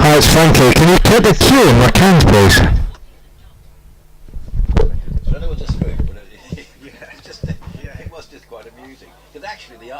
Hi, it's Frankie. Can you put the cue in my cans, please? I don't know what to spook, but it was just quite amusing. Because actually, the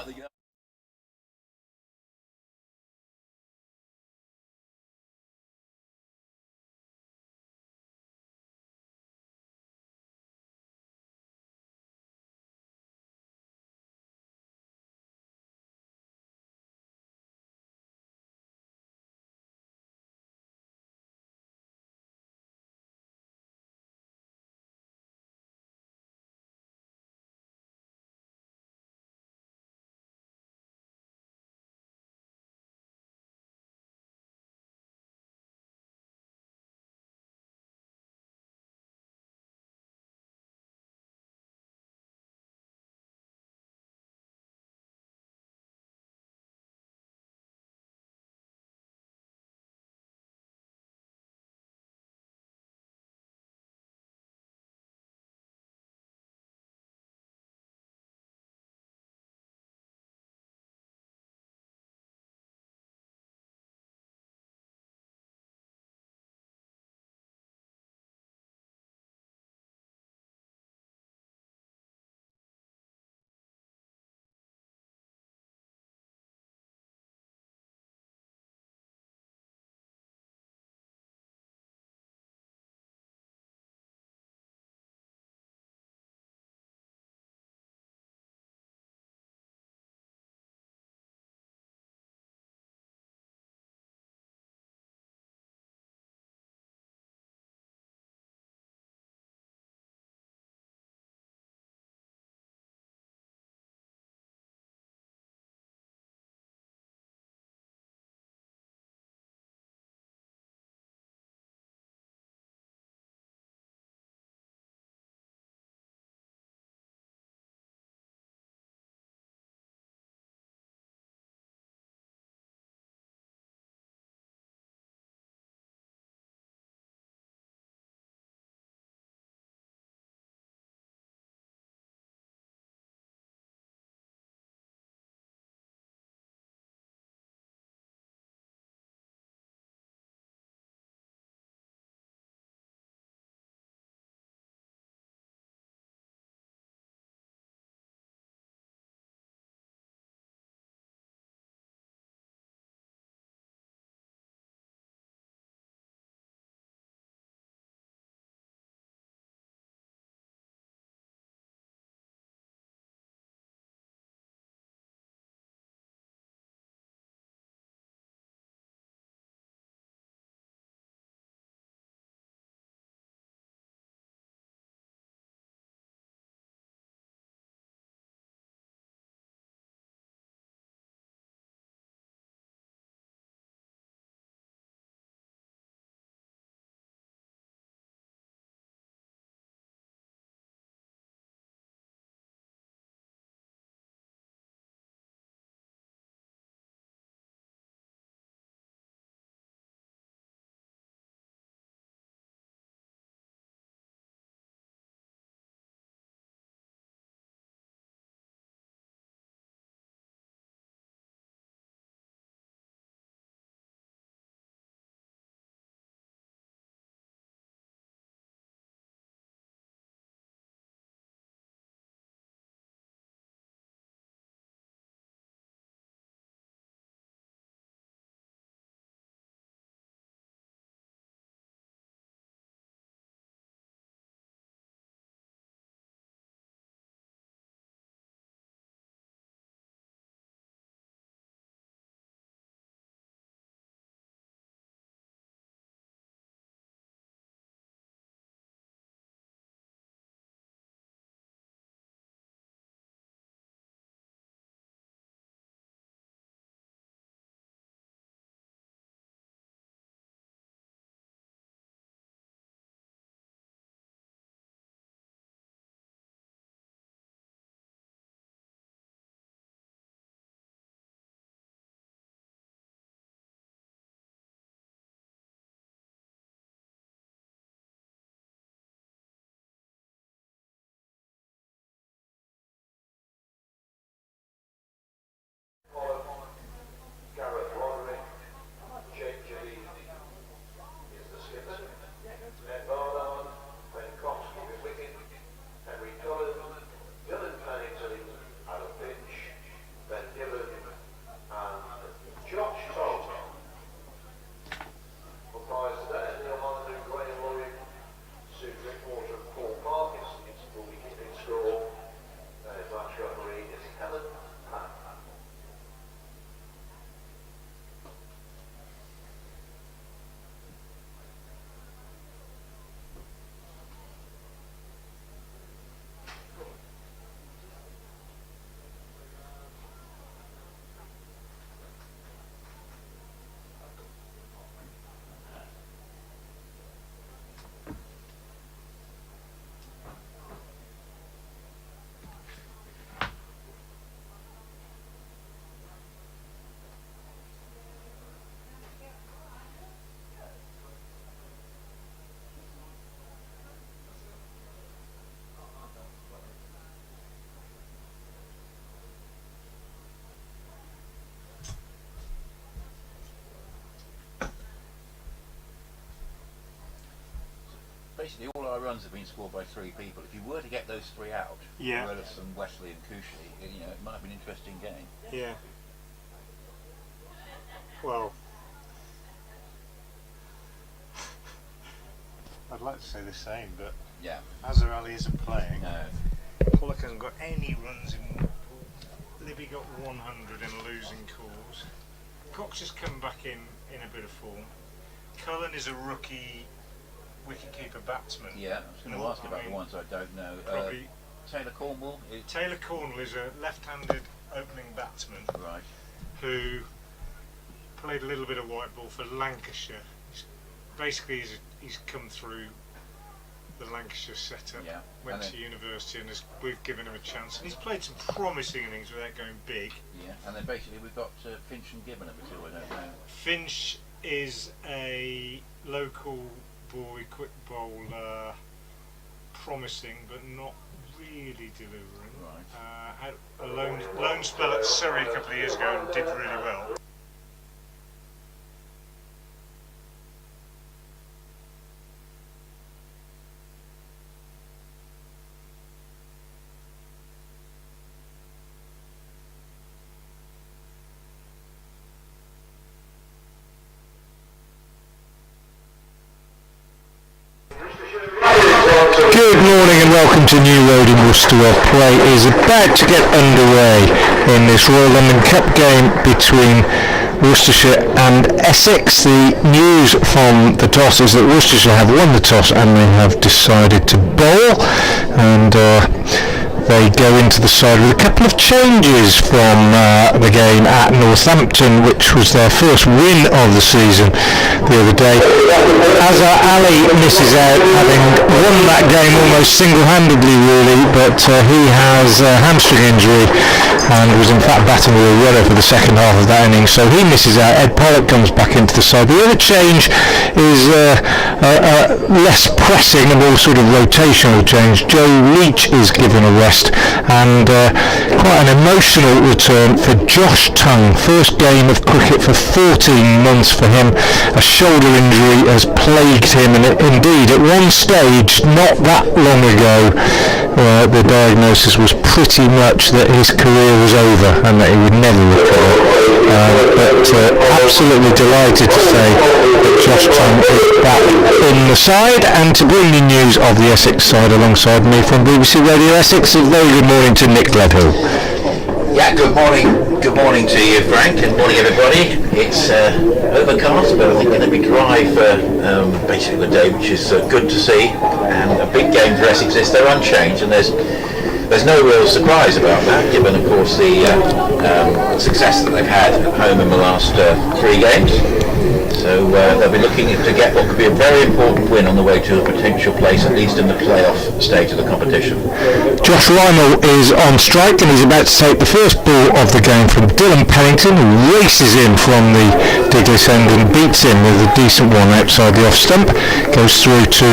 basically all our runs have been scored by 3 people. If you were to get those 3 out, Willis and Wesley and Cushley, it might have been an interesting game. Yeah. Well, I'd like to say the same, but Azhar Ali isn't playing. No. Pollock hasn't got any runs in. Libby got 100 in losing calls. Cox has come back in a bit of form. Cullen is a rookie wicketkeeper batsman. Yeah, I was going to ask about the ones I don't know. Probably Taylor Cornwall. Taylor Cornwall is a left-handed opening batsman. Right. Who played a little bit of white ball for Lancashire. He's come through the Lancashire setup, went to university, and we've given him a chance. And he's played some promising innings without going big. Yeah, and then basically we've got Finch and Gibbon at the 2, I don't know. Finch is a local boy, quick bowler, promising but not really delivering. Right. Had a loan spell at Surrey a couple of years ago and did really well. Good morning and welcome to New Road in Worcester, where play is about to get underway in this Royal London Cup game between Worcestershire and Essex. The news from the toss is that Worcestershire have won the toss and they have decided to bowl, and they go into the side with a couple of changes from the game at Northampton, which was their first win of the season the other day. Azhar Ali misses out, having won that game almost single-handedly really, but he has a hamstring injury and was in fact batting with a runner for the second half of that inning, so he misses out. Ed Pollock comes back into the side. The other change is less pressing, a more sort of rotational change. Joe Leach is given a rest, and quite an emotional return for Josh Tongue. First game of cricket for 14 months for him. A shoulder injury has plagued him, and indeed at one stage not that long ago the diagnosis was pretty much that his career was over and that he would never recover. But absolutely delighted to say that Josh Tongue is back in the side, and to bring the news of the Essex side alongside me from BBC Radio Essex, a very good morning to Nick Gledhill. Yeah, good morning to you, Frank, and morning everybody. It's overcast, but I think going to be dry for basically the day, which is good to see, and a big game for Essex is they're unchanged, and there's no real surprise about that, given of course the success that they've had at home in the last 3 games. So they'll be looking to get what could be a very important win on the way to a potential place, at least in the playoff stage of the competition. Josh Rymel is on strike and he's about to take the first ball of the game from Dylan Pennington, who races in from the Diglis end and beats him with a decent one outside the off stump. Goes through to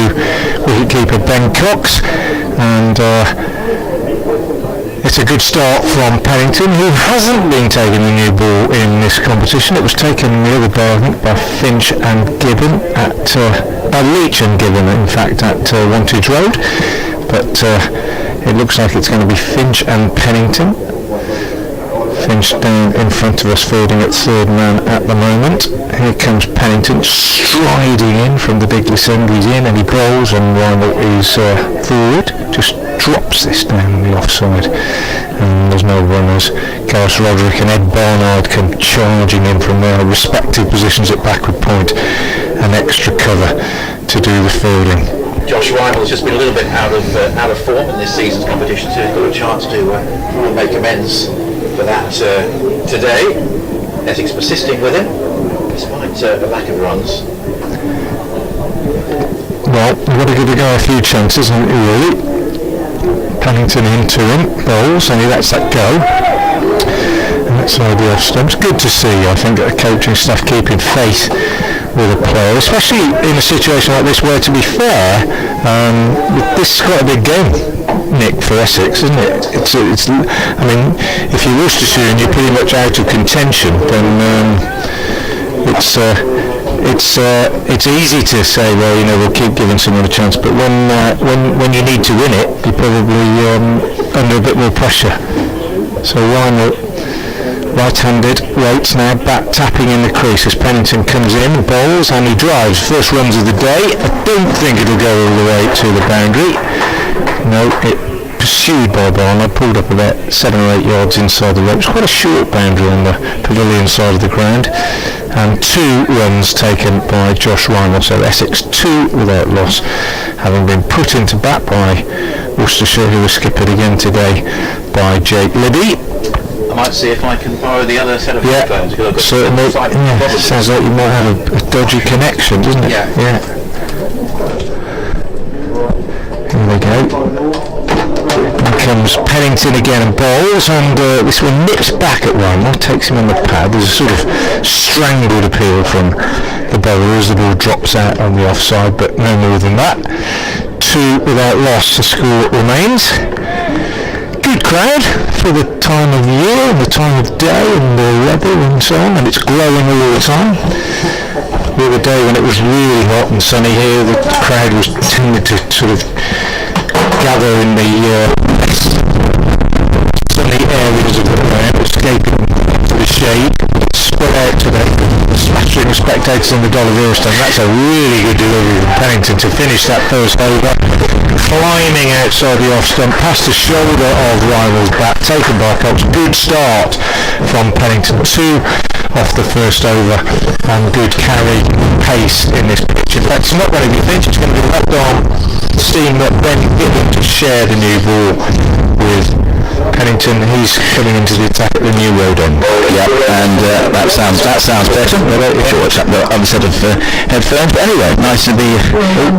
wicketkeeper Ben Cox, and it's a good start from Pennington, who hasn't been taking the new ball in this competition. It was taken the other day, I think, by Finch and Gibbon by Leach and Gibbon, in fact, at Wantage Road. But it looks like it's going to be Finch and Pennington. Finch down in front of us, fielding at third man at the moment. Here comes Pennington striding in from the Diglis end. He's in and he bowls, and Rymel is forward. Just drops this down the offside, and there's no runners. Gareth Roderick and Ed Barnard come charging in from their respective positions at backward point, an extra cover to do the fielding. Josh Rymel's just been a little bit out of form in this season's competition, so he's got a chance to make amends for that today. Essex persisting with him despite a lack of runs. Well, you've got to give the guy a few chances, haven't you, really? Pennington into him, bowls, and he lets that go. And that's the off stumps. Good to see, I think, that the coaching staff keeping faith with a player, especially in a situation like this where, to be fair, this is quite a big game, Nick, for Essex, isn't it? It's I mean, if you're Worcestershire and you're pretty much out of contention, then it's it's easy to say, well, we'll keep giving someone a chance, but when you need to win it, you're probably under a bit more pressure. So Ryan, right-handed, waits now, back tapping in the crease as Pennington comes in, bowls, and he drives. First runs of the day. I don't think it'll go all the way to the boundary. No, it pursued by Barnard, pulled up about 7 or 8 yards inside the ropes. Quite a short boundary on the pavilion side of the ground. And 2 runs taken by Josh Rymel. So Essex 2 without loss, having been put into bat by Worcestershire, who was skippered again today by Jake Libby. I might see if I can borrow the other set of headphones. Certainly. Sounds like you might have a dodgy connection, doesn't it? Yeah. Here we go. Here comes Pennington again and bowls, and this one nips back at Rymel, takes him on the pad. There's a sort of strangled appeal from the bowler as the ball drops out on the offside, but no more than that. 2 without loss, the score remains. Good crowd for the time of year and the time of day and the weather and so on, and it's glowing all the time. The other day when it was really hot and sunny here, the crowd was tended to sort of gather in the sunny areas of the ground, escaping to the shade. Spread out today, smattering of spectators on the Dollar Stand. That's a really good delivery from Pennington to finish that first over. Climbing outside the off stump, past the shoulder of Rymel's bat, taken by Cox. Good start from Pennington. 2 off the first over, and good carry pace in this pitch. In fact, it's not going to be Finch, it's going to be left arm steam that Ben Gibbon to share the new ball with Pennington. He's coming into the attack at the new road end. Yeah, and that sounds better. If you watch that the other set of headphones. But anyway, nice to be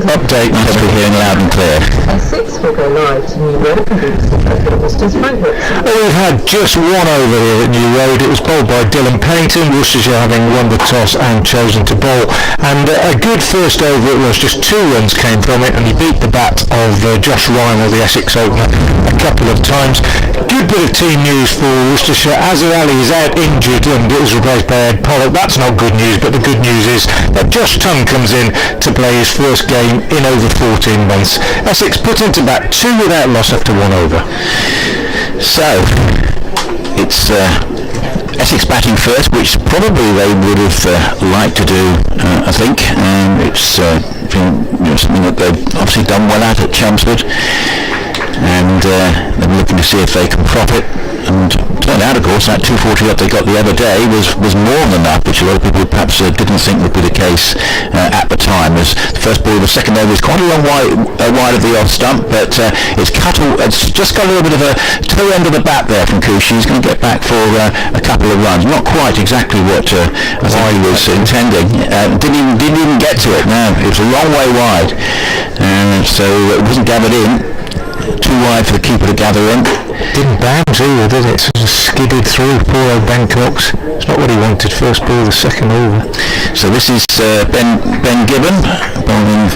update. Nice to be hearing loud and clear. Essex will go live to New Road at Worcester's Frankfurt. We've had just one over here at New Road. It was bowled by Dylan Pennington, Worcestershire having won the toss and chosen to bowl. And a good first over it was. Just 2 runs came from it, and he beat the bat of Josh Rymel, the Essex opener, a couple of times. Good bit of team news for Worcestershire. Azhar Ali is out injured and it was replaced by Ed Pollock. That's not good news, but the good news is that Josh Tongue comes in to play his first game in over 14 months. Essex put into bat 2 without loss after 1 over. So, it's Essex batting first, which probably they would have liked to do, I think. It's something that they've obviously done well at Chelmsford, and they're looking to see if they can profit. And turned out, of course, that 240 that they got the other day was more than enough, which a lot of people perhaps didn't think would be the case at the time. As the first ball of the second over is quite a long wide of the off stump, but it's just got a little bit of a toe end of the bat there from Cushy. He's going to get back for a couple of runs. Not quite exactly what I think he was intending. Didn't even get to it. No, it was a long way wide, so it wasn't gathered in. Too wide for the keeper to gather in. Didn't bounce either, did it? Sort of skidded through. Poor old Ben Cox. It's not what he wanted. First ball, the second over. So this is Ben Gibbon bowling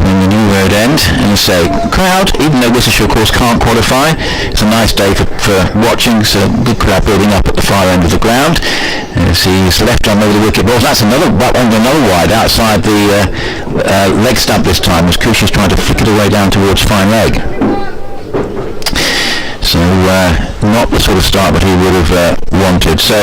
in the new road end, and so crowd, even though Worcestershire of course can't qualify, it's a nice day for watching. So good crowd building up at the far end of the ground. He's left on over the wicket balls. That's another wide outside the leg stump this time, as Cushy's trying to flick it away down towards fine leg. So not the sort of start that he would have wanted. So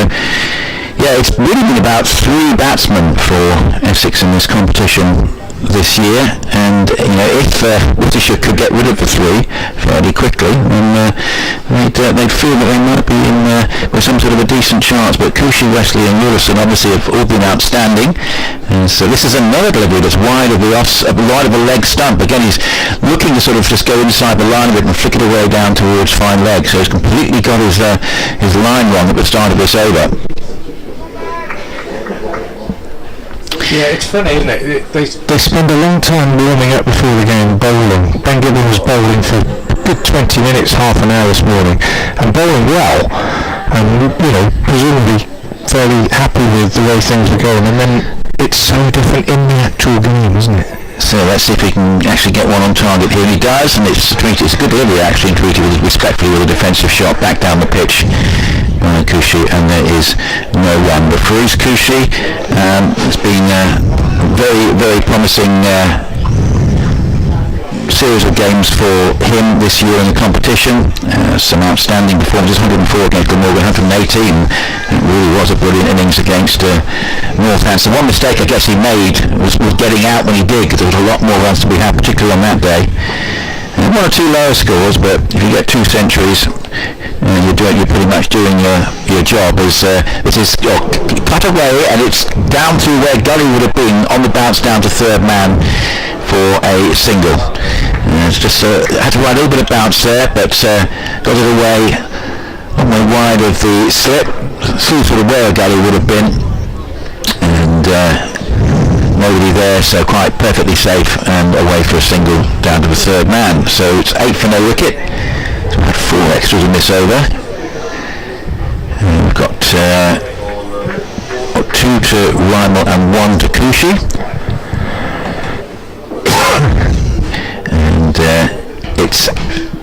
yeah, it's really been about 3 batsmen for Essex in this competition this year, and if Worcestershire could get rid of the 3 fairly quickly, then they'd feel that they might be in with some sort of a decent chance. But Cushy, Wesley and Willison obviously have all been outstanding, and so this is another delivery that's wide of the leg stump. Again, he's looking to sort of just go inside the line of it and flick it away down towards fine leg, so he's completely got his line wrong at the start of this over. Yeah, it's funny, isn't it? They spend a long time warming up before the game, bowling. Ben Gibbon was bowling for a good 20 minutes, half an hour this morning, and bowling well, and presumably fairly happy with the way things were going, and then it's so different in the actual game, isn't it? So let's see if he can actually get one on target here. And he does, and it's a good delivery actually, and treated respectfully with a defensive shot back down the pitch. by Cushy, and there is no run. But for Cushy, it's been a very, very promising series of games for him this year in the competition. Some outstanding performances, 104 against Glamorgan, 118. It really was a brilliant innings against Northampton. One mistake I guess he made was getting out when he did, because there was a lot more runs to be had, particularly on that day. One or two lower scores, but if you get 2 centuries, you're pretty much doing your job. As this is cut away, and it's down to where Gully would have been on the bounce down to third man for a single. It's just had to ride a little bit of bounce there, but got it away on the wide of the slip, through sort of where Gully would have been, and nobody there, so quite perfectly safe and away for a single down to the third man. So it's 8 for no wicket. So we had 4 extras in this over. And we've got 2 to Rymel and 1 to Cushy. And it's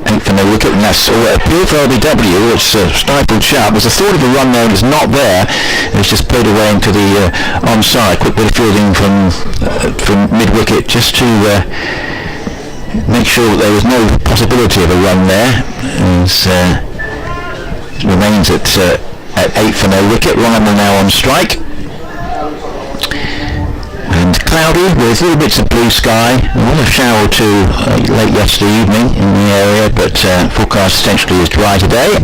8 for no wicket, and that's all. Appeal for LBW. It's stifled sharp. There's a thought of a run there, and it's not there. It's just played away into the onside. Quick bit of fielding from mid-wicket, just to make sure that there was no possibility of a run there. It remains at 8 for no wicket. Rymel now on strike. And cloudy with little bits of blue sky. There was a shower or two late yesterday evening in the area, but forecast essentially is dry today.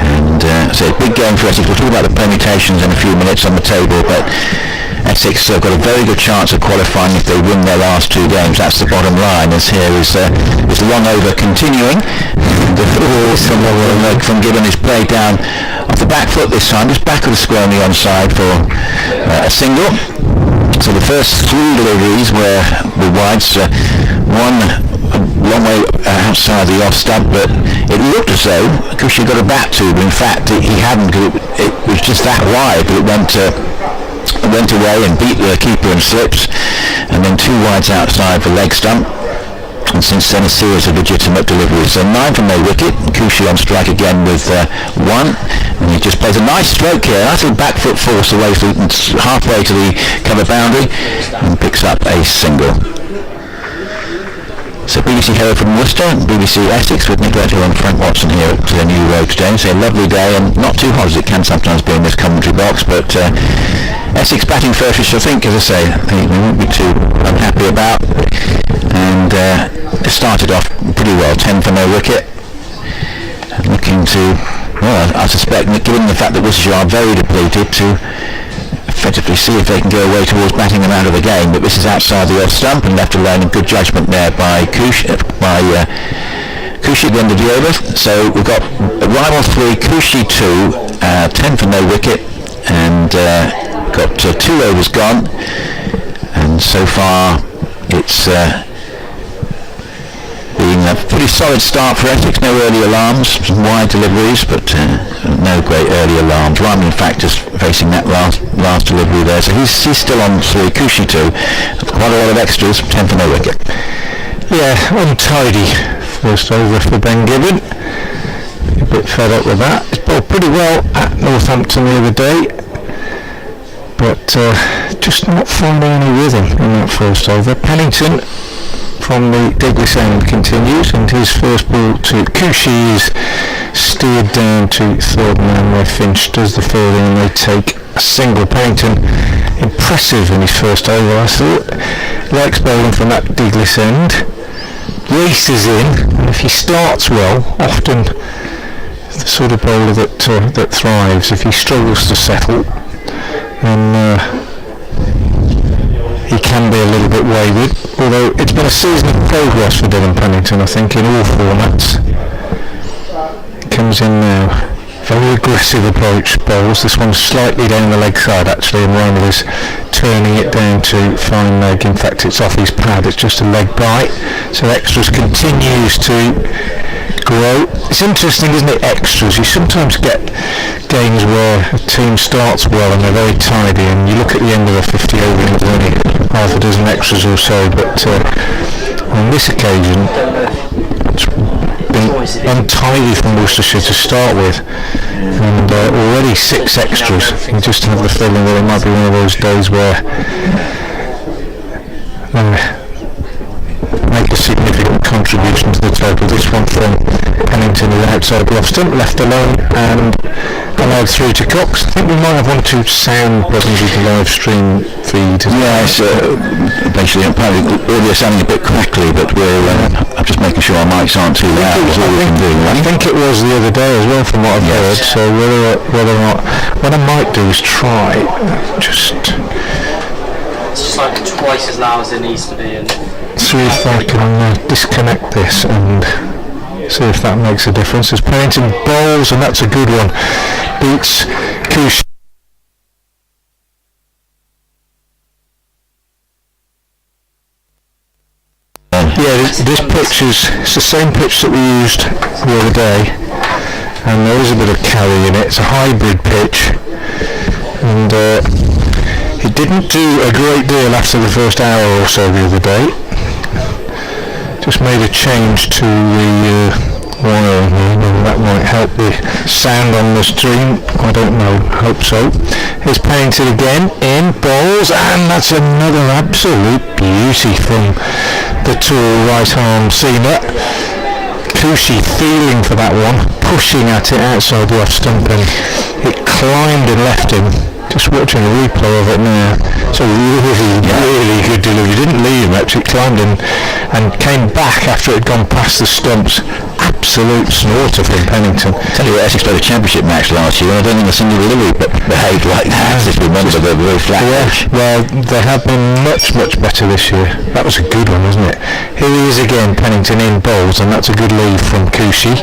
And so a big game for Essex. We'll talk about the permutations in a few minutes on the table, but Essex have got a very good chance of qualifying if they win their last 2 games. That's the bottom line. As here is the long over continuing. The ball from Gibbon is played down off the back foot this time, just back of the square on the onside for a single. So the first 3 deliveries were wides, one a long way outside the off stump, but it looked as though Cushy got a bat to, but in fact he hadn't, because it was just that wide, but it went away and beat the keeper in slips, and then 2 wides outside for leg stump. And since then a series of legitimate deliveries. So 9 for no wicket. Cushy on strike again with 1, and he just plays a nice stroke here, nice little back foot force away halfway to the cover boundary, and picks up a single. So BBC Herald from Worcester, BBC Essex with Nick Lettill and Frank Watson here at the New Road today. It's a lovely day and not too hot as it can sometimes be in this commentary box, but Essex batting first, which I think, as I say, we won't be too unhappy about. And it started off pretty well, 10 for no wicket. Looking to, well, I suspect, given the fact that Worcestershire are very depleted, to effectively see if they can go away towards batting them out of the game. But this is outside the off stump and left alone, in good judgment there by Cushy at the end of the over. So we've got Rymel 3, Cushy 2, 10 for no wicket, and got 2 overs gone. And so far it's been a pretty solid start for Essex. No early alarms, some wide deliveries, but no great early alarms. Rymel in fact just facing that last delivery there, so he's still on 3, Cushy 2, quite a lot of extras, 10 for no wicket. Yeah, untidy first over for Ben Gibbon. A bit fed up with that. He's bowled pretty well at Northampton the other day, but just not finding any rhythm in that first over. Pennington from the Diglis end continues, and his first ball to Cushy is steered down to third man where Finch does the fielding, and they take a single. Pennington impressive in his first over, I thought. Likes bowling from that Diglis end, races in, and if he starts well, often the sort of bowler that thrives. If he struggles to settle, then he can be a little bit wayward, although it's been a season of progress for Dylan Pennington, I think, in all formats. Comes in now, very aggressive approach bowls. This one's slightly down the leg side actually, and Rymel is turning it down to fine leg. In fact, it's off his pad, it's just a leg bite. So extras continues to grow. It's interesting, isn't it, extras? You sometimes get games where a team starts well and they're very tidy, and you look at the end of the 50 over and there's only half a dozen extras or so, but on this occasion it's been untidy from Worcestershire to start with, and already 6 extras. You just have the feeling that it might be one of those days where make a significant contribution to the total. This one from Pennington is outside the off stump, left alone and allowed through to Cox. I think we might have one or two sound problems with the live stream feed. Yes, basically apparently audio sounding a bit crackly, but I'm just making sure our mics aren't too loud. I think it was the other day as well from what I've heard, so whether or not, what I might do is try it's just like twice as loud as it needs to be, and see if I can disconnect this and see if that makes a difference. There's Pennington bowls, and that's a good one. Beats Kush. Yeah, this pitch it's the same pitch that we used the other day, and there is a bit of carry in it. It's a hybrid pitch, and it didn't do a great deal after the first hour or so the other day. Just made a change to the wire, and that might help the sound on the stream. I don't know, hope so. Here's Pennington again, in bowls, and that's another absolute beauty from the tall right arm seamer. Kushi feeling for that one, pushing at it outside the off stump, and it climbed and left him. Just watching a replay of it now. It's a really good delivery. Didn't leave much. It climbed in and came back after it had gone past the stumps. Absolute snorter from Pennington. Tell you what, Essex played a championship match last year, and I don't think a single delivery behaved like that. If you remember, they were very flat. Yeah, well, they have been much better this year. That was a good one, wasn't it? Here he is again, Pennington in bowls, and that's a good lead from Kushi.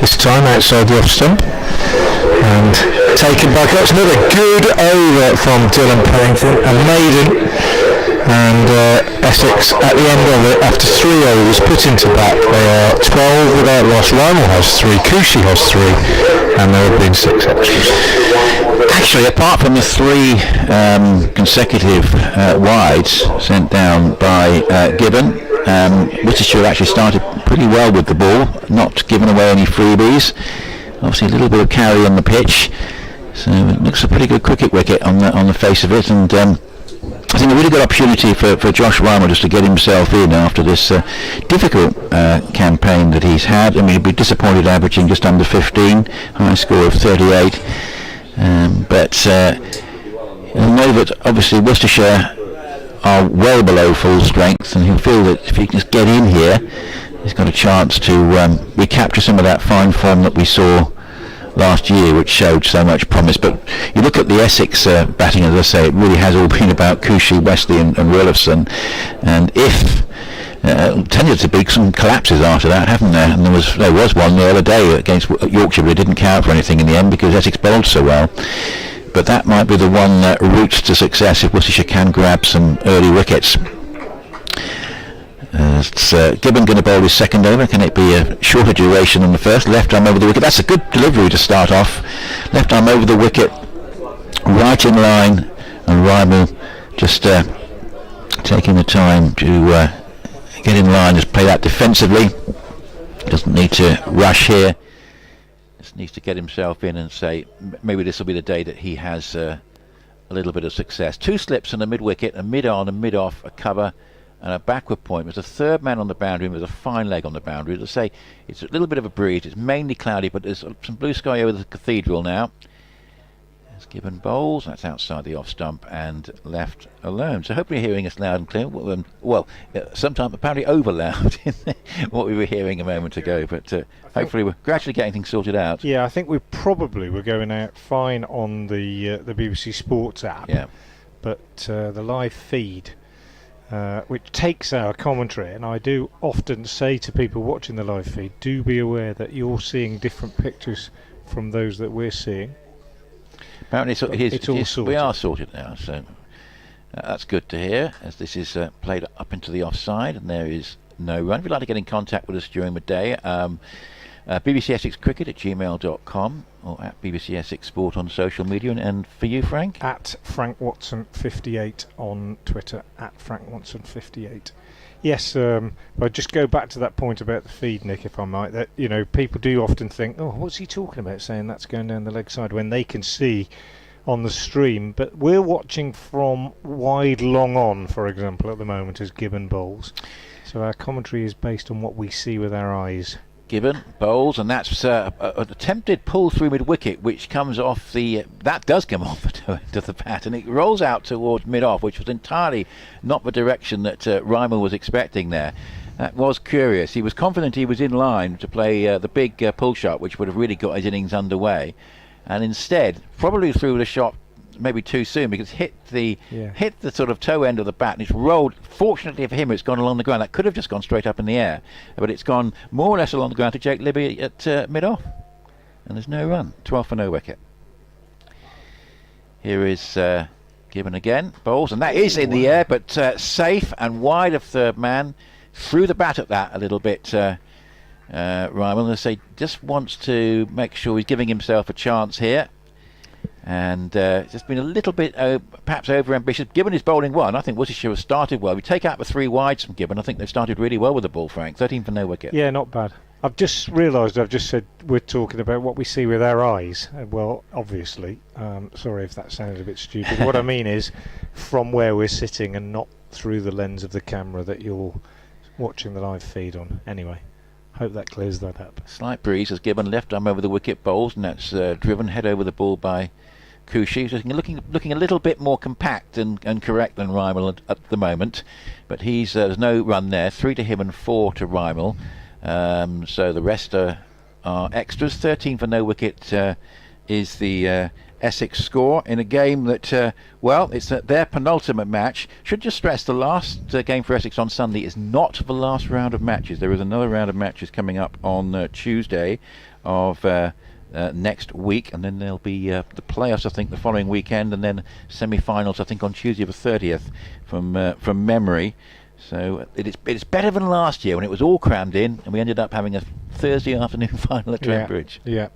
This time outside the off stump. And taken by Cox. Another good over from Dylan Pennington, a maiden, and Essex at the end of it after 3 overs put into bat. They are 12 without loss. Rymel has 3, Kushi has 3, and there have been 6 extras. Actually, apart from the 3 consecutive wides sent down by Gibbon, Worcestershire actually started pretty well with the ball, not giving away any freebies. Obviously a little bit of carry on the pitch, so it looks a pretty good cricket wicket on the face of it, and I think a really good opportunity for Josh Rymel just to get himself in after this difficult campaign that he's had. I mean, he'd be disappointed averaging just under 15, high score of 38, but you'll know that obviously Worcestershire are well below full strength, and he'll feel that if he can just get in here, he's got a chance to recapture some of that fine form that we saw last year, which showed so much promise. But you look at the Essex batting, as I say, it really has all been about Kushi, Wesley and Williamson, and if tended to be some collapses after that, haven't there? And there was one the other day against Yorkshire, but it didn't count for anything in the end because Essex bowled so well. But that might be the one route to success if Worcestershire can grab some early wickets. It's Gibbon going to bowl his second over. Can it be a shorter duration than the first? Left arm over the wicket. That's a good delivery to start off. Left arm over the wicket, right in line, and Rymel just taking the time to get in line, just play that defensively. Doesn't need to rush here. Just needs to get himself in and say maybe this will be the day that he has a little bit of success. 2 slips and a mid wicket, a mid on, a mid off, a cover, and a backward point. There's a third man on the boundary with a fine leg on the boundary. As I say, it's a little bit of a breeze. It's mainly cloudy, but there's some blue sky over the cathedral now. There's Gibbon bowls. That's outside the off stump and left alone. So hopefully you're hearing us loud and clear. Well, sometimes apparently over loud in what we were hearing a moment ago. But hopefully we're gradually getting things sorted out. Yeah, I think we probably were going out fine on the BBC Sports app. Yeah. But the live feed, which takes our commentary, and I do often say to people watching the live feed, do be aware that you're seeing different pictures from those that we're seeing. Apparently it's all sorted. We are sorted now, so that's good to hear, as this is played up into the offside and there is no run. If you'd like to get in contact with us during the day, BBC Essex Cricket at gmail.com or at BBC Essex Sport on social media. And for you, Frank? At Frank Watson 58 on Twitter, at Frank Watson 58. Yes, I'll just go back to that point about the feed, Nick, if I might. That, you know, people do often think, oh, what's he talking about, saying that's going down the leg side, when they can see on the stream. But we're watching from wide long on, for example, at the moment as Gibbon bowls. So our commentary is based on what we see with our eyes. Gibbon bowls, and that's an attempted pull through mid-wicket, which comes off that does come off the end of the bat, and it rolls out towards mid-off, which was entirely not the direction that Reimer was expecting there. That was curious. He was confident he was in line to play the big pull shot, which would have really got his innings underway, and instead probably threw the shot maybe too soon, because hit the sort of toe end of the bat, and it's rolled. Fortunately for him, it's gone along the ground. That could have just gone straight up in the air, but it's gone more or less along the ground to Jake Libby at mid-off, and there's no run. 12 for no wicket. Here is Gibbon again, bowls, and that is in the air, but safe and wide of third man. Threw the bat at that a little bit. Ryman, as I say, just wants to make sure he's giving himself a chance here. And just been a little bit perhaps over ambitious. Gibbon is bowling well, and I think Worcestershire has started well. We take out the 3 wides from Gibbon. I think they've started really well with the ball, Frank. 13 for no wicket. Yeah, not bad. I've just realised I've just said we're talking about what we see with our eyes. Well, obviously, sorry if that sounded a bit stupid. What I mean is from where we're sitting and not through the lens of the camera that you're watching the live feed on. Anyway, hope that clears that up. Slight breeze as Gibbon left arm over the wicket bowls, and that's driven head over the ball by Cushy, looking a little bit more compact and correct than Rymel at the moment, but there's no run there. 3 to him and 4 to Rymel, so the rest are extras. 13 for no wicket is the Essex score in a game that, well, it's their penultimate match. Should just stress the last game for Essex on Sunday is not the last round of matches. There is another round of matches coming up on Tuesday of next week, and then there'll be the playoffs, I think, the following weekend, and then semi-finals, I think, on Tuesday the 30th from memory. So it's better than last year when it was all crammed in, and we ended up having a Thursday afternoon final at Trent Bridge. Yeah.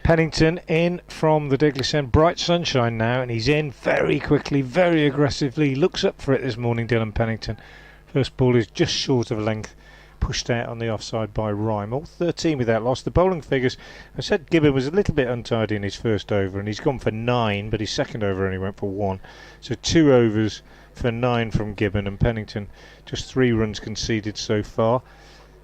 Pennington in from the Diglis end. Bright sunshine now, and he's in very quickly, very aggressively. He looks up for it this morning, Dylan Pennington. First ball is just short of length, pushed out on the offside by Rymel. 13 without loss. The bowling figures, I said Gibbon was a little bit untidy in his first over, and he's gone for 9, but his second over only went for 1. So 2 overs for 9 from Gibbon, and Pennington just 3 runs conceded so far.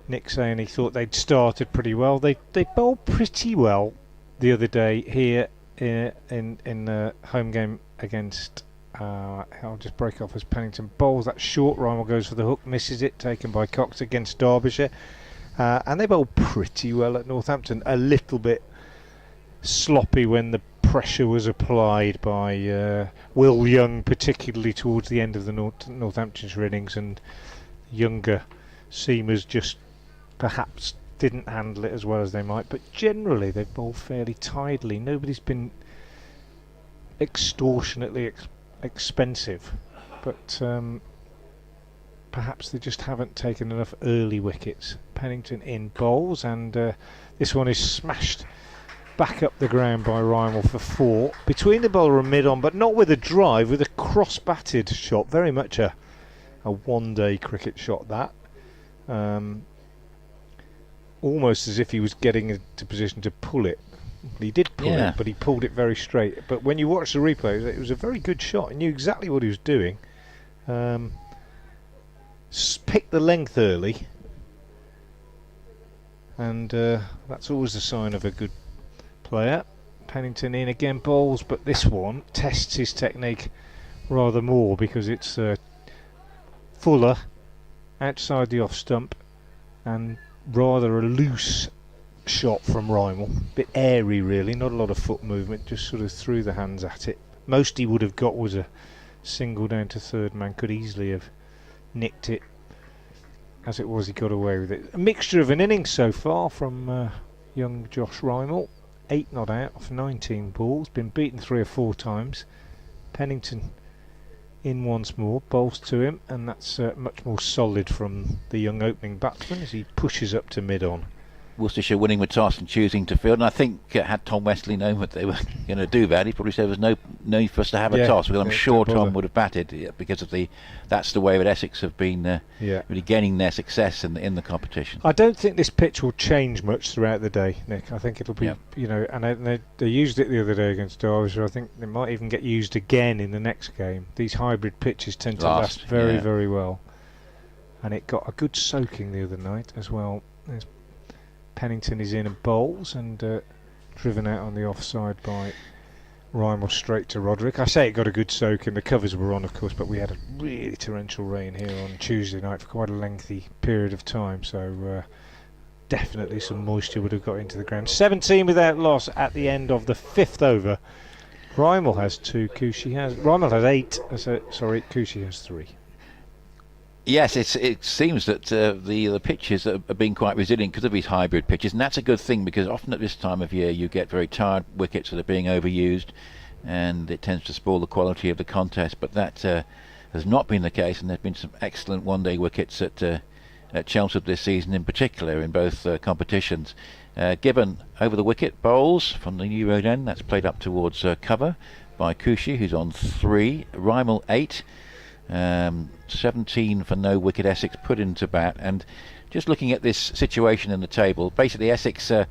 Nick saying he thought they'd started pretty well. They bowled pretty well the other day here in the home game against I'll just break off as Pennington bowls that short. Rymel goes for the hook, misses it, taken by Cox against Derbyshire, and they bowled pretty well at Northampton. A little bit sloppy when the pressure was applied by Will Young, particularly towards the end of the Northamptonshire innings, and younger seamers just perhaps didn't handle it as well as they might, but generally they've bowled fairly tidily. Nobody's been extortionately expensive, but perhaps they just haven't taken enough early wickets. Pennington in bowls, and this one is smashed back up the ground by Rymel for 4. Between the bowler and mid-on, but not with a drive, with a cross-batted shot. Very much a one-day cricket shot, that. Almost as if he was getting into position to pull it. He did pull it, but he pulled it very straight. But when you watch the replay, it was a very good shot. He knew exactly what he was doing. Picked the length early, and that's always a sign of a good player. Pennington in again, bowls, but this one tests his technique rather more, because it's fuller outside the off stump and rather a loose shot from Rymel. Bit airy really, not a lot of foot movement, just sort of threw the hands at it. Most he would have got was a single down to third man, could easily have nicked it. As it was, he got away with it. A mixture of an innings so far from young Josh Rymel. 8 not out off 19 balls, been beaten 3 or 4 times. Pennington in once more, bowls to him, and that's much more solid from the young opening batsman as he pushes up to mid-on. Worcestershire winning with toss and choosing to field. And I think had Tom Westley known what they were going to do that, he probably said there was no need for us to have a toss, because I'm sure Tom would have batted, because of that's the way that Essex have been really gaining their success in the competition. I don't think this pitch will change much throughout the day, Nick. I think it'll be, and they used it the other day against Derbyshire. I think they might even get used again in the next game. These hybrid pitches tend to last very, very well. And it got a good soaking the other night as well. There's Pennington is in and bowls, and driven out on the offside by Rymel straight to Roderick. I say it got a good soak, and the covers were on, of course, but we had a really torrential rain here on Tuesday night for quite a lengthy period of time, so definitely some moisture would have got into the ground. 17 without loss at the end of the 5th over. Rymel has 2, Rymel has 8, Cushy has 3. Yes, it seems that the pitches are being quite resilient because of these hybrid pitches, and that's a good thing, because often at this time of year you get very tired wickets that are being overused, and it tends to spoil the quality of the contest. But that has not been the case, and there's been some excellent one-day wickets at Chelmsford this season, in particular in both competitions. Gibbon over the wicket bowls from the New Road end. That's played up towards cover by Cushy, who's on 3. Rymel 8. 17 for no wicket. Essex put into bat. And just looking at this situation in the table, basically Essex have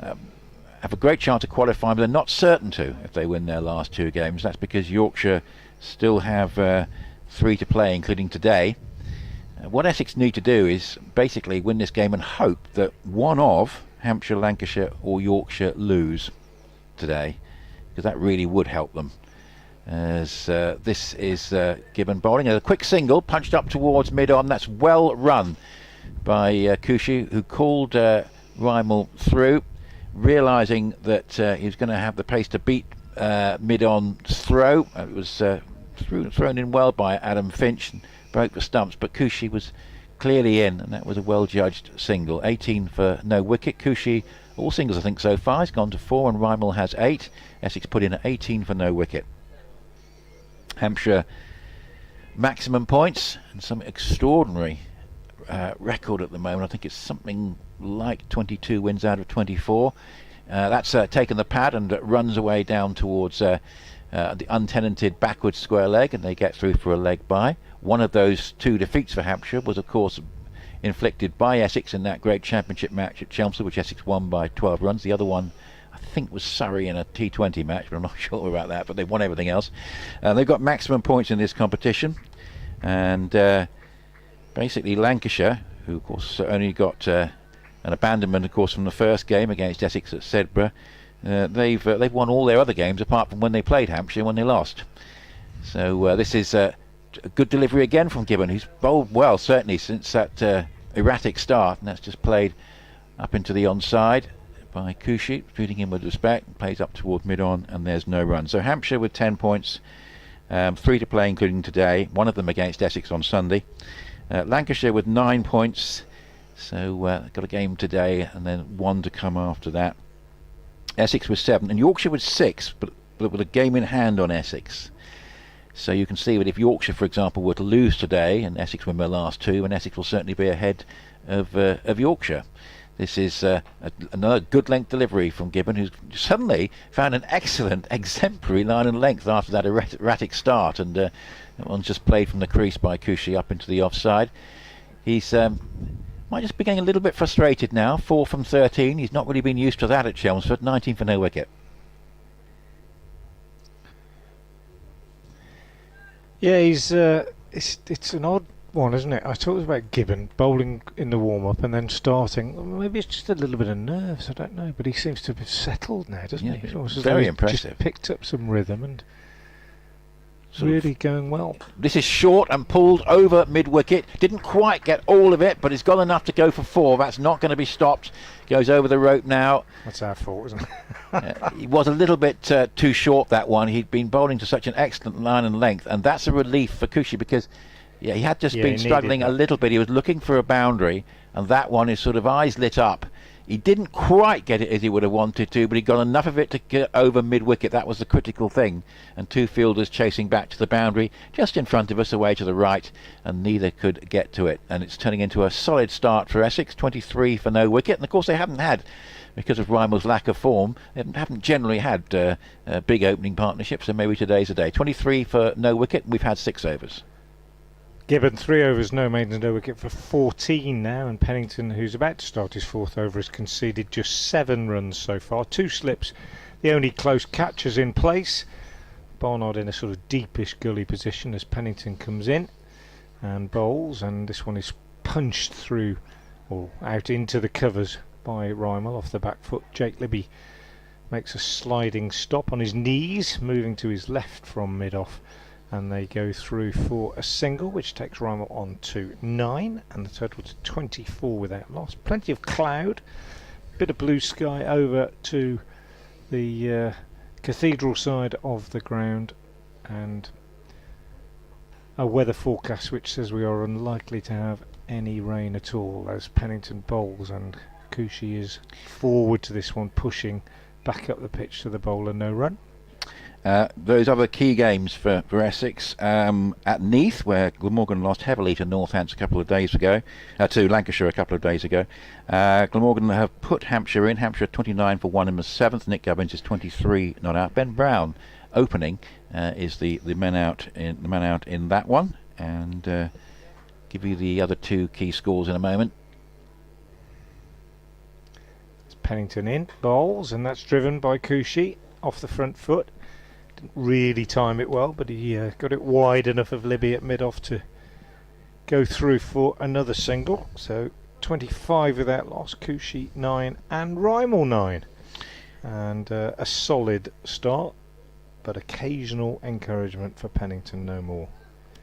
a great chance of qualifying, but they're not certain to if they win their last 2 games. That's because Yorkshire still have 3 to play, including today. What Essex need to do is basically win this game and hope that one of Hampshire, Lancashire or Yorkshire lose today, because that really would help them. As this is Gibbon bowling. A quick single punched up towards mid-on. That's well run by Cushy, who called Rymel through, realising that he was going to have the pace to beat mid-on's throw. It was thrown in well by Adam Finch and broke the stumps, but Cushy was clearly in, and that was a well-judged single. 18 for no wicket. Cushy, all singles I think so far, has gone to 4, and Rymel has 8. Essex put in 18 for no wicket. Hampshire maximum points, and some extraordinary record at the moment. I think it's something like 22 wins out of 24. That's taken the pad and runs away down towards the untenanted backward square leg, and they get through for a leg bye. One of those 2 defeats for Hampshire was, of course, inflicted by Essex in that great championship match at Chelmsford, which Essex won by 12 runs. The other one, I think, was Surrey in a T20 match, but I'm not sure about that, but they won everything else. They've got maximum points in this competition, and basically Lancashire, who of course only got an abandonment, of course, from the first game against Essex at Sedbergh, they've won all their other games apart from when they played Hampshire, when they lost. So this is a good delivery again from Gibbon, who's bowled well certainly since that erratic start, and that's just played up into the onside by Cushy, treating him with respect. Plays up toward mid-on, and there's no run. So Hampshire with 10 points, 3 to play including today, one of them against Essex on Sunday. Lancashire with 9 points, so got a game today and then 1 to come after that. Essex with 7, and Yorkshire with 6, but with a game in hand on Essex. So you can see that if Yorkshire, for example, were to lose today and Essex win their last 2, and Essex will certainly be ahead of Yorkshire. This is another good length delivery from Gibbon, who's suddenly found an excellent, exemplary line and length after that erratic start, and that one's just played from the crease by Cushy up into the offside. He's might just be getting a little bit frustrated now. 4 from 13. He's not really been used to that at Chelmsford. 19 for no wicket. Yeah, he's it's an odd one, isn't it? I talked about Gibbon bowling in the warm-up and then starting. Maybe it's just a little bit of nerves, I don't know, but he seems to have settled now, doesn't he? It's very impressive. Just picked up some rhythm and really going well. This is short and pulled over mid-wicket. Didn't quite get all of it, but he's got enough to go for 4. That's not going to be stopped. Goes over the rope now. That's our fault, isn't it? He was a little bit too short, that one. He'd been bowling to such an excellent line and length, and that's a relief for Cushy, because he had just been struggling a little bit. He was looking for a boundary, and that one is sort of eyes lit up. He didn't quite get it as he would have wanted to, but he got enough of it to get over mid-wicket. That was the critical thing. And two fielders chasing back to the boundary, just in front of us, away to the right, and neither could get to it. And it's turning into a solid start for Essex, 23 for no wicket. And of course they haven't had, because of Rymel's lack of form, they haven't generally had big opening partnerships, so maybe today's a day. 23 for no wicket, we've had 6 overs. Gibbon 3 overs, no maidens, no wicket for 14 now, and Pennington, who's about to start his 4th over, has conceded just 7 runs so far. 2 slips, the only close catches in place. Barnard in a sort of deepish gully position as Pennington comes in and bowls, and this one is punched through or out into the covers by Rymel off the back foot. Jake Libby makes a sliding stop on his knees, moving to his left from mid-off, and they go through for a single, which takes Rymel on to 9, and the total to 24 without loss. Plenty of cloud, bit of blue sky over to the cathedral side of the ground, and a weather forecast which says we are unlikely to have any rain at all as Pennington bowls, and Cushy is forward to this one, pushing back up the pitch to the bowler, no run. Those other key games for Essex, at Neath, where Glamorgan lost heavily to Northants a couple of days ago, to Lancashire a couple of days ago. Glamorgan have put Hampshire in. Hampshire 29 for 1 in the 7th. Nick Gubbins is 23 not out. Ben Brown opening is the man out in that one, and give you the other 2 key scores in a moment. It's Pennington in, bowls, and that's driven by Cushy off the front foot. Didn't really time it well, but he got it wide enough of Libby at mid-off to go through for another single. So 25 without loss, Cushy 9 and Rymel 9. And a solid start, but occasional encouragement for Pennington, no more.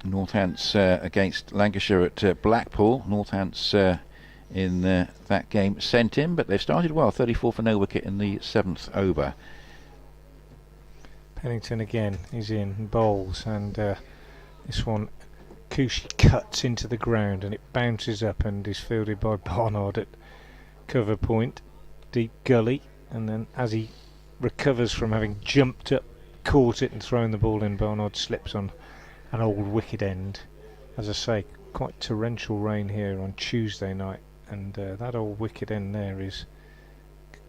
Northants against Lancashire at Blackpool. Northants in that game sent him, but they've started well. 34 for no wicket in the 7th over. Pennington again is in and bowls, and this one Cushy cuts into the ground and it bounces up and is fielded by Barnard at cover point, deep gully, and then as he recovers from having jumped up, caught it and thrown the ball in, Barnard slips on an old wicket end. As I say, quite torrential rain here on Tuesday night, and that old wicket end there is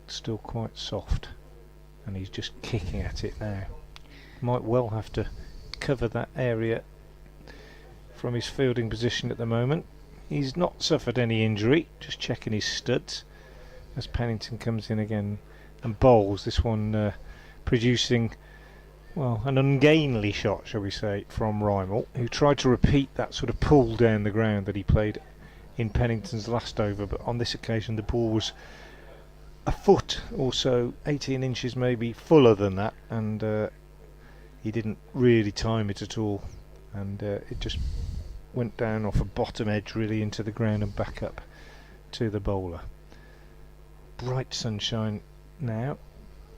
still quite soft, and he's just kicking at it now. Might well have to cover that area from his fielding position at the moment. He's not suffered any injury, just checking his studs as Pennington comes in again and bowls. This one producing, well, an ungainly shot, shall we say, from Rymel, who tried to repeat that sort of pull down the ground that he played in Pennington's last over, but on this occasion the ball was a foot or so, 18 inches maybe, fuller than that, and he didn't really time it at all, and it just went down off a bottom edge really into the ground and back up to the bowler. Bright sunshine now.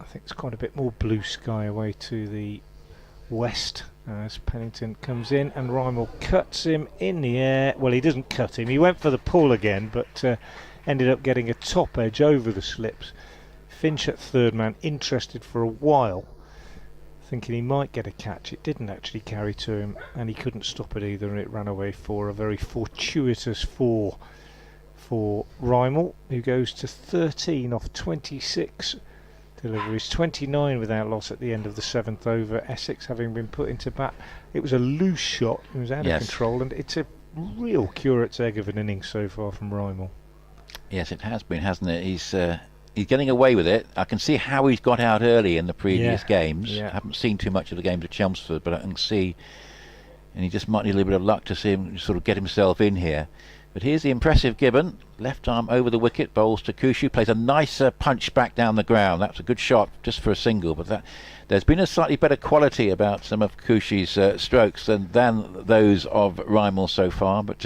I think it's quite a bit more blue sky away to the west as Pennington comes in, and Rymel cuts him in the air. Well, he doesn't cut him, he went for the pull again, but ended up getting a top edge over the slips. Finch at third man, interested for a while, thinking he might get a catch. It didn't actually carry to him, and he couldn't stop it either, and it ran away for a very fortuitous 4 for Rymel, who goes to 13 off 26 deliveries, 29 without loss at the end of the 7th over. Essex having been put into bat. It was a loose shot, it was out of control, and it's a real curate's egg of an innings so far from Rymel. Yes, it has been, hasn't it? He's getting away with it. I can see how he's got out early in the previous games. I haven't seen too much of the games at Chelmsford, but I can see, and he just might need a little bit of luck to see him sort of get himself in here. But here's the impressive Gibbon, left arm over the wicket, bowls to Cushy, plays a nicer punch back down the ground. That's a good shot just for a single, but there's been a slightly better quality about some of Cushy's strokes than those of Rymel so far, but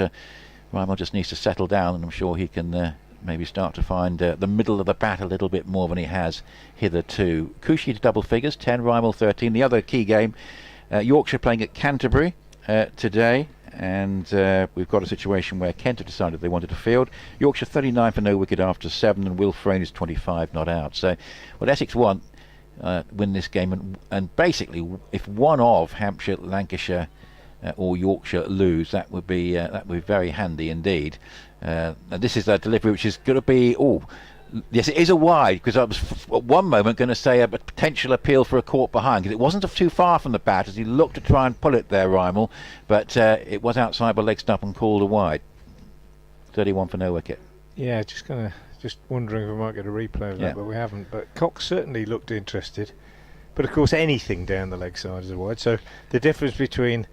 Rymel just needs to settle down, and I'm sure he can maybe start to find the middle of the bat a little bit more than he has hitherto. Cushy to double figures, 10, Rymel 13. The other key game, Yorkshire playing at Canterbury today, and we've got a situation where Kent have decided they wanted to field. Yorkshire 39 for no wicket after 7, and Will Frayne is 25 not out. So what Essex want, win this game, and basically if one of Hampshire, Lancashire or Yorkshire lose, that would be very handy indeed. And this is a delivery which is going to be, yes, it is a wide, because I was at one moment going to say a potential appeal for a caught behind, because it wasn't too far from the bat as he looked to try and pull it there, Rymel, but it was outside by leg stump and called a wide. 31 for no wicket. Yeah, just wondering if we might get a replay of that, but we haven't. But Cox certainly looked interested. But of course, anything down the leg side is a wide. So the difference between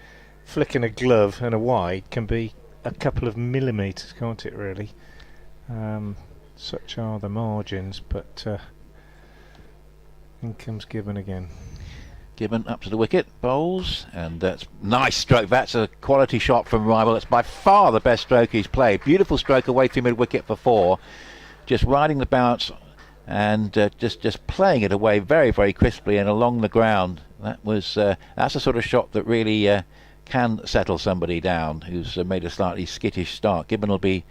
flicking a glove and a wide can be a couple of millimetres, can't it? Really. Such are the margins. But in comes Gibbon again. Gibbon up to the wicket, bowls, and that's nice stroke. That's a quality shot from Rymel. That's by far the best stroke he's played. Beautiful stroke away through mid wicket for 4. Just riding the bounce and just playing it away very, very crisply and along the ground. That's the sort of shot that really can settle somebody down who's made a slightly skittish start. Gibbon will be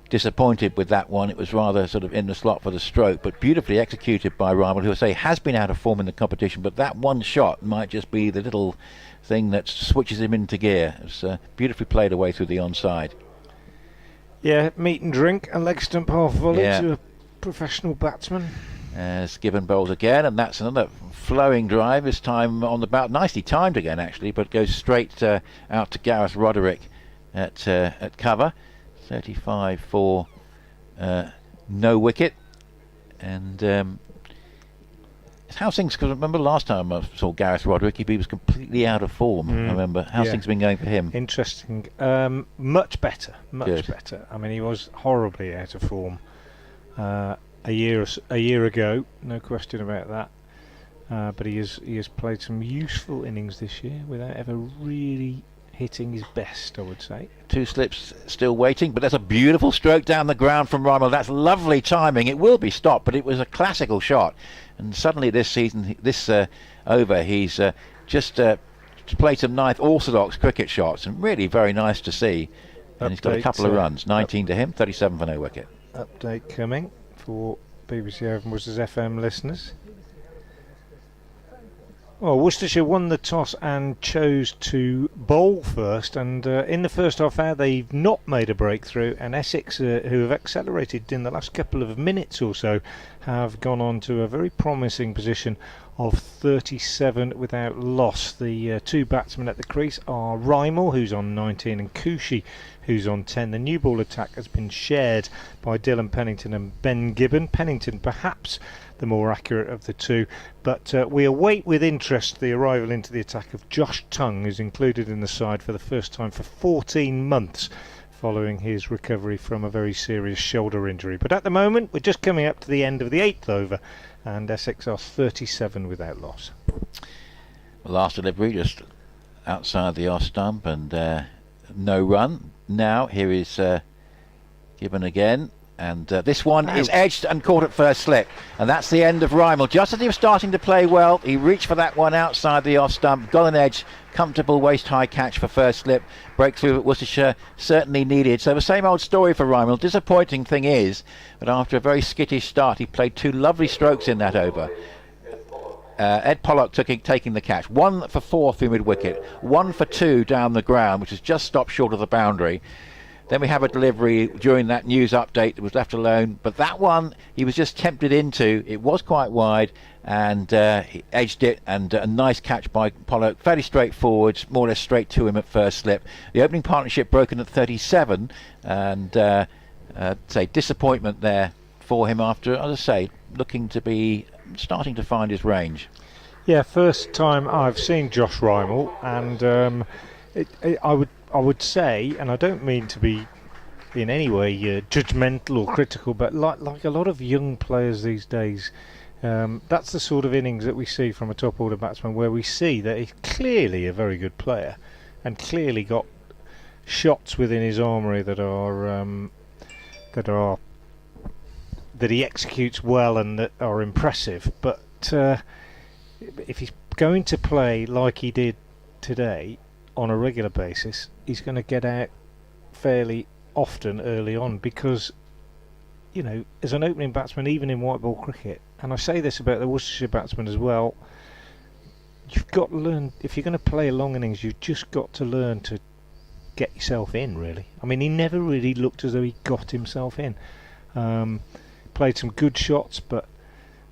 disappointed with that one. It was rather sort of in the slot for the stroke, but beautifully executed by Rymel, who I say has been out of form in the competition, but that one shot might just be the little thing that switches him into gear. It's beautifully played away through the onside. Yeah, meat and drink, a leg stump half volley to a professional batsman. As Gibbon bowls again, and that's another flowing drive, this time on the bat, nicely timed again actually, but goes straight out to Gareth Roderick at cover. 35 for no wicket, and how's things? Because I remember last time I saw Gareth Roderick, he was completely out of form. I remember how's things been going for him? Interesting, much better. I mean, he was horribly out of form a year ago, no question about that. But he has played some useful innings this year without ever really hitting his best, I would say. 2 slips still waiting, but that's a beautiful stroke down the ground from Rymel. That's lovely timing. It will be stopped, but it was a classical shot. And suddenly this season, this over, he's just played some nice orthodox cricket shots, and really very nice to see. And he's got a couple of runs. 19 to him, 37 for no wicket. Update coming for BBC Open Worcester's FM listeners. Well, Worcestershire won the toss and chose to bowl first, and in the first half hour they've not made a breakthrough, and Essex, who have accelerated in the last couple of minutes or so, have gone on to a very promising position of 37 without loss. The 2 batsmen at the crease are Rymel, who's on 19, and Coochie, who's on 10. The new ball attack has been shared by Dylan Pennington and Ben Gibbon. Pennington perhaps the more accurate of the two, but we await with interest the arrival into the attack of Josh Tongue, who's included in the side for the first time for 14 months following his recovery from a very serious shoulder injury. But at the moment we're just coming up to the end of the 8th over, and Essex are 37 without loss. Last delivery just outside the off stump, and no run. Now here is Gibbon again, and this one is edged and caught at first slip, and that's the end of Rymel. Just as he was starting to play well, he reached for that one outside the off stump, got an edge, comfortable waist high catch for first slip. Breakthrough at Worcestershire certainly needed. So the same old story for Rymel. Disappointing thing is that after a very skittish start, he played 2 lovely strokes in that over. Ed Pollock taking the catch. 1 for 4 through mid wicket, 1 for 2 down the ground, which has just stopped short of the boundary. Then we have a delivery during that news update that was left alone, but that one he was just tempted into. It was quite wide, and he edged it, and a nice catch by Pollock, fairly straightforward, more or less straight to him at first slip. The opening partnership broken at 37, and say disappointment there for him after, as I say, looking to be starting to find his range. Yeah, first time I've seen Josh Rymel, and I would say, and I don't mean to be in any way judgmental or critical, but like a lot of young players these days, that's the sort of innings that we see from a top order batsman, where we see that he's clearly a very good player and clearly got shots within his armoury that he executes well and that are impressive. But if he's going to play like he did today, on a regular basis, he's going to get out fairly often early on because, you know, as an opening batsman, even in white ball cricket, and I say this about the Worcestershire batsmen as well, you've got to learn, if you're going to play a long innings, you've just got to learn to get yourself in, really. I mean, he never really looked as though he got himself in. Played some good shots, but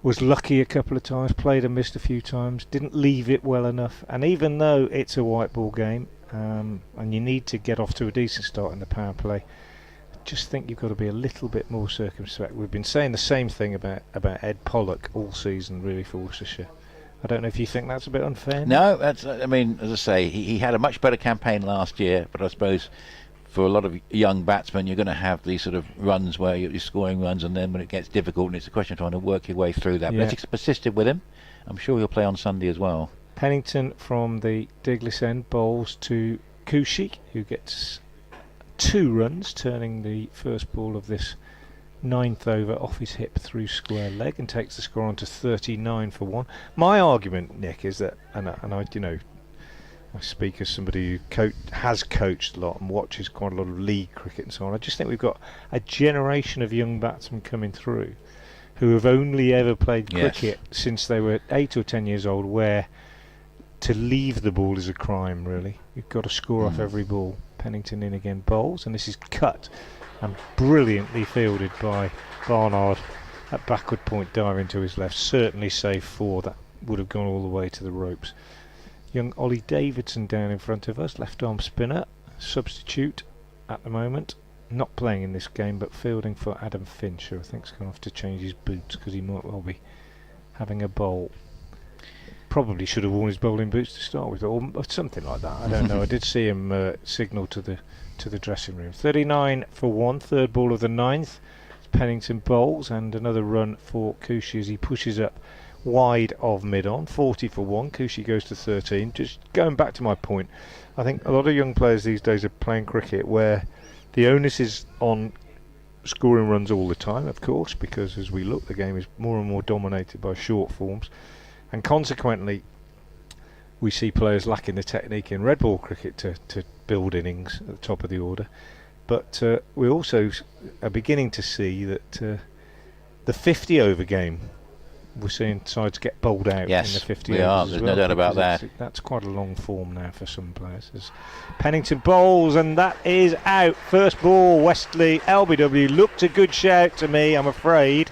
was lucky a couple of times, played and missed a few times, didn't leave it well enough. And even though it's a white ball game, and you need to get off to a decent start in the power play, I just think you've got to be a little bit more circumspect. We've been saying the same thing about Ed Pollock all season, really, for Worcestershire. I don't know if you think that's a bit unfair. No, that's, I mean, as I say, he had a much better campaign last year, but I suppose for a lot of young batsmen, you're going to have these sort of runs where you're scoring runs, and then when it gets difficult, and it's a question of trying to work your way through that. Yeah. But Essex persisted with him. I'm sure he'll play on Sunday as well. Pennington from the Diglis end bowls to Kushi, who gets 2 runs, turning the first ball of this 9th over off his hip through square leg, and takes the score on to 39 for 1. My argument, Nick, is that, and I, you know, I speak as somebody who has coached a lot and watches quite a lot of league cricket and so on. I just think we've got a generation of young batsmen coming through who have only ever played cricket since they were 8 or 10 years old, where to leave the ball is a crime, really. You've got to score off every ball. Pennington in again, bowls, and this is cut and brilliantly fielded by Barnard at backward point, diving to his left. Certainly save 4, that would have gone all the way to the ropes. Young Ollie Davidson down in front of us, left arm spinner, substitute at the moment, not playing in this game but fielding for Adam Finch, who I think's going to have to change his boots because he might well be having a bowl. Probably should have worn his bowling boots to start with, or something like that. I don't know. I did see him signal to the dressing room. 39 for 1, third ball of the 9th. Pennington bowls, and another run for Kushi as he pushes up wide of mid-on. 40 for 1. Kushi goes to 13. Just going back to my point, I think a lot of young players these days are playing cricket where the onus is on scoring runs all the time, of course, because as we look, the game is more and more dominated by short forms, and consequently we see players lacking the technique in red ball cricket to build innings at the top of the order. But we also are beginning to see that the 50 over game, we're seeing sides get bowled out in the 50 overs. Yes, there's no doubt about that. That's quite a long form now for some players. As Pennington bowls, and that is out. First ball, Westley, LBW. Looked a good shout to me, I'm afraid.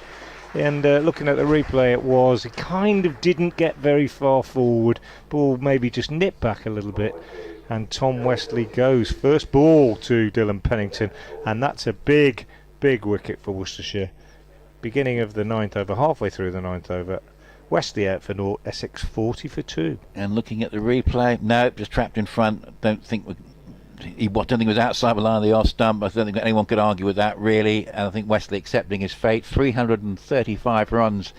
And looking at the replay, he kind of didn't get very far forward. Ball maybe just nipped back a little bit. And Tom Westley goes. First ball to Dylan Pennington. And that's a big, big wicket for Worcestershire. Beginning of the 9th over, halfway through the 9th over. Wesley out for naught, Essex 40 for 2. And looking at the replay, no, just trapped in front. I don't think he was outside the line of the off stump. I don't think anyone could argue with that, really. And I think Wesley accepting his fate. 335 runs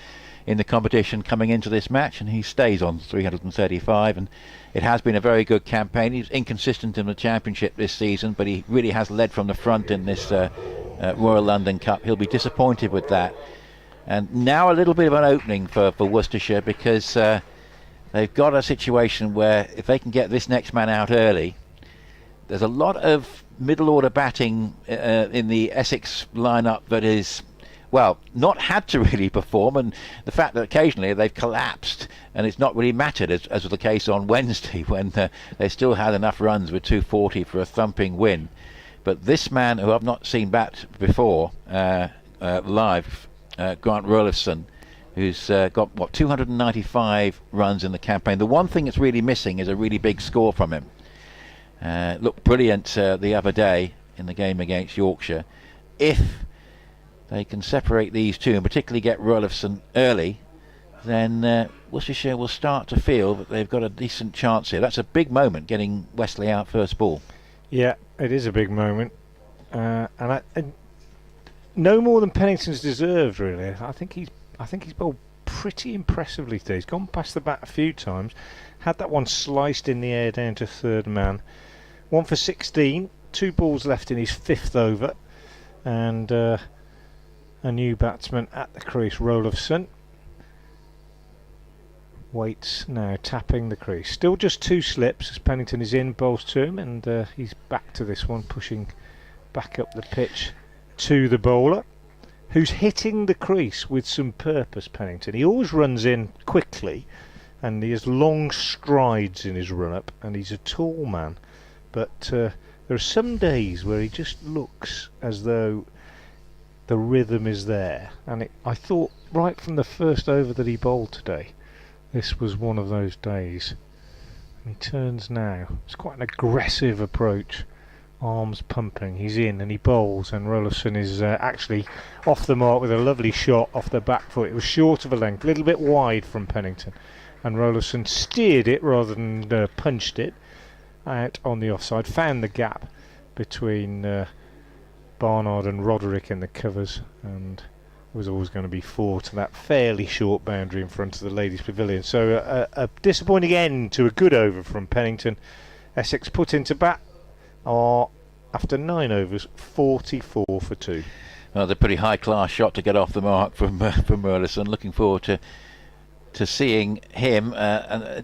in the competition coming into this match, and he stays on 335. And it has been a very good campaign. He's inconsistent in the championship this season, but he really has led from the front in this Royal London Cup. He'll be disappointed with that. And now a little bit of an opening for Worcestershire, because they've got a situation where if they can get this next man out early, there's a lot of middle order batting in the Essex lineup that is, well, not had to really perform, and the fact that occasionally they've collapsed and it's not really mattered, as was the case on Wednesday when they still had enough runs with 240 for a thumping win. But this man, who I've not seen bat before live, Grant Rowlifson, who's got 295 runs in the campaign. The one thing that's really missing is a really big score from him. Looked brilliant the other day in the game against Yorkshire. If they can separate these two and particularly get Rowlifson early, then Worcestershire will start to feel that they've got a decent chance here. That's a big moment, getting Wesley out first ball. Yeah, it is a big moment, and no more than Pennington's deserved, really. I think he's bowled pretty impressively today. He's gone past the bat a few times, had that one sliced in the air down to third man. 1 for 16, 2 balls left in his 5th over, and a new batsman at the crease, Rowlifson. Waits now tapping the crease. Still just 2 slips as Pennington is in, bowls to him, and he's back to this one, pushing back up the pitch to the bowler, who's hitting the crease with some purpose, Pennington. He always runs in quickly, and he has long strides in his run-up, and he's a tall man. But there are some days where he just looks as though the rhythm is there. And I thought right from the first over that he bowled today, this was one of those days. And he turns now. It's quite an aggressive approach. Arms pumping. He's in and he bowls, and Rollason is actually off the mark with a lovely shot off the back foot. It was short of a length, a little bit wide from Pennington. And Rollason steered it rather than punched it out on the offside. Found the gap between Barnard and Roderick in the covers, and was always going to be 4 to that fairly short boundary in front of the ladies' pavilion. So a disappointing end to a good over from Pennington. Essex put into bat are, after 9 overs, 44 for 2. Well, a pretty high class shot to get off the mark from Merlison. Looking forward to seeing him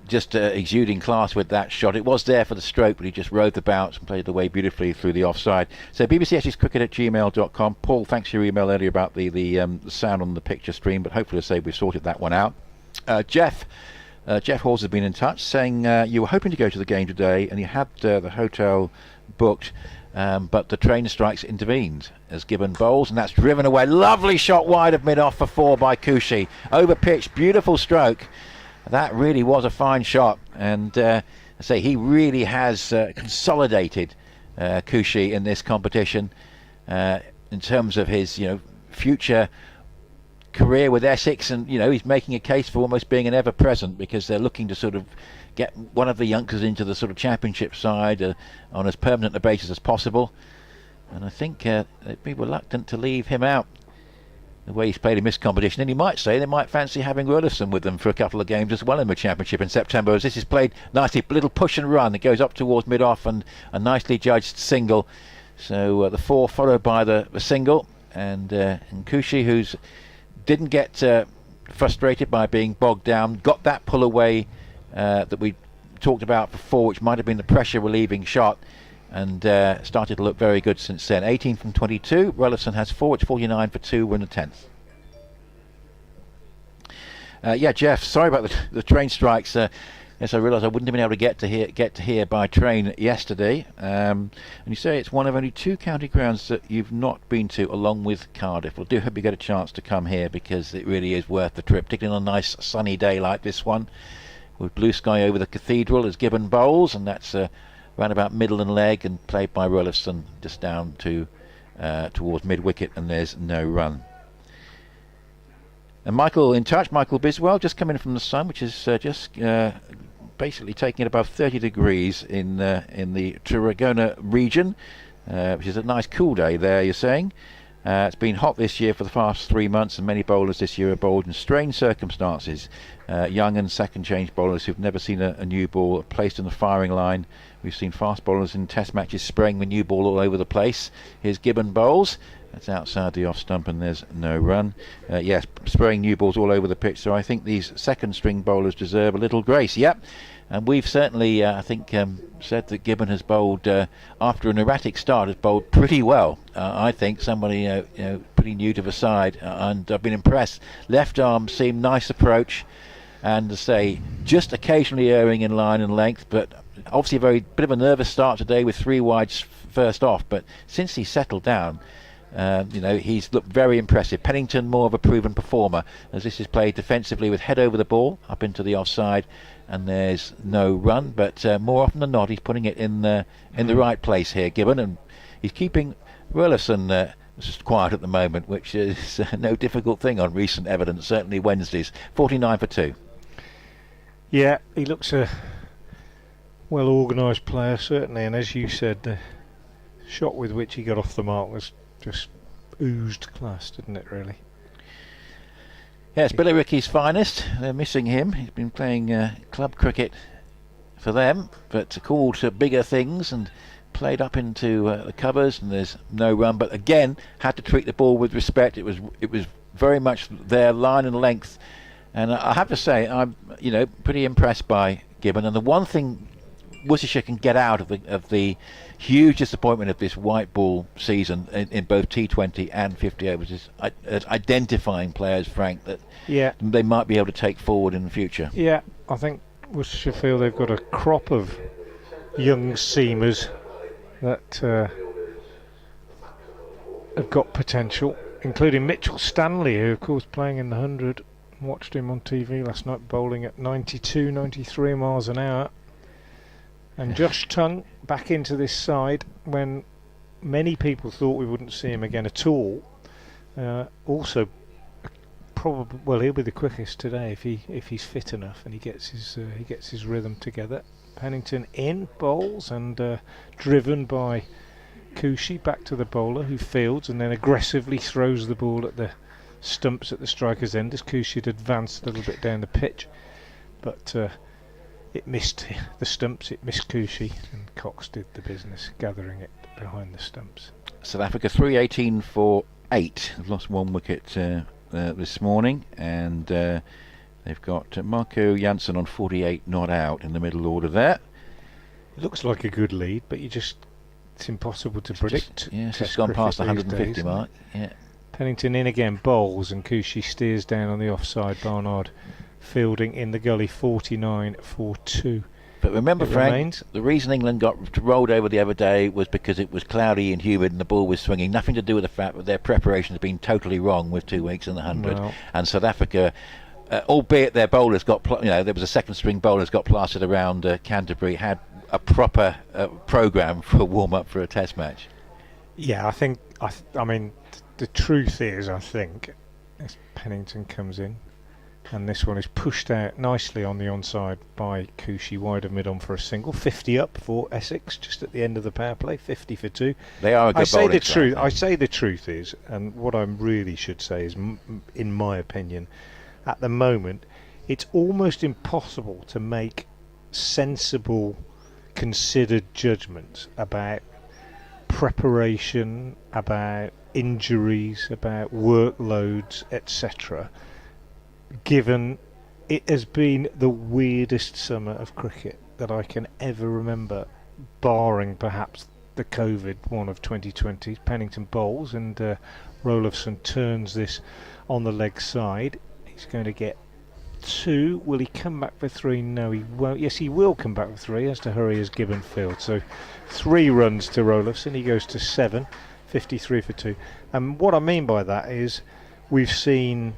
just exuding class with that shot. It was there for the stroke, but he just rode the bounce and played the way beautifully through the offside. So bbcscricket@gmail.com. Paul, thanks for your email earlier about the sound on the picture stream, but hopefully we've sorted that one out. Jeff Halls has been in touch saying you were hoping to go to the game today and you had the hotel booked, but the train strikes intervened as Gibbon bowls, and that's driven away. Lovely shot wide of mid-off for 4 by Kushi. Over pitch, beautiful stroke. That really was a fine shot, and I say he really has consolidated Kushi in this competition in terms of his future career with Essex, and he's making a case for almost being an ever-present, because they're looking to sort of get one of the youngsters into the sort of championship side on as permanent a basis as possible. And I think they'd be reluctant to leave him out the way he's played in this competition. And you might say they might fancy having Rollason with them for a couple of games as well in the championship in September, as this is played nicely. Little push and run that goes up towards mid-off, and a nicely judged single. So the 4 followed by the single, and Kushi, who's didn't get frustrated by being bogged down, got that pull away that we talked about before, which might have been the pressure relieving shot, and started to look very good since then. 18 from 22. Rollason has 4. It's 49 for 2. We're in the 10th. Yeah, Jeff, sorry about the train strikes. Yes, I realised I wouldn't have been able to get to here by train yesterday. And you say it's one of only 2 county grounds that you've not been to, along with Cardiff. Well, do hope you get a chance to come here, because it really is worth the trip, particularly on a nice sunny day like this one, with blue sky over the cathedral as Gibbon bowls, and that's round about middle and leg, and played by Rollason just down to towards mid-wicket, and there's no run. And Michael in touch, Michael Biswell, just coming from the sun, which is just basically taking it above 30 degrees in the Tarragona region, which is a nice cool day there, you're saying. It's been hot this year for the past 3 months, and many bowlers this year are bowled in strange circumstances. Young and second change bowlers who've never seen a new ball placed in the firing line. We've seen fast bowlers in test matches spraying the new ball all over the place. Here's Gibbon bowls. That's outside the off stump, and there's no run. Yes, spraying new balls all over the pitch. So I think these second string bowlers deserve a little grace. Yep. And we've certainly, I think, said that Gibbon has bowled, after an erratic start, has bowled pretty well. I think somebody pretty new to the side, and I've been impressed. Left arm seemed nice approach, and to say, just occasionally erring in line and length, but obviously a very bit of a nervous start today with 3 wides first off. But since he settled down, he's looked very impressive. Pennington more of a proven performer, as this is played defensively with head over the ball up into the offside, and there's no run, but more often than not he's putting it in the right place here, Gibbon, and he's keeping Rollason just quiet at the moment, which is no difficult thing on recent evidence, certainly Wednesdays. 49 for 2. Yeah, he looks a well organised player, certainly, and as you said, the shot with which he got off the mark was just oozed class, didn't it, really? Yeah, it's Billericay's finest. They're missing him. He's been playing club cricket for them, but called to bigger things and played up into the covers, and there's no run. But again, had to treat the ball with respect. It was very much their line and length. And I have to say, pretty impressed by Gibbon. And the one thing Worcestershire can get out of the huge disappointment of this white ball season in both T20 and 50 overs is identifying players, Frank, that they might be able to take forward in the future. Yeah, I think Worcestershire feel they've got a crop of young seamers that have got potential, including Mitchell Stanley, who of course playing in the 100. Watched him on TV last night bowling at 92, 93 miles an hour. And Josh Tongue back into this side when many people thought we wouldn't see him again at all. Also, probably he'll be the quickest today if he's fit enough and he gets his rhythm together. Pennington in bowls and driven by Coochie back to the bowler who fields and then aggressively throws the ball at the stumps at the striker's end as Coochie had advanced a little bit down the pitch, but it missed the stumps, it missed Coochie, and Cox did the business gathering it behind the stumps. South Africa 318 for 8. They've lost 1 wicket this morning, and they've got Marco Jansen on 48 not out in the middle order there. It looks like a good lead, but it's impossible to predict. It's gone past the 150 mark. Yeah. Pennington in again, bowls, and Coochie steers down on the offside. Barnard fielding in the gully, 49 for 2. But remember, Frank, the reason England got rolled over the other day was because it was cloudy and humid and the ball was swinging. Nothing to do with the fact that their preparation has been totally wrong with 2 weeks in the 100. Well, and South Africa, albeit their bowlers got, there was a second string bowlers got plastered around Canterbury, had a proper programme for a warm-up for a test match. Yeah, I mean, the truth is, I think, as Pennington comes in, and this one is pushed out nicely on the onside by Coochie, wide of mid-on for a single. 50 up for Essex, just at the end of the power play, 50 for 2. They are a good bowling side. I say the truth is, and what I really should say is, in my opinion, at the moment, it's almost impossible to make sensible, considered judgments about preparation, about injuries, about workloads, etc., given it has been the weirdest summer of cricket that I can ever remember, barring perhaps the COVID one of 2020. Pennington bowls and Rolofson turns this on the leg side. He's going to get 2. Will he come back for 3? No, he won't. Yes, he will come back for 3. He has to hurry as Gibbon field. So 3 runs to Rolofson. He goes to 7, 53 for 2. And what I mean by that is we've seen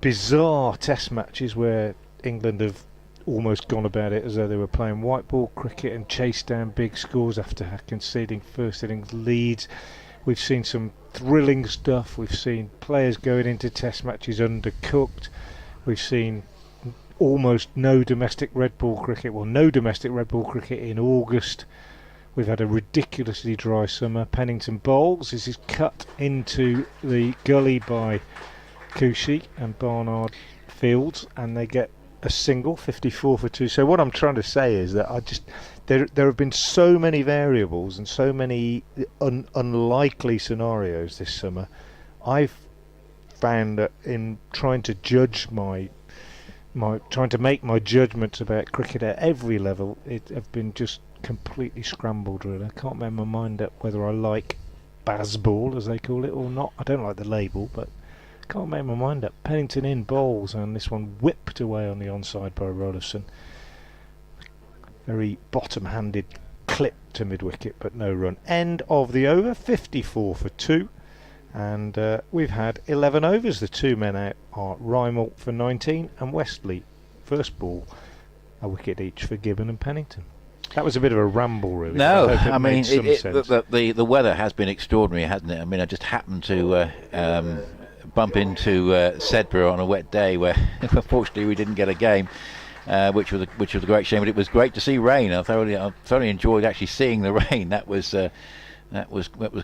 bizarre test matches where England have almost gone about it as though they were playing white ball cricket and chased down big scores after conceding first innings leads. We've seen some thrilling stuff. We've seen players going into test matches undercooked. We've seen almost no domestic red ball cricket. Well, no domestic red ball cricket in August. We've had a ridiculously dry summer. Pennington bowls. This is cut into the gully by Coochie, and Barnard fields, and they get a single, 54 for 2. So what I'm trying to say is that there have been so many variables and so many unlikely scenarios this summer. I've found that in trying to judge trying to make my judgments about cricket at every level, it have been just completely scrambled really. I can't make my mind up whether I like Bazball as they call it or not. I don't like the label, but can't make my mind up. Pennington in bowls, and this one whipped away on the onside by Rolofson. Very bottom-handed clip to mid-wicket, but no run. End of the over, 54 for 2. And we've had 11 overs. The 2 men out are Rymel for 19 and Westley. First ball, a wicket each for Gibbon and Pennington. That was a bit of a ramble, really. No, I mean, the weather has been extraordinary, hasn't it? I mean, I just happened to bump into Sedbergh on a wet day where unfortunately we didn't get a game, which was a great shame. But it was great to see rain. I thoroughly enjoyed actually seeing the rain. That was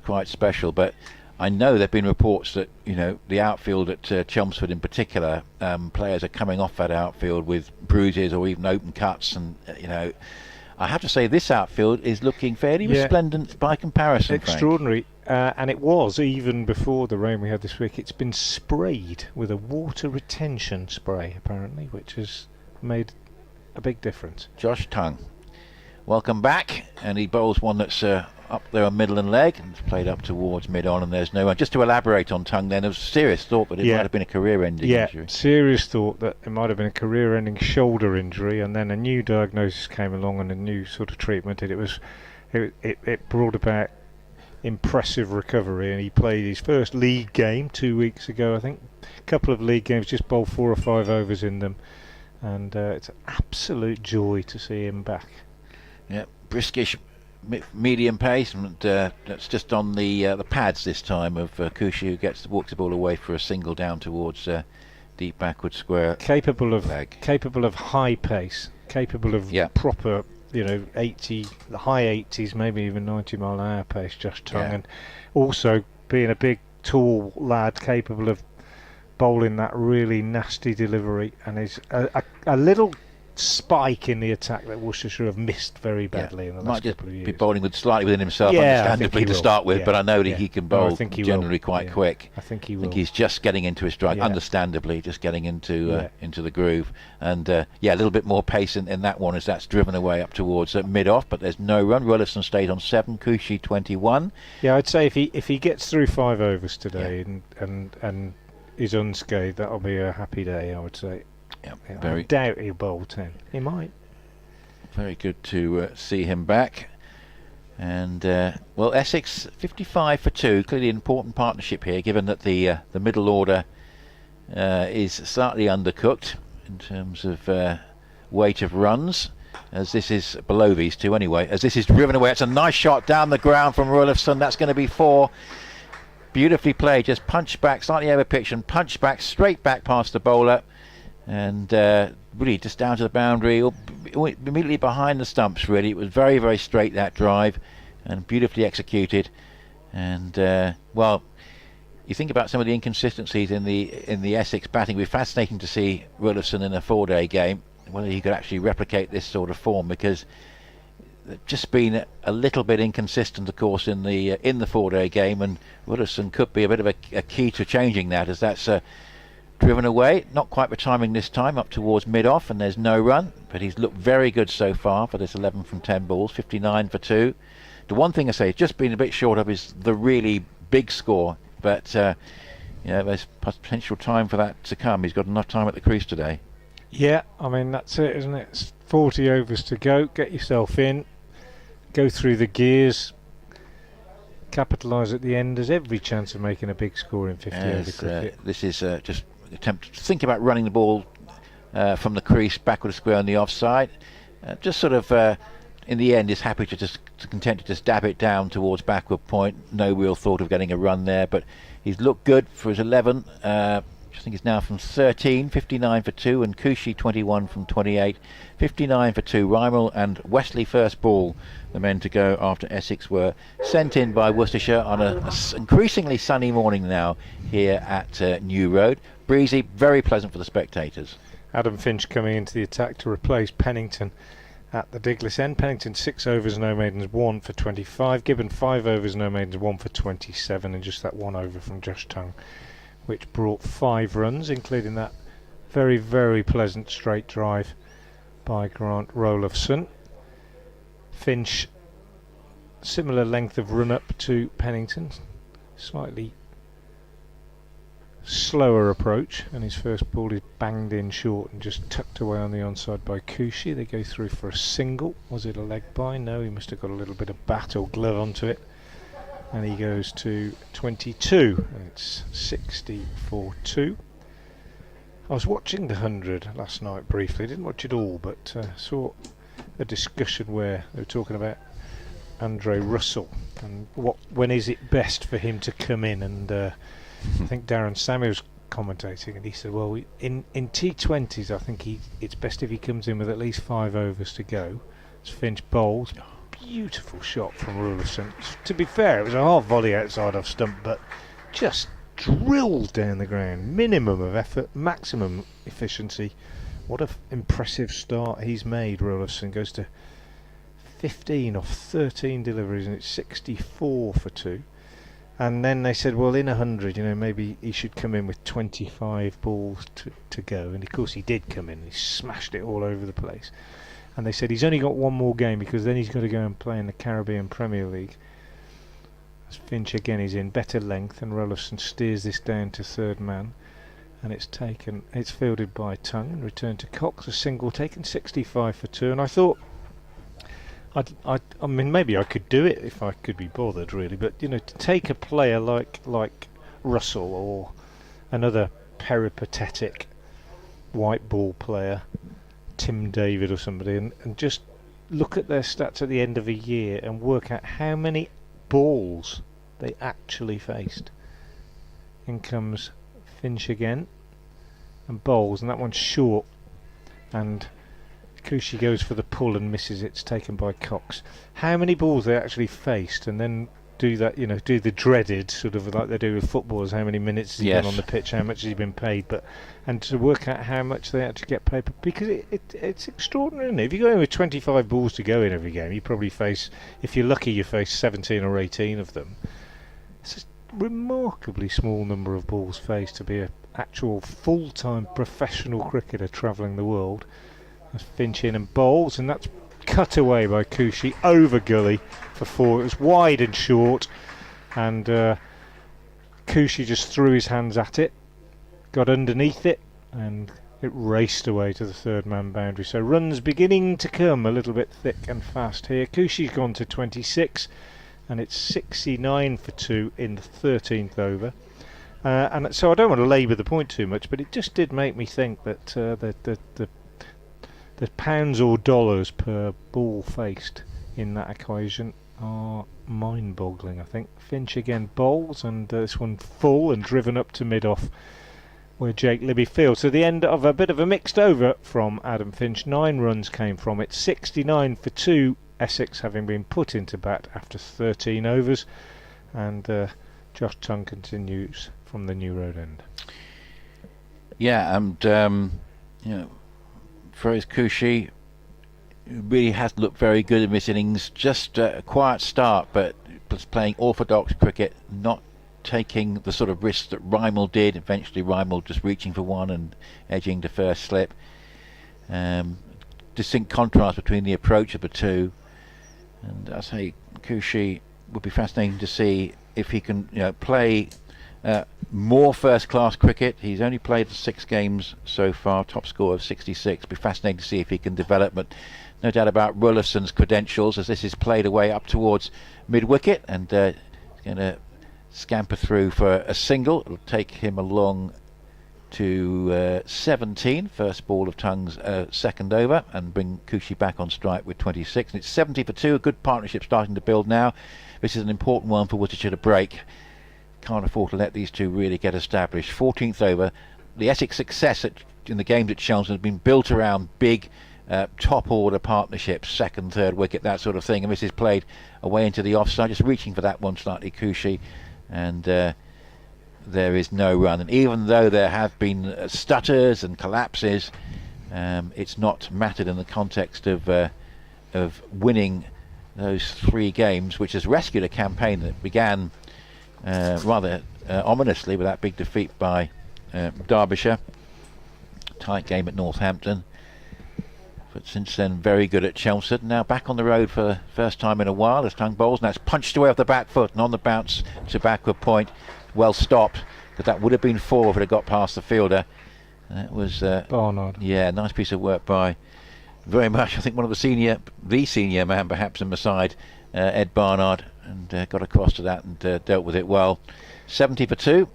quite special. But I know there've been reports that the outfield at Chelmsford in particular, players are coming off that outfield with bruises or even open cuts, and I have to say this outfield is looking fairly resplendent by comparison. Extraordinary. and it was even before the rain we had this week. It's been sprayed with a water retention spray apparently, which has made a big difference. Josh Tongue, welcome back, and he bowls one that's up there on middle and leg, and it's played up towards mid-on, and there's no one. Just to elaborate on Tongue, then, there was serious thought that it might have been a career-ending injury. Serious thought that it might have been a career-ending shoulder injury, and then a new diagnosis came along and a new sort of treatment, and it brought about impressive recovery, and he played his first league game 2 weeks ago, I think. A couple of league games, just bowled 4 or 5 overs in them, and it's an absolute joy to see him back. Yeah, briskish medium pace, and that's just on the pads this time of Kushi, who walks the ball away for a single down towards deep backward square. Capable of leg. High pace, capable of proper, the high 80s, maybe even 90-mile-an-hour pace. Josh Tongue, and also being a big, tall lad, capable of bowling that really nasty delivery, and is a little spike in the attack that Worcestershire have missed very badly in the last couple of years. Might just be bowling slightly within himself, understandably, to start with, but I know that he can bowl generally quite quick. I think he will. I think he's just getting into his stride, understandably, just getting into the groove. And a little bit more pace in that one as that's driven away up towards mid-off, but there's no run. Rollison stayed on 7, Kushi 21. Yeah, I'd say if he gets through 5 overs today and is unscathed, that'll be a happy day, I would say. I doubt he'll bowl 10. He might. Very good to see him back. And Essex 55 for 2. Clearly an important partnership here, given that the middle order is slightly undercooked in terms of weight of runs, as this is below these two anyway. As this is driven away, it's a nice shot down the ground from Rollison. That's going to be 4. Beautifully played, just punch back, slightly over pitch, and punch back straight back past the bowler. And really just down to the boundary, immediately behind the stumps. Really, it was very, very straight, that drive, and beautifully executed. And you think about some of the inconsistencies in the Essex batting. It'd be fascinating to see Rollison in a 4-day game, whether he could actually replicate this sort of form, because they've just been a little bit inconsistent, of course, in the 4-day game, and Rollison could be a bit of a key to changing that, as that's driven away, not quite the timing this time, up towards mid-off, and there's no run, but he's looked very good so far for this 11 from 10 balls, 59 for 2. The one thing I say, it's just been a bit short of is the really big score, but there's potential time for that to come. He's got enough time at the crease today. Yeah, I mean, that's it, isn't it? It's 40 overs to go. Get yourself in, go through the gears, capitalise at the end. There's every chance of making a big score in 50 over cricket. This is just attempt to think about running the ball from the crease backward square on the offside. Just sort of in the end is happy to content to just dab it down towards backward point. No real thought of getting a run there, but he's looked good for his 11. I think it's now from 13, 59 for 2, and Kushi 21 from 28, 59 for 2. Rymel and Wesley first ball, the men to go after Essex were sent in by Worcestershire on an increasingly sunny morning now here at New Road. Breezy, very pleasant for the spectators. Adam Finch coming into the attack to replace Pennington at the Diglis end. Pennington 6 overs, no maidens, 1 for 25. Gibbon 5 overs, no maidens, 1 for 27, and just that 1 over from Josh Tongue, which brought 5 runs, including that very, very pleasant straight drive by Grant Rollison. Finch, similar length of run up to Pennington, slightly slower approach, and his first ball is banged in short and just tucked away on the onside by Kushi. They go through for a single. Was it a leg by? No, he must have got a little bit of bat or glove onto it, and he goes to 22, and it's 60 for 2. I was watching the 100 last night briefly. Didn't watch it all, but saw a discussion where they were talking about Andre Russell and when is it best for him to come in, and I think Darren Samuels commentating, and he said, well, in T20s I think it's best if he comes in with at least 5 overs to go. As Finch bowls, beautiful shot from Rollison. To be fair, it was a half volley outside off stump, but just drilled down the ground. Minimum of effort, maximum efficiency. What an impressive start he's made. Rollison goes to 15 off 13 deliveries, and it's 64 for 2. And then they said, well, in 100, maybe he should come in with 25 balls to go. And of course he did come in. He smashed it all over the place. And they said he's only got one more game because then he's got to go and play in the Caribbean Premier League. As Finch again is in better length, and Rollison steers this down to third man. And it's fielded by Tongue and returned to Cox. A single taken, 65 for 2. And I thought, I mean, maybe I could do it if I could be bothered, really. But to take a player like Russell or another peripatetic white ball player, Tim David or somebody, and just look at their stats at the end of a year and work out how many balls they actually faced. In comes Finch again and bowls, and that one's short, and Kushi goes for the pull and misses. It's taken by Cox. How many balls they actually faced, and then do that, do the dreaded sort of like they do with footballers, how many minutes has he been on the pitch, how much has he been paid, and to work out how much they actually get paid, because it's extraordinary, isn't it? If you go in with 25 balls to go in every game, you probably face, if you're lucky, you face 17 or 18 of them. It's a remarkably small number of balls faced to be an actual full-time professional cricketer travelling the world. That's Finch in and bowls, and that's cut away by Kushi over gully for 4. It was wide and short, and Kushi just threw his hands at it, got underneath it, and it raced away to the third man boundary. So runs beginning to come a little bit thick and fast here. Kushi's gone to 26, and it's 69 for 2 in the 13th over. And so I don't want to labour the point too much, but it just did make me think that the pounds or dollars per ball faced in that equation are mind-boggling, I think. Finch again bowls, and this one full and driven up to mid-off where Jake Libby fields. So the end of a bit of a mixed over from Adam Finch. 9 runs came from it. 69 for 2, Essex having been put into bat after 13 overs. And Josh Tongue continues from the New Road end. Yeah, and Feroz Kushi really has looked very good in this innings. Just a quiet start, but was playing orthodox cricket, not taking the sort of risks that Rymel did. Eventually Rymel just reaching for one and edging to first slip. Distinct contrast between the approach of the two, and I say Kushi would be fascinating to see if he can play more first-class cricket. He's only played 6 games so far, top score of 66. Be fascinating to see if he can develop, but no doubt about Rullison's credentials, as this is played away up towards mid-wicket, and he's going to scamper through for a single. It'll take him along to 17, first ball of Tongue's second over, and bring Kushi back on strike with 26. And it's 70 for 2, a good partnership starting to build now. This is an important one for Worcestershire to break. Can't afford to let these two really get established. 14th over. The Essex success in the games at Chelmsford has been built around big top order partnerships, second, third wicket, that sort of thing, and this is played away into the offside, just reaching for that one slightly, Kushi, and there is no run. And even though there have been stutters and collapses, it's not mattered in the context of winning those 3 games, which has rescued a campaign that began rather ominously with that big defeat by Derbyshire. Tight game at Northampton, but since then very good at Chelmsford. Now back on the road for the first time in a while as Tongue bowls, and that's punched away off the back foot and on the bounce to backward point. Well stopped, because that would have been 4 if it had got past the fielder. That was Barnard. Yeah, nice piece of work by, very much, I think, one of the senior man perhaps in the side, Ed Barnard, and got across to that and dealt with it well. 70 for 2.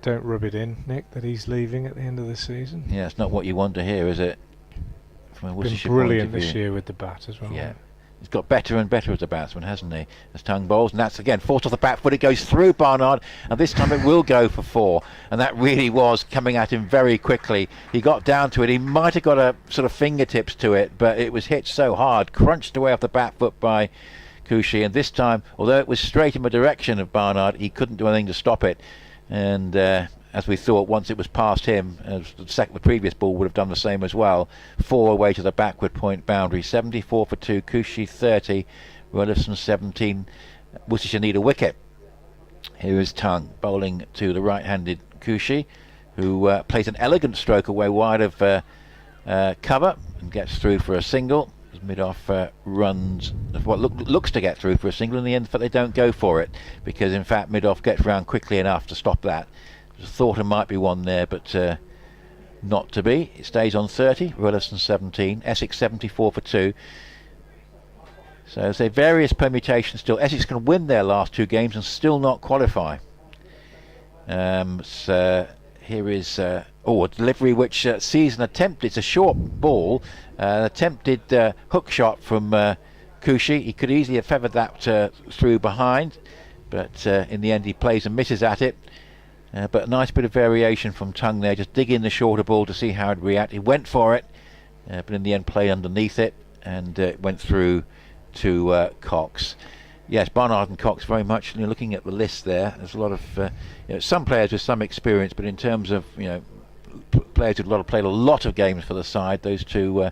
Don't rub it in, Nick, that he's leaving at the end of the season. Yeah, it's not what you want to hear, is it? Been brilliant this year with the bat as well. Yeah, he's got better and better as a batsman, hasn't he? As Tongue bowls, and that's again forced off the back foot. It goes through Barnard, and this time it will go for 4. And that really was coming at him very quickly. He got down to it. He might have got a sort of fingertips to it, but it was hit so hard, crunched away off the back foot by Kushi. And this time, although it was straight in the direction of Barnard, he couldn't do anything to stop it. And as we thought, once it was past him, the previous ball would have done the same as well. 4 away to the backward point boundary. 74 for 2, Kushi 30, Rollison 17. Worcestershire need a wicket. Here is Tongue bowling to the right-handed Cushy, who plays an elegant stroke away wide of cover and gets through for a single. As mid-off runs what looks to get through for a single. In the end, but they don't go for it, because in fact mid-off gets round quickly enough to stop that. Thought there might be one there, but not to be. It stays on 30. Rolleston 17. Essex 74 for 2. So as I say, various permutations still. Essex can win their last 2 games and still not qualify. So here is a delivery which sees an attempt. It's a short ball, an attempted hook shot from Cushy. He could easily have feathered that through behind, but in the end he plays and misses at it. But a nice bit of variation from Tongue there, just dig in the shorter ball to see how it'd react. He went for it, but in the end played underneath it, and it went through to Cox. Yes, Barnard and Cox very much. Looking at the list there, there's a lot of some players with some experience, but in terms of players who've played a lot of games for the side, those two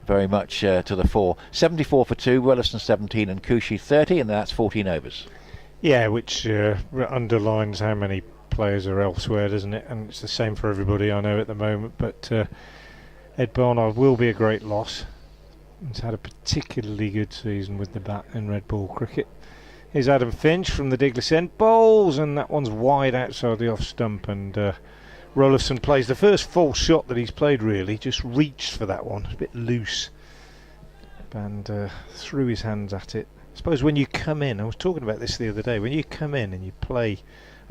very much to the fore. 74 for 2, Rolleston 17 and Cushy 30, and that's 14 overs. Yeah, which underlines how many players are elsewhere, doesn't it? And it's the same for everybody, I know, at the moment. But Ed Barnard will be a great loss. He's had a particularly good season with the bat in red ball cricket. Here's Adam Finch from the Diglis end, bowls, and that one's wide outside the off stump, and Rolleston plays the first full shot that he's played, really. Just reached for that one, a bit loose, and threw his hands at it. I suppose when you come in, I was talking about this the other day, when you come in and you play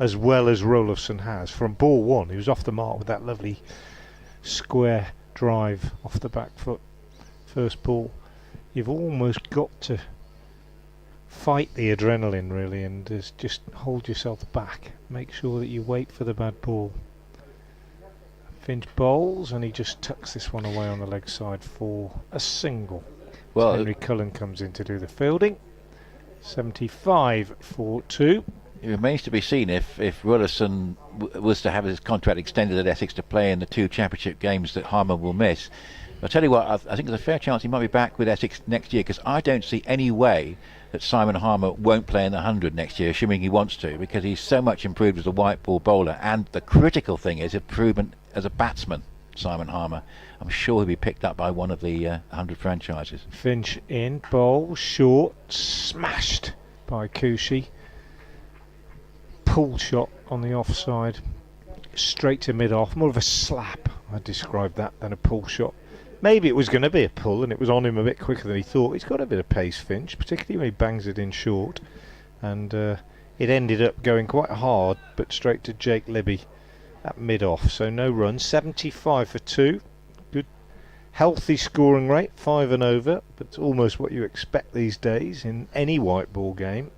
as well as Rolleston has, from ball 1 he was off the mark with that lovely square drive off the back foot, first ball. You've almost got to fight the adrenaline, really, and just hold yourself back, make sure that you wait for the bad ball. Finch bowls, and he just tucks this one away on the leg side for a single. Well, Henry Cullen comes in to do the fielding. 75 for 2. It remains to be seen if Rolleston was to have his contract extended at Essex to play in the 2 championship games that Harmer will miss. I'll tell you what, I think there's a fair chance he might be back with Essex next year, because I don't see any way that Simon Harmer won't play in the 100 next year, assuming he wants to, because he's so much improved as a white ball bowler, and the critical thing is improvement as a batsman. Simon Harmer, I'm sure he'll be picked up by one of the 100 franchises. Finch in, bowl, short, smashed by Cushy. Pull shot on the offside, straight to mid-off, more of a slap, I'd describe that, than a pull shot. Maybe it was going to be a pull and it was on him a bit quicker than he thought. He's got a bit of pace, Finch, particularly when he bangs it in short, and it ended up going quite hard, but straight to Jake Libby at mid-off, so no run. 75 for 2, good healthy scoring rate, 5 and over, but it's almost what you expect these days in any white ball game.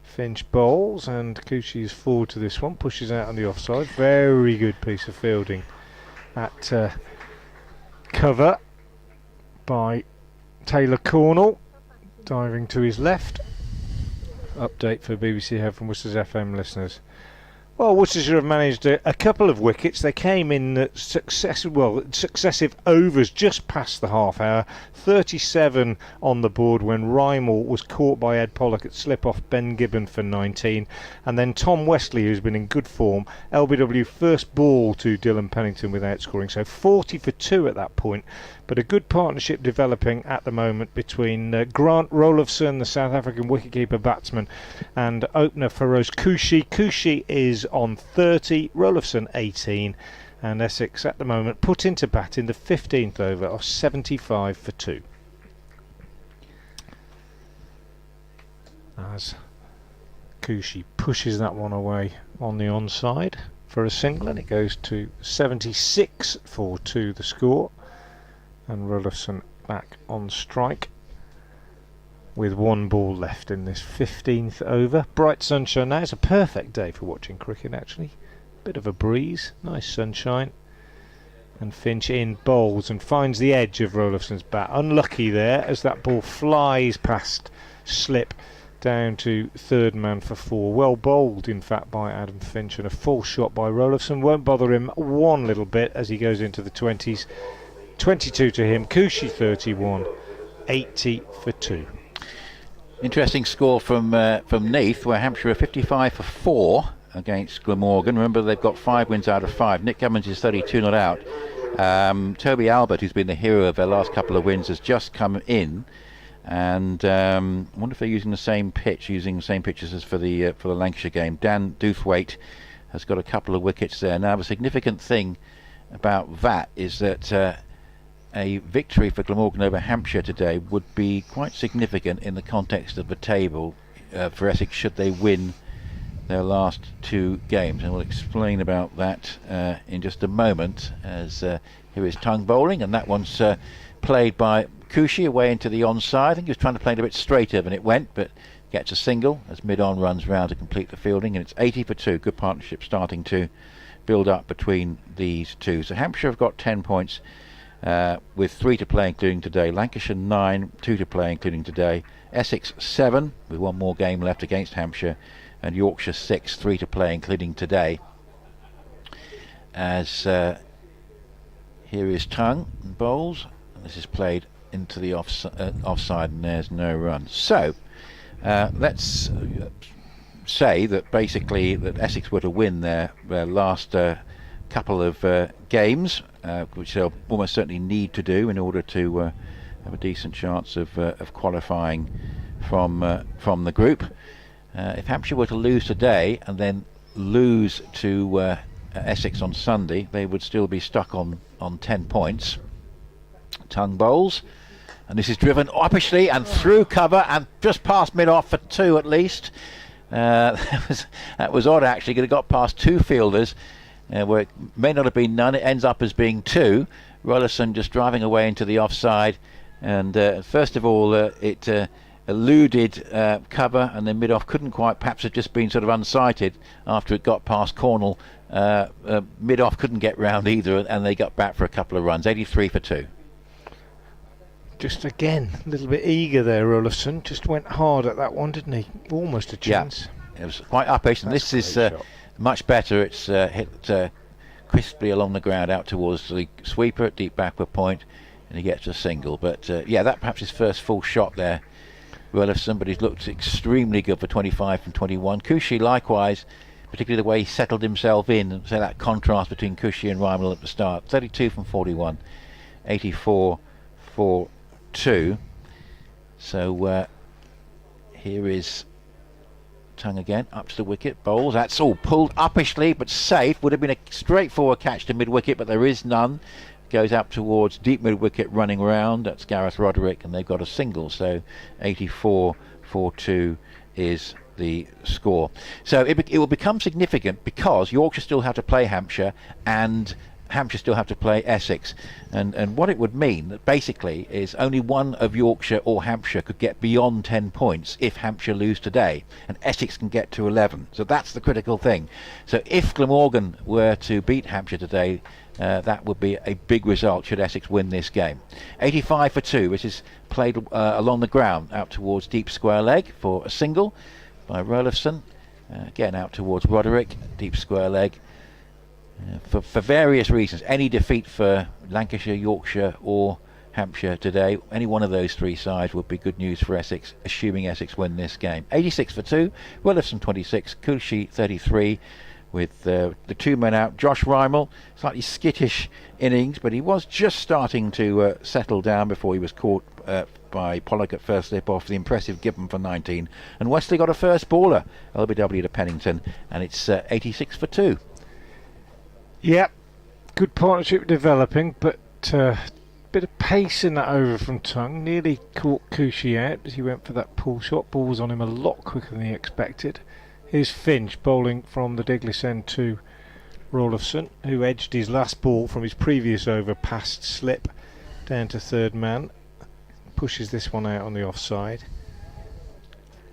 Finch bowls, and Cushy is forward to this one, pushes out on the offside. Very good piece of fielding at cover by Taylor Cornell, diving to his left. Update for BBC Head from Worcester's FM listeners. Well, Worcestershire have managed a couple of wickets. They came in successive overs just past the half hour. 37 on the board when Rymel was caught by Ed Pollock at slip-off Ben Gibbon for 19. And then Tom Westley, who's been in good form, LBW first ball to Dylan Pennington without scoring. So 40 for 2 at that point. But a good partnership developing at the moment between Grant Rolofsson, the South African wicketkeeper batsman, and opener Feroz Cushy. Cushy is on 30, Rolofsson 18, and Essex at the moment put into bat in the 15th over of 75 for 2. As Cushy pushes that one away on the onside for a single, and it goes to 76 for 2 the score. And Rolofsson back on strike with 1 ball left in this 15th over. Bright sunshine now. It's a perfect day for watching cricket, actually. Bit of a breeze, nice sunshine. And Finch in bowls and finds the edge of Rolofsson's bat. Unlucky there as that ball flies past slip down to third man for 4. Well bowled, in fact, by Adam Finch, and a full shot by Rolofsson. Won't bother him one little bit as he goes into the 20s. 22 to him, Cushy 31, 80 for 2. Interesting score from Neath, where Hampshire are 55 for 4 against Glamorgan. Remember, they've got 5 wins out of 5. Nick Cummins is 32 not out. Toby Albert, who's been the hero of their last couple of wins, has just come in. And I wonder if they're using the same pitch, as for the Lancashire game. Dan Doothwaite has got a couple of wickets there. Now, the significant thing about that is that a victory for Glamorgan over Hampshire today would be quite significant in the context of the table for Essex should they win their last 2 games, and we'll explain about that in just a moment. As here is tongue bowling, and that one's played by Cushy away into the onside. I think he was trying to play it a bit straighter than it went, but gets a single as mid-on runs round to complete the fielding, and it's 80 for 2. Good partnership starting to build up between these two. So Hampshire have got 10 points with 3 to play including today. Lancashire 9, 2 to play including today. Essex 7 with 1 more game left against Hampshire, and Yorkshire 6, 3 to play including today. As here is Tongue and bowls, and this is played into the offside, and there's no run. So let's say that basically that Essex were to win their last couple of games, which they'll almost certainly need to do in order to have a decent chance of qualifying from the group. If Hampshire were to lose today and then lose to Essex on Sunday, they would still be stuck on 10 points. Tongue bowls, and this is driven uppishly and through cover and just past mid-off for 2 at least. That was odd actually. Could have got past 2 fielders where it may not have been none. It ends up as being 2. Rollerson just driving away into the offside, and first of all it eluded cover, and then mid-off couldn't quite, perhaps had just been sort of unsighted after it got past Cornell. Mid-off couldn't get round either, and they got back for a couple of runs. 83 for 2. Just again, a little bit eager there, Rollerson. Just went hard at that one, didn't he? Almost a chance. Yeah, it was quite uppish, and this is much better. It's hit crisply along the ground out towards the sweeper at deep backward point, and he gets a single. But yeah, that perhaps his first full shot there, Rollerson, but he's looked extremely good for 25 from 21. Cushy likewise, particularly the way he settled himself in, so that contrast between Cushy and Rymel at the start. 32 from 41, 84 for 2. So here is Tongue again, up to the wicket, bowls. That's all pulled uppishly but safe. Would have been a straightforward catch to mid-wicket, but there is none. Goes up towards deep mid-wicket, running round. That's Gareth Roderick, and they've got a single. So 84 for 2 is the score. So it will become significant because Yorkshire still have to play Hampshire, and Hampshire still have to play Essex, and what it would mean that basically is only one of Yorkshire or Hampshire could get beyond 10 points if Hampshire lose today, and Essex can get to 11. So that's the critical thing. So if Glamorgan were to beat Hampshire today, that would be a big result should Essex win this game. 85 for 2, which is played along the ground out towards deep square leg for a single by Rollerson. Again out towards Roderick, deep square leg. For various reasons, any defeat for Lancashire, Yorkshire or Hampshire today, any one of those 3 sides would be good news for Essex, assuming Essex win this game. 86 for 2, Williamson 26, Cushy 33, with the 2 men out. Josh Rymel, slightly skittish innings, but he was just starting to settle down before he was caught by Pollock at first slip off. The impressive Gibbon for 19, and Wesley got a first baller, LBW to Pennington, and it's 86 for 2. Yep, good partnership developing, but bit of pace in that over from Tongue. Nearly caught Cushy out as he went for that pull shot. Ball was on him a lot quicker than he expected. Here's Finch bowling from the Diglis end to Rollerson, who edged his last ball from his previous over past slip down to third man. Pushes this one out on the offside.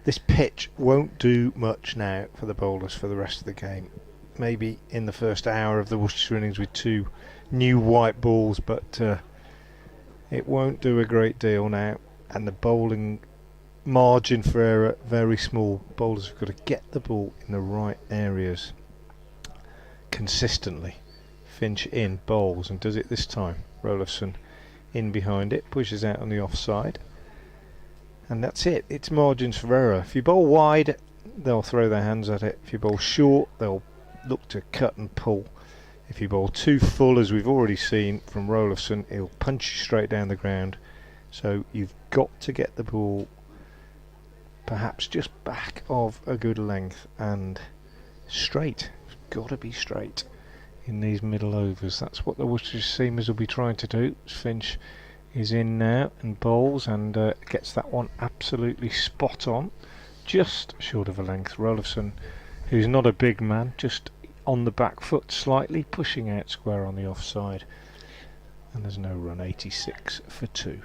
This pitch won't do much now for the bowlers for the rest of the game. Maybe in the first hour of the Worcestershire innings with 2 new white balls, but it won't do a great deal now, and the bowling margin for error very small. Bowlers have got to get the ball in the right areas consistently. Finch in, bowls, and does it this time. Rollerson in behind it, pushes out on the offside. And that's it. It's margins for error. If you bowl wide, they'll throw their hands at it. If you bowl short, they'll look to cut and pull. If you bowl too full, as we've already seen from Rolifson, he'll punch you straight down the ground. So you've got to get the ball perhaps just back of a good length and straight. It's got to be straight in these middle overs. That's what the Worcestershire seamers will be trying to do. Finch is in now and bowls and gets that one absolutely spot on, just short of a length. Rolifson, who's not a big man, just on the back foot slightly, pushing out square on the offside, and there's no run. 86 for 2.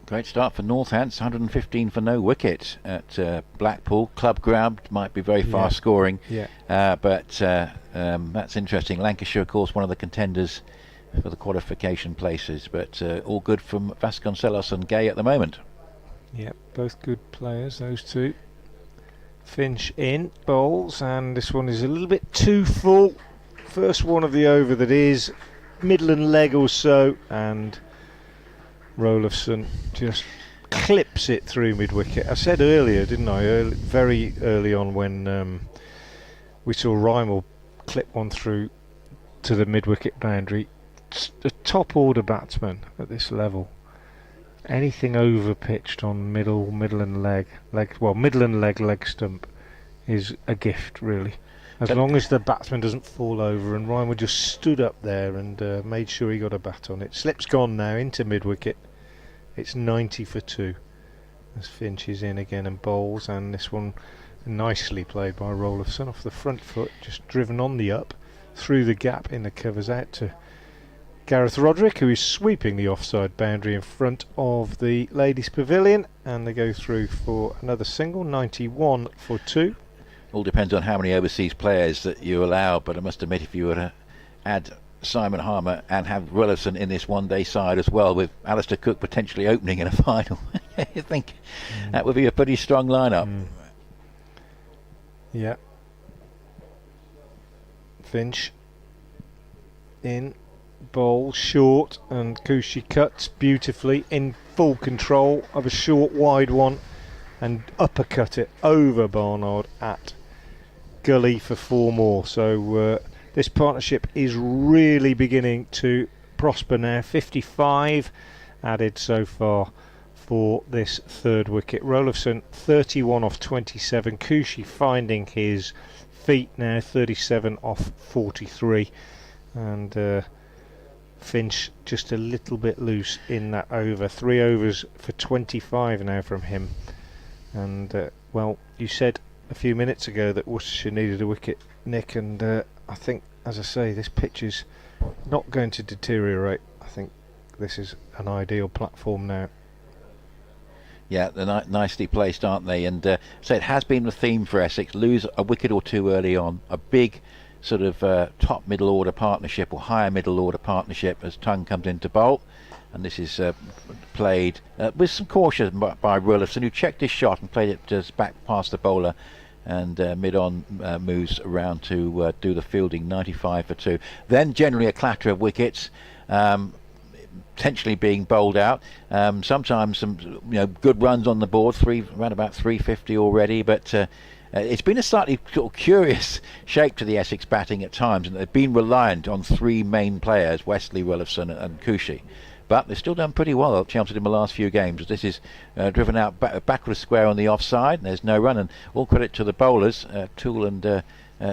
Great start for Northants, 115 for no wicket at Blackpool. Club ground, might be very fast scoring, but that's interesting. Lancashire, of course, one of the contenders for the qualification places, but all good from Vasconcelos and Gay at the moment. Yep, both good players, those two. Finch in, bowls, and this one is a little bit too full. First one of the over that is, middle and leg or so, and Rolifson just clips it through mid-wicket. I said earlier, didn't I, very early on when we saw Rymel clip one through to the mid-wicket boundary, a top order batsman at this level, anything over pitched on middle and leg stump is a gift, really, as long as the batsman doesn't fall over. And Rymel just stood up there and made sure he got a bat on it. Slip's gone now into mid-wicket. It's 90 for 2 as Finch is in again and bowls, and this one nicely played by Rolifson off the front foot, just driven on the up through the gap in the covers out to Gareth Roderick, who is sweeping the offside boundary in front of the ladies pavilion, and they go through for another single. 91 for 2. All depends on how many overseas players that you allow, but I must admit, if you were to add Simon Harmer and have Rolifson in this one-day side as well, with Alistair Cook potentially opening in a final, you think that would be a pretty strong lineup. Yeah. Finch in, bowl short, and Kushi cuts beautifully, in full control of a short wide one, and uppercut it over Barnard at gully for 4 more. So this partnership is really beginning to prosper now. 55 added so far for this third wicket. Rolifson 31 off 27. Kushi finding his feet now, 37 off 43, and Finch just a little bit loose in that over. 3 overs for 25 now from him. And well, you said a few minutes ago that Worcestershire needed a wicket, Nick, and I think, as I say, this pitch is not going to deteriorate. I think this is an ideal platform now. Yeah, they're nicely placed, aren't they? And so it has been the theme for Essex: lose a wicket or two early on, a big sort of top middle order partnership or higher middle order partnership as Tongue comes into bowl. And this is played with some caution by Rolifson, who checked his shot and played it just back past the bowler, and mid-on moves around to do the fielding. 95 for 2. Then generally a clatter of wickets, potentially being bowled out. Sometimes some good runs on the board, around about 350 already, but it's been a slightly sort of curious shape to the Essex batting at times, and they've been reliant on 3 main players, Wesley, Rolifson and Kushi. But they've still done pretty well, Chelmsford, in the last few games. This is driven out backwards square on the offside, and there's no run. And all credit to the bowlers, Toole and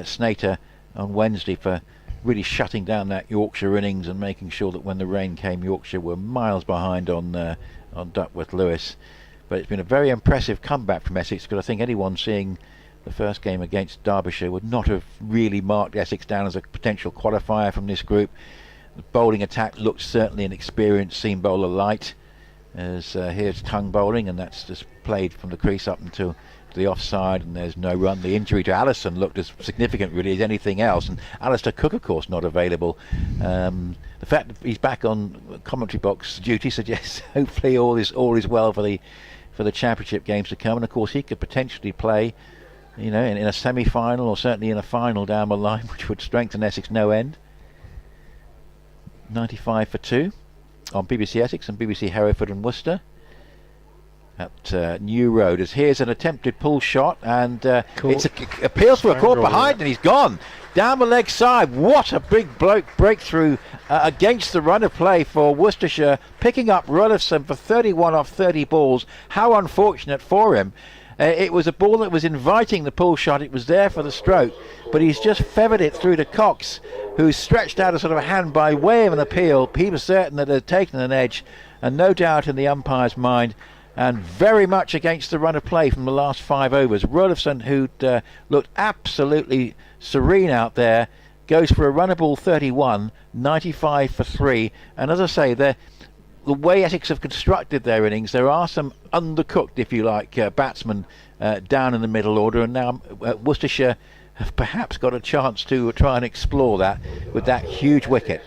Snater on Wednesday, for really shutting down that Yorkshire innings and making sure that when the rain came, Yorkshire were miles behind on Duckworth Lewis. But it's been a very impressive comeback from Essex, because I think anyone seeing the first game against Derbyshire would not have really marked Essex down as a potential qualifier from this group. The bowling attack looks certainly an experienced seam bowler light, as here's Tongue bowling, and that's just played from the crease up until the offside, and there's no run. The injury to Allison looked as significant really as anything else, and Alistair Cook, of course, not available. The fact that he's back on commentary box duty suggests hopefully all is well for the championship games to come, and of course he could potentially play in a semi-final, or certainly in a final down the line, which would strengthen Essex no end. 95 for 2 on BBC Essex and BBC Hereford and Worcester. at New Road. As here's an attempted pull shot, and it's appeals for a caught behind, and he's gone down the leg side. What a big breakthrough against the run of play for Worcestershire, picking up Rutherford for 31 off 30 balls. How unfortunate for him. It was a ball that was inviting the pull shot. It was there for the stroke, but he's just feathered it through to Cox, who stretched out a sort of a hand by way of an appeal. He was certain that it had taken an edge, and no doubt in the umpire's mind, and very much against the run of play from the last 5 overs. Rutherford, who'd looked absolutely serene out there, goes for a run of ball 31, 95 for 3. And as I say, the way Essex have constructed their innings, there are some undercooked, if you like, batsmen down in the middle order, and now Worcestershire have perhaps got a chance to try and explore that with that huge wicket.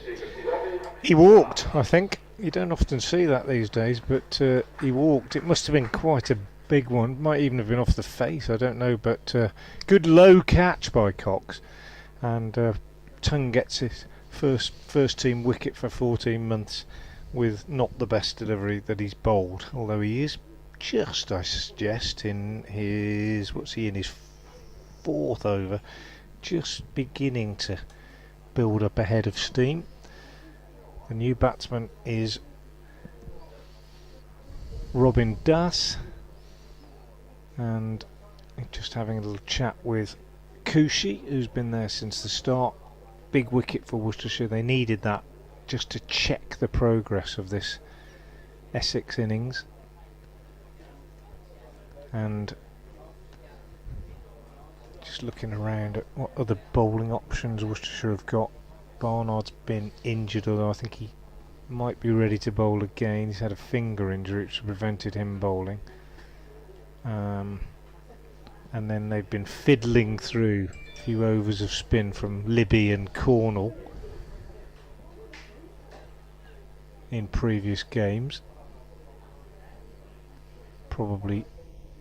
He walked, I think. You don't often see that these days, but he walked. It must have been quite a big one. Might even have been off the face, I don't know, but good low catch by Cox. And Tongue gets his first team wicket for 14 months with not the best delivery that he's bowled, although he is just, I suggest, in his, what's he in, his 4th over, just beginning to build up a head of steam. The new batsman is Robin Das, and just having a little chat with Cushy, who's been there since the start. Big wicket for Worcestershire. They needed that just to check the progress of this Essex innings. And just looking around at what other bowling options Worcestershire have got. Barnard's been injured, although I think he might be ready to bowl again. He's had a finger injury which prevented him bowling. And then they've been fiddling through a few overs of spin from Libby and Cornell in previous games. Probably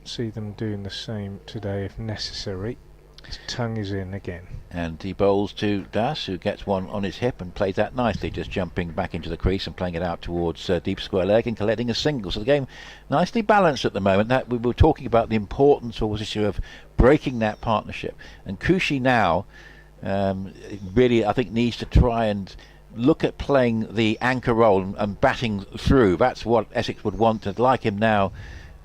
see them doing the same today if necessary. His tongue is in again. And he bowls to Das, who gets one on his hip and plays that nicely, just jumping back into the crease and playing it out towards deep square leg and collecting a single. So the game nicely balanced at the moment. That we were talking about the importance for Worcestershire of breaking that partnership. And Cushy now really, I think, needs to try and look at playing the anchor role and batting through. That's what Essex would want. I'd like him now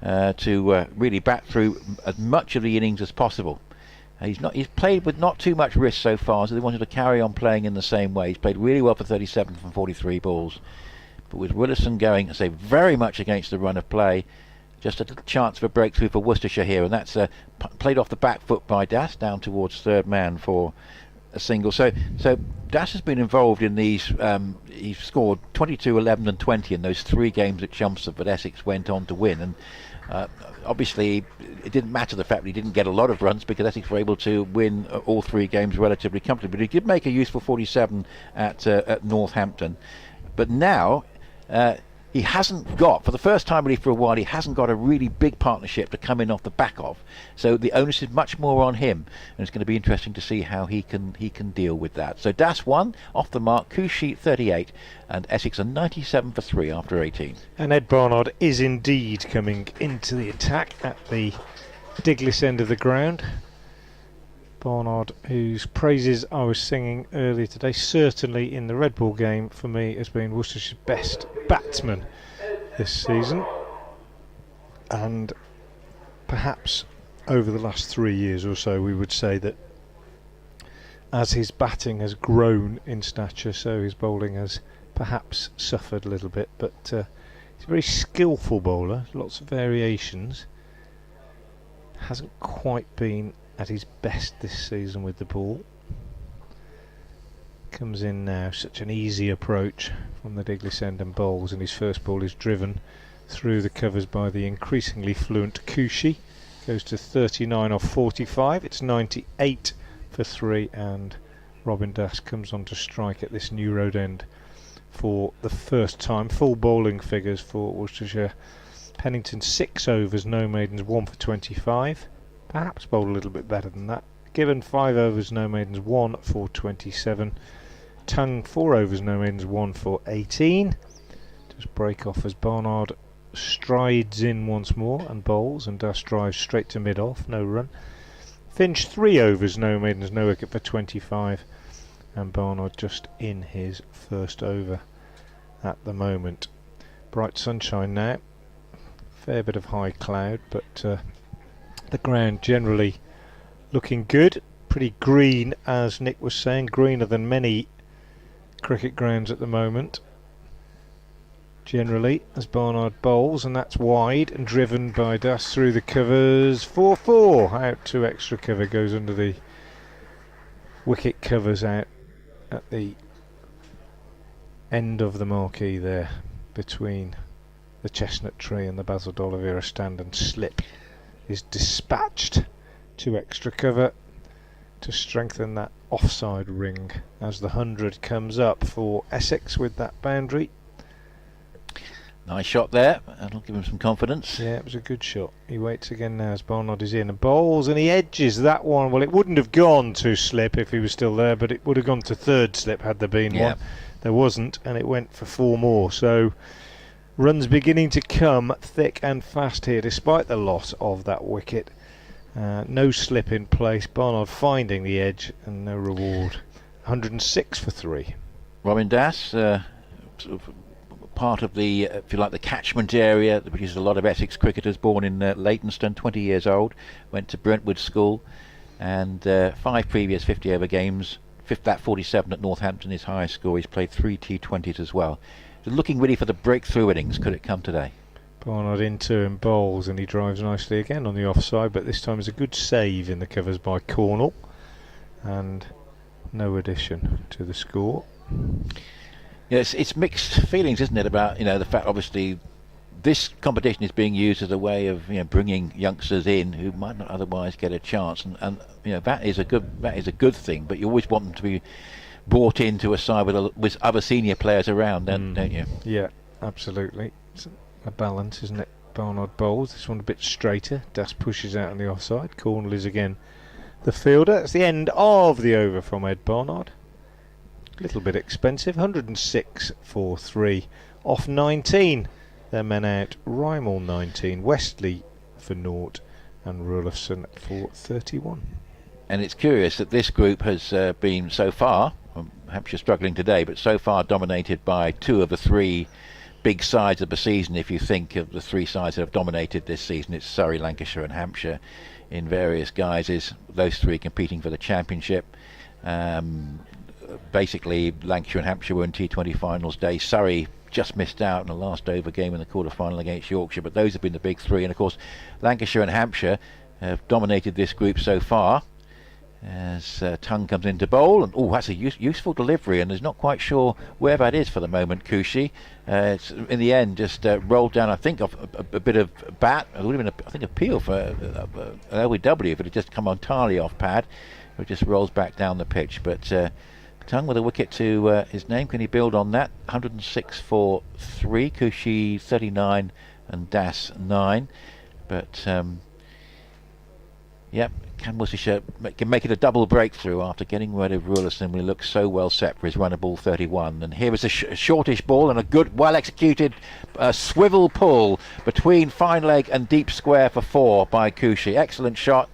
to really bat through as much of the innings as possible. He's played with not too much risk so far, so they wanted to carry on playing in the same way. He's played really well for 37 from 43 balls, but with Wilson going, I say, very much against the run of play, just a little chance for a breakthrough for Worcestershire here, and that's played off the back foot by Das down towards third man for a single. So Das has been involved in these. He's scored 22, 11 and 20 in those 3 games at Chelmsford that Essex went on to win, and obviously it didn't matter the fact that he didn't get a lot of runs because Essex were able to win all 3 games relatively comfortably. But he did make a useful 47 at Northampton. But now he hasn't got, for the first time really for a while, he hasn't got a really big partnership to come in off the back of. So the onus is much more on him, and it's going to be interesting to see how he can deal with that. So Das 1 off the mark, Cushy 38, and Essex are 97 for 3 after 18. And Ed Barnard is indeed coming into the attack at the Diglis end of the ground. Barnard, whose praises I was singing earlier today, certainly in the Red Bull game for me has been Worcestershire's best batsman this season, and perhaps over the last 3 years or so we would say that as his batting has grown in stature, so his bowling has perhaps suffered a little bit, but he's a very skillful bowler, lots of variations. Hasn't quite been at his best this season with the ball. Comes in now, such an easy approach from the Diglis end and bowls, and his first ball is driven through the covers by the increasingly fluent Cushy. Goes to 39 off 45, it's 98 for 3, and Robin Das comes on to strike at this New Road end for the first time. Full bowling figures for Worcestershire. Pennington 6 overs, no maidens, 1 for 25. Perhaps bowled a little bit better than that. Given 5 overs, no maidens, 1 for 27. Tongue 4 overs, no maidens, 1 for 18. Just break off as Barnard strides in once more and bowls, and Das drives straight to mid-off, no run. Finch 3 overs, no maidens, no wicket for 25, and Barnard just in his first over at the moment. Bright sunshine now, fair bit of high cloud, but the ground generally looking good, pretty green, as Nick was saying, greener than many cricket grounds at the moment generally, as Barnard bowls, and that's wide and driven by Das through the covers. 4-4 out to extra cover, goes under the wicket, covers out at the end of the marquee there between the chestnut tree and the Basil d'Oliveira stand, and slip is dispatched to extra cover to strengthen that offside ring as the 100 comes up for Essex with that boundary. Nice shot there, that'll give him some confidence. Yeah, it was a good shot. He waits again now as Barnard is in and bowls, and he edges that one. Well, it wouldn't have gone to slip if he was still there, but it would have gone to third slip had there been one. There wasn't, and it went for 4 more. So runs beginning to come thick and fast here despite the loss of that wicket. No slip in place, Barnard finding the edge, and no reward. 106 for 3. Robin Das, sort of part of the, if you like, the catchment area that produces a lot of Essex cricketers, born in Leytonstone, 20 years old, went to Brentwood School, and 5 previous 50 over games, that 47 at Northampton, his highest score. He's played 3 T20s as well. So looking really for the breakthrough innings. Could it come today? Barnard into and bowls, and he drives nicely again on the offside, but this time is a good save in the covers by Cornell, and no addition to the score. Yes, it's mixed feelings, isn't it, about the fact obviously this competition is being used as a way of bringing youngsters in who might not otherwise get a chance, and that is a good thing. But you always want them to be brought into a side with other senior players around, don't you? Yeah, absolutely. It's a balance, isn't it? Barnard bowls, this one a bit straighter. Das pushes out on the offside. Cornell is again the fielder. It's the end of the over from Ed Barnard. A little bit expensive, 106 for 3 off 19. Their men out, Rymall 19, Westley for 0, and Rulofson for 31. And it's curious that this group has been so far, Hampshire struggling today, but so far dominated by 2 of the 3 big sides of the season. If you think of the 3 sides that have dominated this season, it's Surrey, Lancashire and Hampshire in various guises, those 3 competing for the championship. Basically Lancashire and Hampshire were in T20 finals day. Surrey just missed out in the last over game in the quarter-final against Yorkshire, but those have been the big 3, and of course Lancashire and Hampshire have dominated this group so far. As Tongue comes into bowl, and that's a useful delivery, and there's not quite sure where that is for the moment. Cushy, it's in the end just rolled down, I think, off a bit of bat. It would have been appeal for an LBW if it had just come entirely off pad. It just rolls back down the pitch, but Tongue with a wicket to his name. Can he build on that? 106 for 3, Cushy 39 and Das 9, but yep, can Worcestershire make it a double breakthrough after getting rid of Rulofson when he looks so well set for his run of ball 31. And here is a shortish ball and a good, well executed swivel pull between fine leg and deep square for 4 by Cushy. Excellent shot,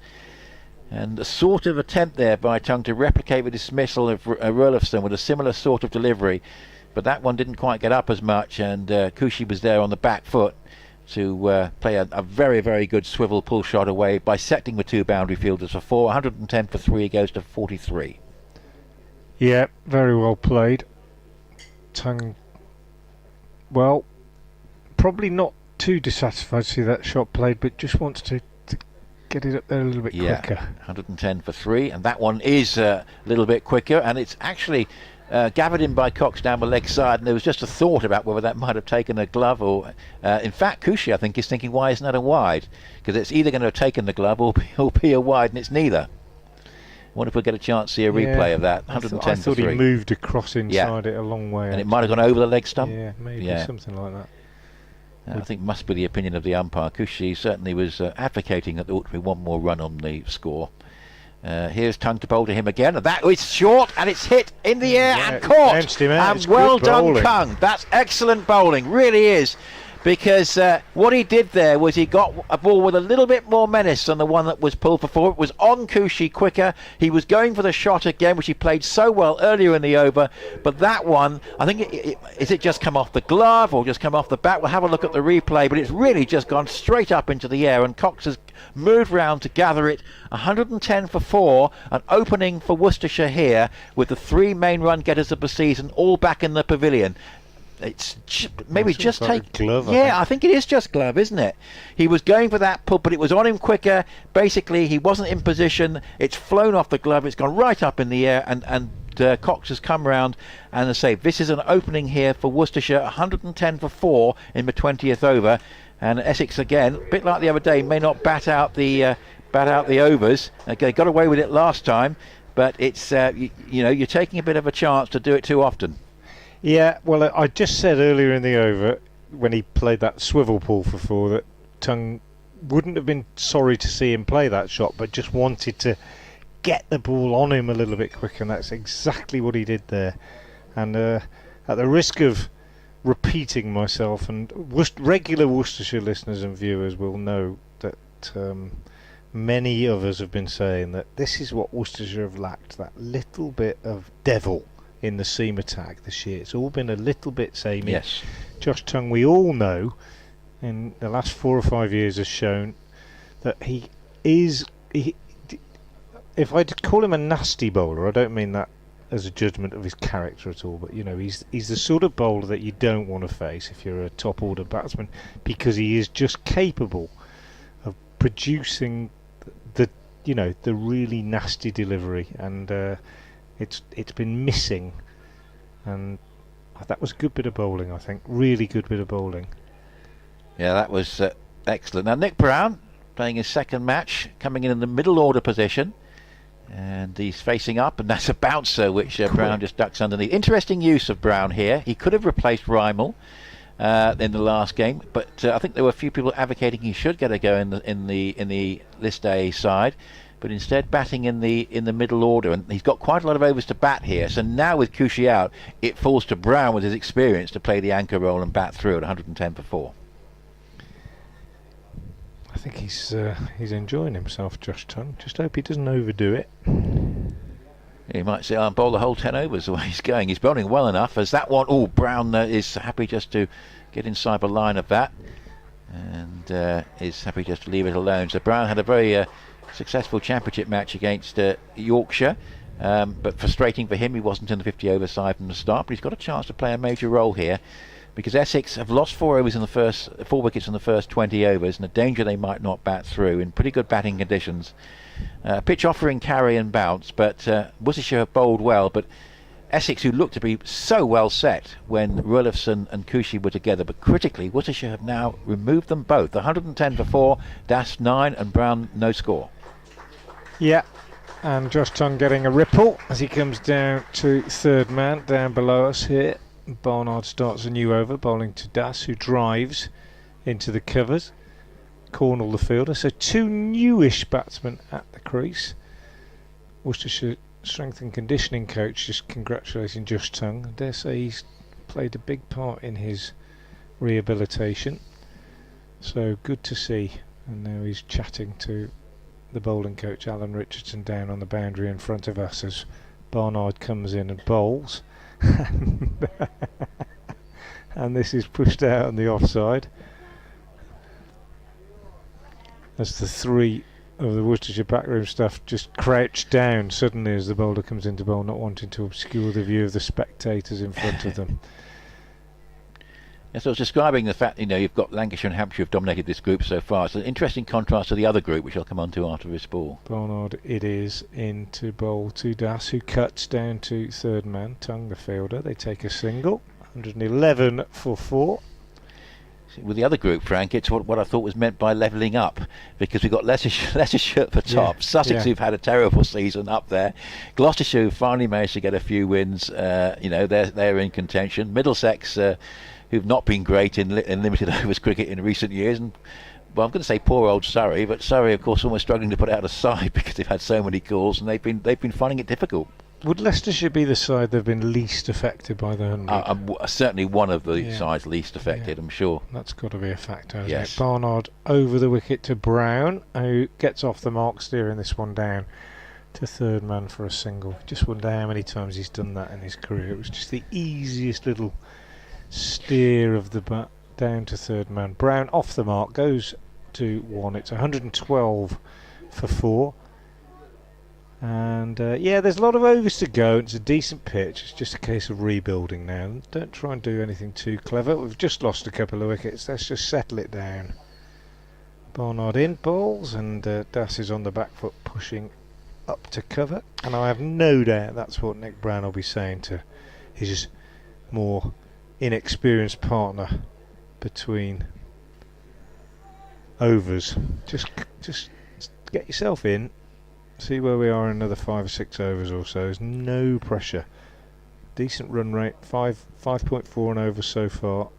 and a sort of attempt there by Tongue to replicate the dismissal of Rulofson with a similar sort of delivery, but that one didn't quite get up as much, and Cushy was there on the back foot to play a very, very good swivel pull shot away, bisecting the 2 boundary fielders for 4. 110 for 3 goes to 43. Yeah, very well played. Tongue, well, probably not too dissatisfied to see that shot played, but just wants to get it up there a little bit quicker. 110 for 3, and that one is a little bit quicker, and it's actually gathered in by Cox down the leg side, and there was just a thought about whether that might have taken a glove, or in fact Cushy I think is thinking, why isn't that a wide, because it's either going to have taken the glove or be a wide, and it's neither. I wonder if we'll get a chance to see a replay of that. 110 I thought for 3. He moved across inside it a long way, and it might have gone over the leg stump. Yeah, maybe something like that. I think must be the opinion of the umpire. Cushy certainly was advocating that there ought to be one more run on the score. Here's Tongue to bowl to him again, and that is short, and it's hit in the air and caught. Him out. And well done, Tongue. That's excellent bowling, really is. because what he did there was he got a ball with a little bit more menace than the one that was pulled for four. It was on Cushy quicker. He was going for the shot again, which he played so well earlier in the over. But that one, I think, is it just come off the glove or just come off the bat? We'll have a look at the replay, but it's really just gone straight up into the air, and Cox has moved round to gather it. 110 for 4, an opening for Worcestershire here with the 3 main run getters of the season all back in the pavilion. It's maybe just take glove. I think it is just glove, isn't it? He was going for that pull, but it was on him quicker. Basically, he wasn't in position. It's flown off the glove. It's gone right up in the air, and Cox has come round. And I say, this is an opening here for Worcestershire. 110 for 4 in the 20th over, and Essex again, a bit like the other day, may not bat out the overs. They got away with it last time, but it's you're taking a bit of a chance to do it too often. Yeah, well, I just said earlier in the over, when he played that swivel pull for 4, that Tongue wouldn't have been sorry to see him play that shot, but just wanted to get the ball on him a little bit quicker, and that's exactly what he did there. And at the risk of repeating myself, and regular Worcestershire listeners and viewers will know that many of us have been saying that this is what Worcestershire have lacked, that little bit of devil in the seam attack this year. It's all been a little bit samey. Yes. Josh Tongue, we all know, in the last 4 or 5 years has shown that he is... if I call him a nasty bowler, I don't mean that as a judgment of his character at all, but he's the sort of bowler that you don't want to face if you're a top order batsman, because he is just capable of producing the really nasty delivery, and it's been missing, and that was a good bit of bowling, I think. Really good bit of bowling. Yeah, that was excellent. Now Nick Brown playing his second match, coming in the middle order position, and he's facing up, and that's a bouncer which Brown just ducks underneath. Interesting use of Brown here. He could have replaced Rymel in the last game, but I think there were a few people advocating he should get a go in the List A side, but instead batting in the middle order, and he's got quite a lot of overs to bat here. So now with Cushy out, it falls to Brown with his experience to play the anchor role and bat through at 110 for 4. I think he's enjoying himself, Josh Tongue. Just hope he doesn't overdo it. He might say, I'll bowl the whole 10 overs the way he's going. He's bowling well enough as that one. Oh, Brown is happy just to get inside the line of that, and is happy just to leave it alone. So Brown had a very successful championship match against Yorkshire, but frustrating for him. He wasn't in the 50 over side from the start, but he's got a chance to play a major role here, because Essex have lost 4 wickets in the first 20 overs, and a danger they might not bat through in pretty good batting conditions. Pitch offering carry and bounce, but Worcestershire have bowled well, but Essex, who looked to be so well set when Rulifson and Cushy were together, but critically Worcestershire have now removed them both. 110 for 4, Das 9, and Brown no score. Yeah, and Josh Tongue getting a ripple as he comes down to third man down below us here. Barnard starts a new over, bowling to Das, who drives into the covers. Cornell the fielder. So 2 newish batsmen at the crease. Worcestershire strength and conditioning coach just congratulating Josh Tongue. I dare say he's played a big part in his rehabilitation. So good to see. And now he's chatting to the bowling coach Alan Richardson down on the boundary in front of us as Barnard comes in and bowls. And this is pushed out on the offside as the 3 of the Worcestershire backroom staff just crouch down suddenly as the bowler comes into bowl, not wanting to obscure the view of the spectators in front of them. Yes, I was describing the fact, you've got Lancashire and Hampshire who've dominated this group so far. It's an interesting contrast to the other group, which I'll come on to after this ball. Barnard it is into bowl to Das, who cuts down to third man, Tongue the fielder. They take a single, 111 for 4. With the other group, Frank, it's what I thought was meant by levelling up, because we've got Leicestershire at the top, yeah, Sussex who've had a terrible season up there, Gloucestershire who finally managed to get a few wins, they're in contention, Middlesex who've not been great in limited overs cricket in recent years, and well, I'm going to say poor old Surrey, but Surrey of course almost struggling to put out a side because they've had so many calls and they've been finding it difficult. Would Leicestershire be the side that have been least affected by the 100? Certainly one of the sides least affected, I'm sure. That's got to be a factor, hasn't Yes. it? Barnard over the wicket to Brown, who gets off the mark, steering this one down to third man for a single. Just wonder how many times he's done that in his career. It was just the easiest little steer of the bat down to third man. Brown off the mark, goes to 1. It's 112 for 4. And there's a lot of overs to go. It's a decent pitch. It's just a case of rebuilding now. Don't try and do anything too clever. We've just lost a couple of wickets. Let's just settle it down. Barnard in balls, and Das is on the back foot pushing up to cover. And I have no doubt that's what Nick Brown will be saying to his more inexperienced partner between overs. Just get yourself in. See where we are in another 5 or 6 overs or so. There's no pressure. Decent run rate, 5.4 an over so far.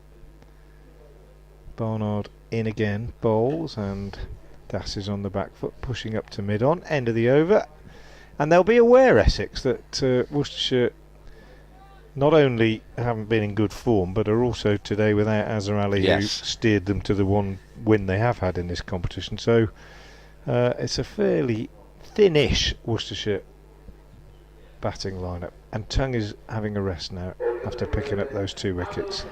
Barnard in again, bowls, and Das is on the back foot, pushing up to mid-on, end of the over. And they'll be aware, Essex, that Worcestershire not only haven't been in good form, but are also today without Azhar Ali, who steered them to the one win they have had in this competition. So it's a fairly thin-ish Worcestershire batting lineup, and Tongue is having a rest now after picking up those 2 wickets.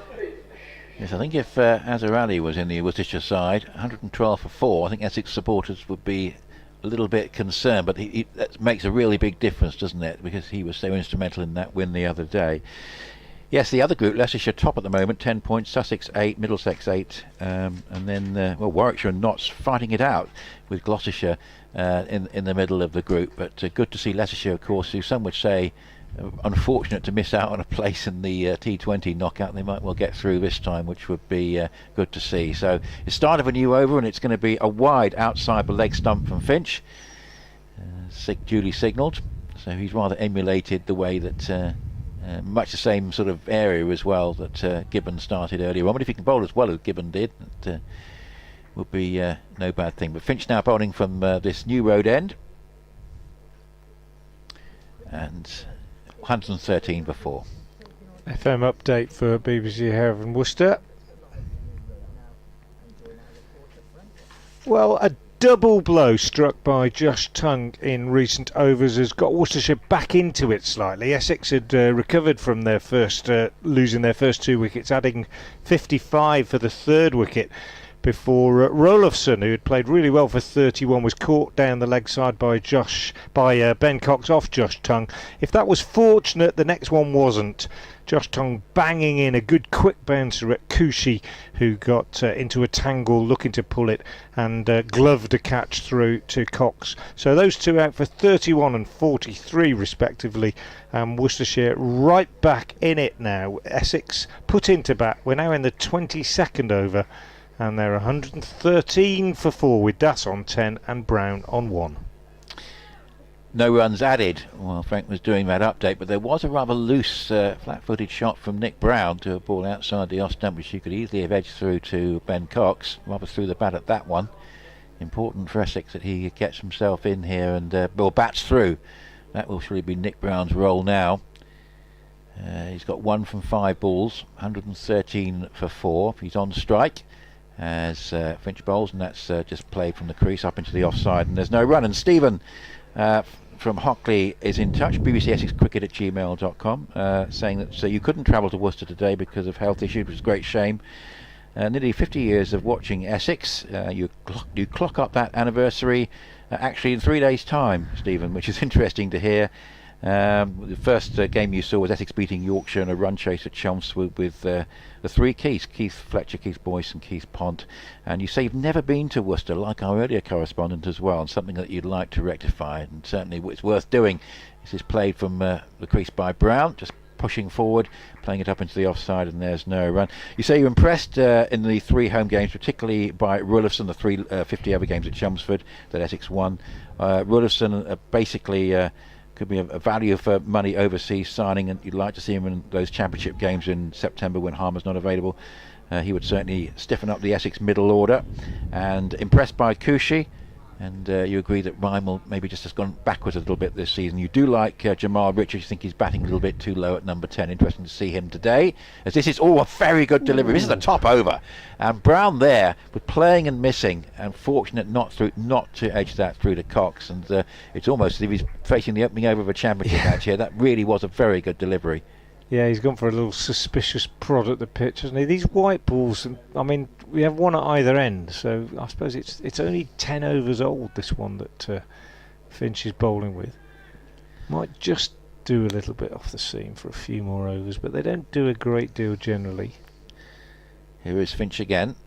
Yes, I think if Azhar Ali was in the Worcestershire side, 112 for 4, I think Essex supporters would be a little bit concerned, but that makes a really big difference, doesn't it? Because he was so instrumental in that win the other day. Yes, the other group, Leicestershire top at the moment, 10 points, Sussex 8, Middlesex 8, and then Warwickshire and Notts fighting it out with Gloucestershire in the middle of the group. But good to see Leicestershire, of course, who some would say unfortunate to miss out on a place in the T20 knockout. They might well get through this time, which would be good to see. So it's start of a new over, and it's going to be a wide outside the leg stump from Finch. Duly signalled, so he's rather emulated the way that much the same sort of area as well that Gibbon started earlier on. But if he can bowl as well as Gibbon did, that would be no bad thing. But Finch now bowling from this new road end, and 113 for 4. FM update for BBC Hereford and Worcester. Well, a double blow struck by Josh Tongue in recent overs has got Worcestershire back into it slightly. Essex had recovered from their first losing their first 2 wickets, adding 55 for the 3rd wicket before Rolofsson, who had played really well for 31, was caught down the leg side by Ben Cox off Josh Tongue. If that was fortunate, the next one wasn't. Josh Tongue banging in a good quick bouncer at Kushi, who got into a tangle looking to pull it, and gloved a catch through to Cox. So those 2 out for 31 and 43 respectively. Worcestershire right back in it now. Essex put into bat. We're now in the 22nd over, and they're 113 for 4 with Das on 10 and Brown on 1. No runs added while Frank was doing that update, but there was a rather loose flat-footed shot from Nick Brown to a ball outside the off stump, which he could easily have edged through to Ben Cox. Rather threw the bat at that one. Important for Essex that he gets himself in here and bats through. That will surely be Nick Brown's role now. He's got 1 from 5 balls, 113 for 4. He's on strike as Finch bowls, and that's just played from the crease up into the offside, and there's no run. And Stephen from Hockley is in touch, bbcessexcricket@gmail.com, saying that you couldn't travel to Worcester today because of health issues, which is a great shame. Nearly 50 years of watching Essex. You clock up that anniversary actually in 3 days' time, Stephen, which is interesting to hear. The first game you saw was Essex beating Yorkshire in a run chase at Chelmsford with the 3 Keiths, Keith Fletcher, Keith Boyce and Keith Pont. And you say you've never been to Worcester, like our earlier correspondent as well, and something that you'd like to rectify, and certainly it's worth doing. This is played from the crease by Brown, just pushing forward, playing it up into the offside, and there's no run. You say you're impressed in the 3 home games, particularly by Rulifson, the 3 50 over games at Chelmsford that Essex won. Rulifson basically could be a value for money overseas signing, and you'd like to see him in those championship games in September when Harmer's not available. He would certainly stiffen up the Essex middle order. And impressed by Kushi, And you agree that Rymel maybe just has gone backwards a little bit this season. You do like Jamal Richards. You think he's batting a little bit too low at number 10. Interesting to see him today, as this is all a very good delivery. This is the top over, and Brown there with playing and missing, and fortunate not to edge that through to Cox. And it's almost as if he's facing the opening over of a championship match here. That really was a very good delivery. Yeah, he's gone for a little suspicious prod at the pitch, hasn't he? These white balls, I mean, we have one at either end, so I suppose it's only 10 overs old, this one that Finch is bowling with. Might just do a little bit off the seam for a few more overs, but they don't do a great deal generally. Here is Finch again.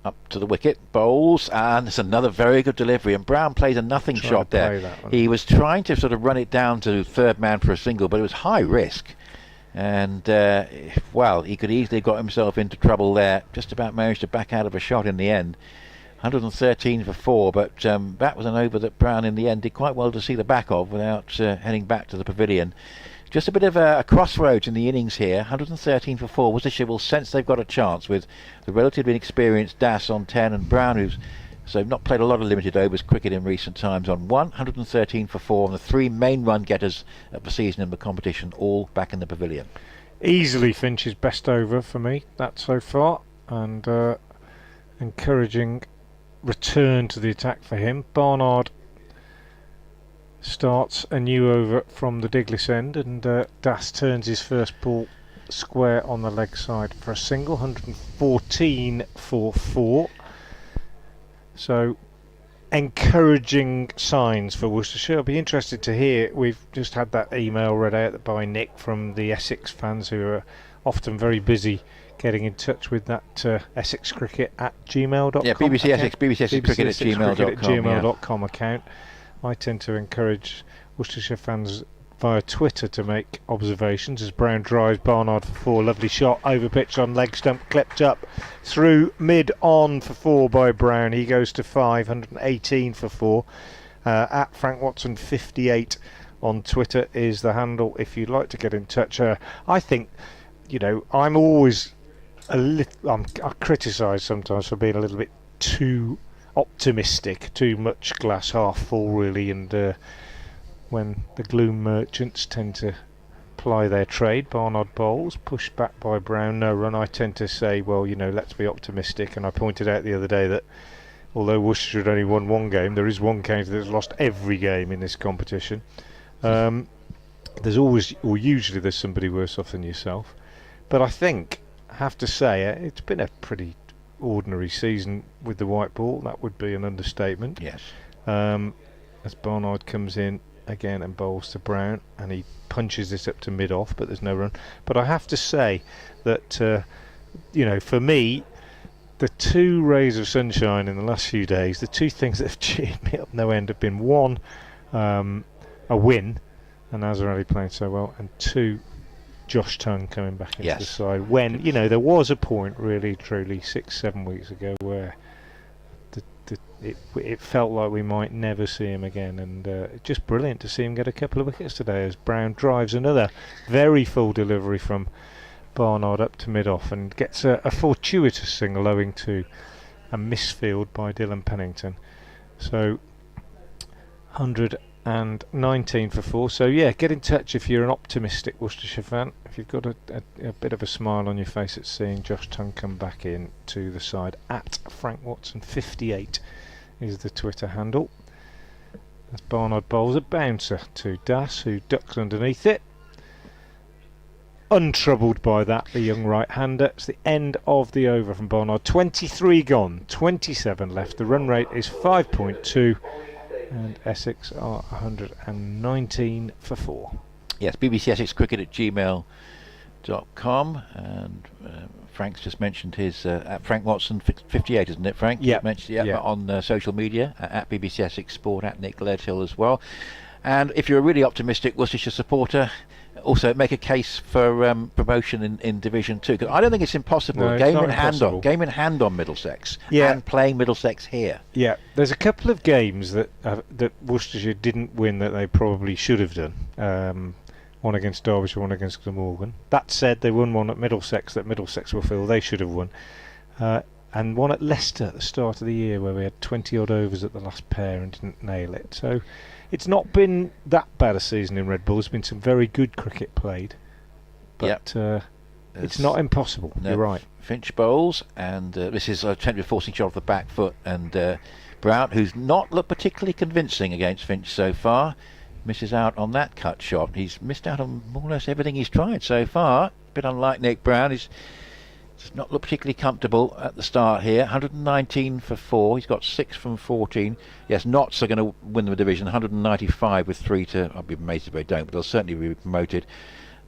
Up to the wicket, bowls, and it's another very good delivery, and Brown plays a nothing shot there. He was trying to sort of run it down to third man for a single, but it was high risk, and well, he could easily have got himself into trouble there. Just about managed to back out of a shot in the end. 113 for 4, but that was an over that Brown in the end did quite well to see the back of without heading back to the pavilion. Just a bit of a crossroads in the innings here. 113 for 4. Worcestershire will sense they've got a chance with the relatively inexperienced Das on 10 and Brown, who's not played a lot of limited overs cricket in recent times, on 113 for 4, and the 3 main run getters of the season in the competition all back in the pavilion. Easily Finch's best over for me, that so far, and encouraging return to the attack for him. Barnard starts a new over from the Diglis end, and Das turns his first ball square on the leg side for a single. 114 for 4. So encouraging signs for Worcestershire. I'll be interested to hear, we've just had that email read out by Nick from the Essex fans, who are often very busy getting in touch with that Essex Cricket at gmail.com. Yeah, BBC Essex Cricket at gmail.com account. I tend to encourage Worcestershire fans via Twitter to make observations as Brown drives Barnard for 4. Lovely shot, over pitch on leg stump, clipped up through mid on for 4 by Brown. He goes to 518 for 4. At Frank Watson 58 on Twitter is the handle if you'd like to get in touch. I think, I'm always I criticise sometimes for being a little bit too optimistic, too much glass half full really, and when the gloom merchants tend to ply their trade, Barnard bowls, pushed back by Brown, no run, I tend to say, well, let's be optimistic. And I pointed out the other day that although Worcestershire had only won one game, there is one county that's lost every game in this competition. There's always, or usually there's somebody worse off than yourself, but I think, I have to say, it's been a pretty ordinary season with the white ball. That would be an understatement. Yes. As Barnard comes in again and bowls to Brown, and he punches this up to mid off, but there's no run. But I have to say that for me, the 2 rays of sunshine in the last few days, the 2 things that have cheered me up no end have been, 1, a win, and Azarelli playing so well, and 2, Josh Tongue coming back into the side when there was a point really truly 6-7 weeks ago where it felt like we might never see him again, and just brilliant to see him get a couple of wickets today as Brown drives another very full delivery from Barnard up to mid off and gets a fortuitous single owing to a misfield by Dylan Pennington. So 119 for 4. So yeah, get in touch if you're an optimistic Worcestershire fan, if you've got a bit of a smile on your face at seeing Josh Tongue come back in to the side. At Frank Watson 58 is the Twitter handle. As Barnard bowls a bouncer to Das, who ducks underneath it. Untroubled by that, the young right-hander. It's the end of the over from Barnard. 23 gone, 27 left. The run rate is 5.2. And Essex are 119 for 4. Yes, BBC Essex Cricket at gmail.com, and Frank's just mentioned his at Frank Watson 58, isn't it, Frank? Yeah. On social media at BBC Essex Sport, at Nick Ledhill as well. And if you're a really optimistic Worcestershire supporter, also make a case for promotion in Division 2, because I don't think it's impossible. No, game in hand on Middlesex, and playing Middlesex here. Yeah, there's a couple of games that Worcestershire didn't win that they probably should have done. One against Derbyshire, one against Glamorgan. That said, they won one at Middlesex that Middlesex will feel they should have won. and one at Leicester at the start of the year where we had 20 odd overs at the last pair and didn't nail it. So it's not been that bad a season in Red Bull. There's been some very good cricket played, but it's not impossible. No, you're right. Finch bowls, and this is attempted forcing shot off the back foot, and Brown, who's not looked particularly convincing against Finch so far, misses out on that cut shot. He's missed out on more or less everything he's tried so far. A bit unlike Nick Brown, he's does not look particularly comfortable at the start here. 119 for 4. He's got 6 from 14. Yes, Notts are going to win the division. 195 with 3 to... I'll be amazed if they don't, but they'll certainly be promoted.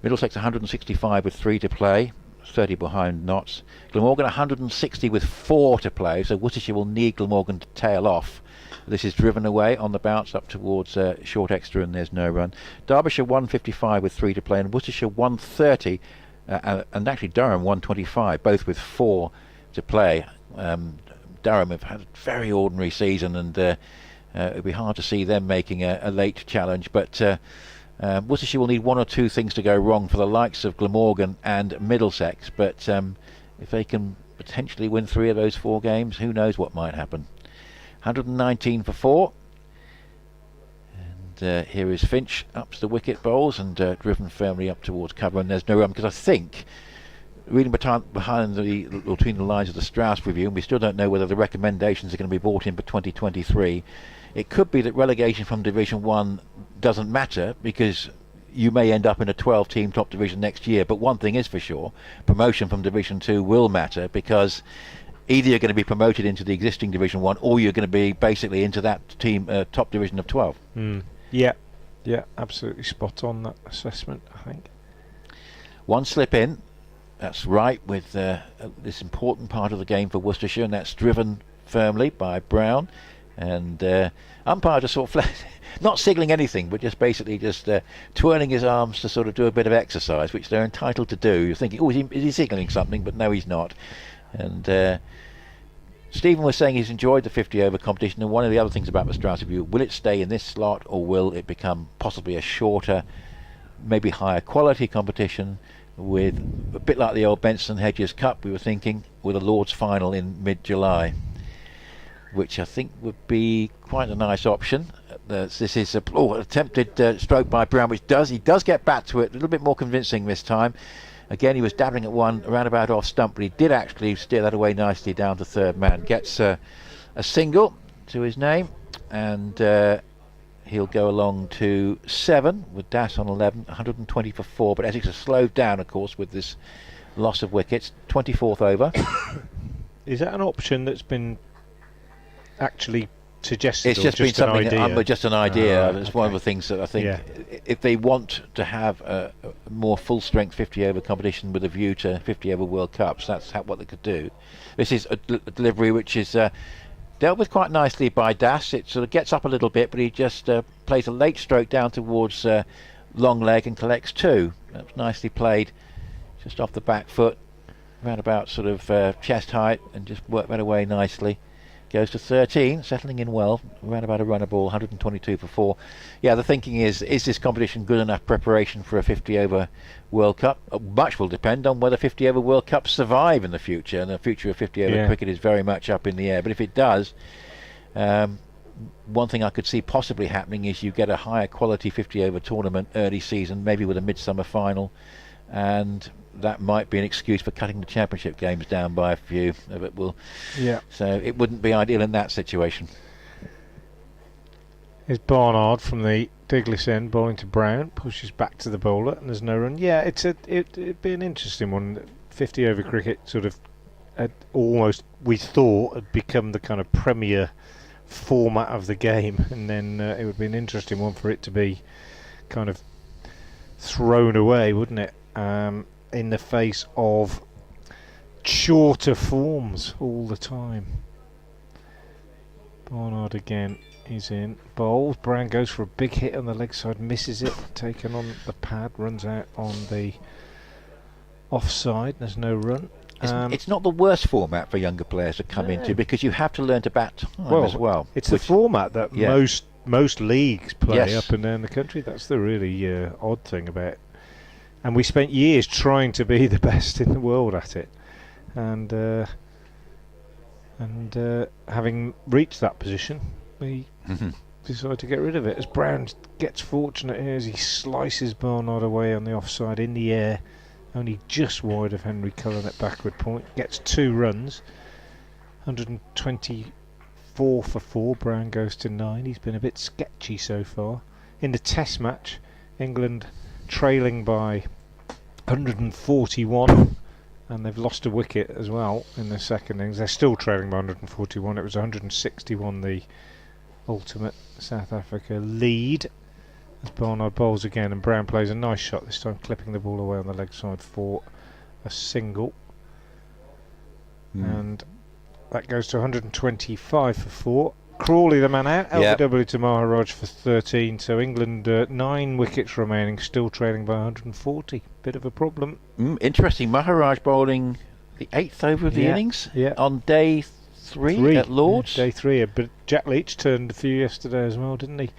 Middlesex 165 with 3 to play. 30 behind Notts. Glamorgan 160 with 4 to play, so Worcestershire will need Glamorgan to tail off. This is driven away on the bounce up towards short extra, and there's no run. Derbyshire 155 with 3 to play, and Worcestershire 130, and actually Durham 125, both with 4 to play. Durham have had a very ordinary season, and it would be hard to see them making a late challenge, but Worcestershire will need 1 or 2 things to go wrong for the likes of Glamorgan and Middlesex, but if they can potentially win 3 of those 4 games, who knows what might happen. 119 for 4, and here is Finch up to the wicket bowls and driven firmly up towards cover, and there's no run, because I think, reading between the lines of the Strauss review, and we still don't know whether the recommendations are going to be brought in for 2023, it could be that relegation from Division 1 doesn't matter, because you may end up in a 12-team top division next year, but one thing is for sure, promotion from Division 2 will matter, because either you're going to be promoted into the existing Division 1, or you're going to be basically into that team top division of 12. Yeah, absolutely spot on that assessment, I think. 1 slip in, that's right, with this important part of the game for Worcestershire, and that's driven firmly by Brown, and umpire just sort of not signalling anything, but just basically just twirling his arms to sort of do a bit of exercise, which they're entitled to do. You're thinking, oh, is he signalling something? But no, he's not. And Stephen was saying he's enjoyed the 50 over competition, and one of the other things about the Strauss review, will it stay in this slot, or will it become possibly a shorter, maybe higher quality competition, with a bit like the old Benson Hedges Cup, we were thinking, with a Lord's final in mid-July, which I think would be quite a nice option. This is an attempted stroke by Brown, which he does get back to it a little bit more convincing this time. Again, he was dabbling at one around about off stump, but he did actually steer that away nicely down to third man. Gets a single to his name, and he'll go along to 7 with Das on 11, 120 for 4. But Essex has slowed down, of course, with this loss of wickets. 24th over. Is that an option that's been actually suggested? It's just been something, just an idea. It's okay. one of the things that I think, if they want to have a more full-strength 50-over competition with a view to 50-over World Cups, that's what they could do. This is a delivery which is dealt with quite nicely by Das. It sort of gets up a little bit, but he just plays a late stroke down towards long leg and collects 2. That's nicely played, just off the back foot, around about sort of chest height, and just worked that away nicely. Goes to 13, settling in well, around about a runner ball, 122 for 4. Yeah, the thinking is this competition good enough preparation for a 50-over World Cup? Much will depend on whether 50-over World Cups survive in the future, and the future of 50-over cricket is very much up in the air. But if it does, one thing I could see possibly happening is you get a higher quality 50-over tournament early season, maybe with a midsummer final, and that might be an excuse for cutting the championship games down by a few. So it wouldn't be ideal in that situation. Here's Barnard from the Diglis end, bowling to Brown, pushes back to the bowler, and there's no run. Yeah, it'd be an interesting one. 50 over cricket sort of almost, we thought, had become the kind of premier format of the game, and then it would be an interesting one for it to be kind of thrown away, wouldn't it? In the face of shorter forms all the time. Barnard again is in. Bowls. Brown goes for a big hit on the leg side, misses it, taken on the pad, runs out on the offside. There's no run. It's not the worst format for younger players to come into, because you have to learn to bat time as well. It's the format that most leagues play up and down the country. That's the really odd thing about it. And we spent years trying to be the best in the world at it, and and having reached that position, he decided to get rid of it. As Brown gets fortunate here as he slices Barnard away on the offside in the air, only just wide of Henry Cullen at backward point, gets 2 runs, 124 for 4. Brown goes to 9. He's been a bit sketchy so far. In the Test match, England trailing by 141, and they've lost a wicket as well in the second innings. They're still trailing by 141. It was 161 the ultimate South Africa lead, as Barnard bowls again, and Brown plays a nice shot this time, clipping the ball away on the leg side for a single. And that goes to 125 for 4. Crawley the man out, LBW to Maharaj for 13, so England 9 wickets remaining, still trailing by 140. Bit of a problem. Interesting, Maharaj bowling the 8th over of the innings on day 3 at Lords. Day 3, but Jack Leach turned a few yesterday as well, didn't he?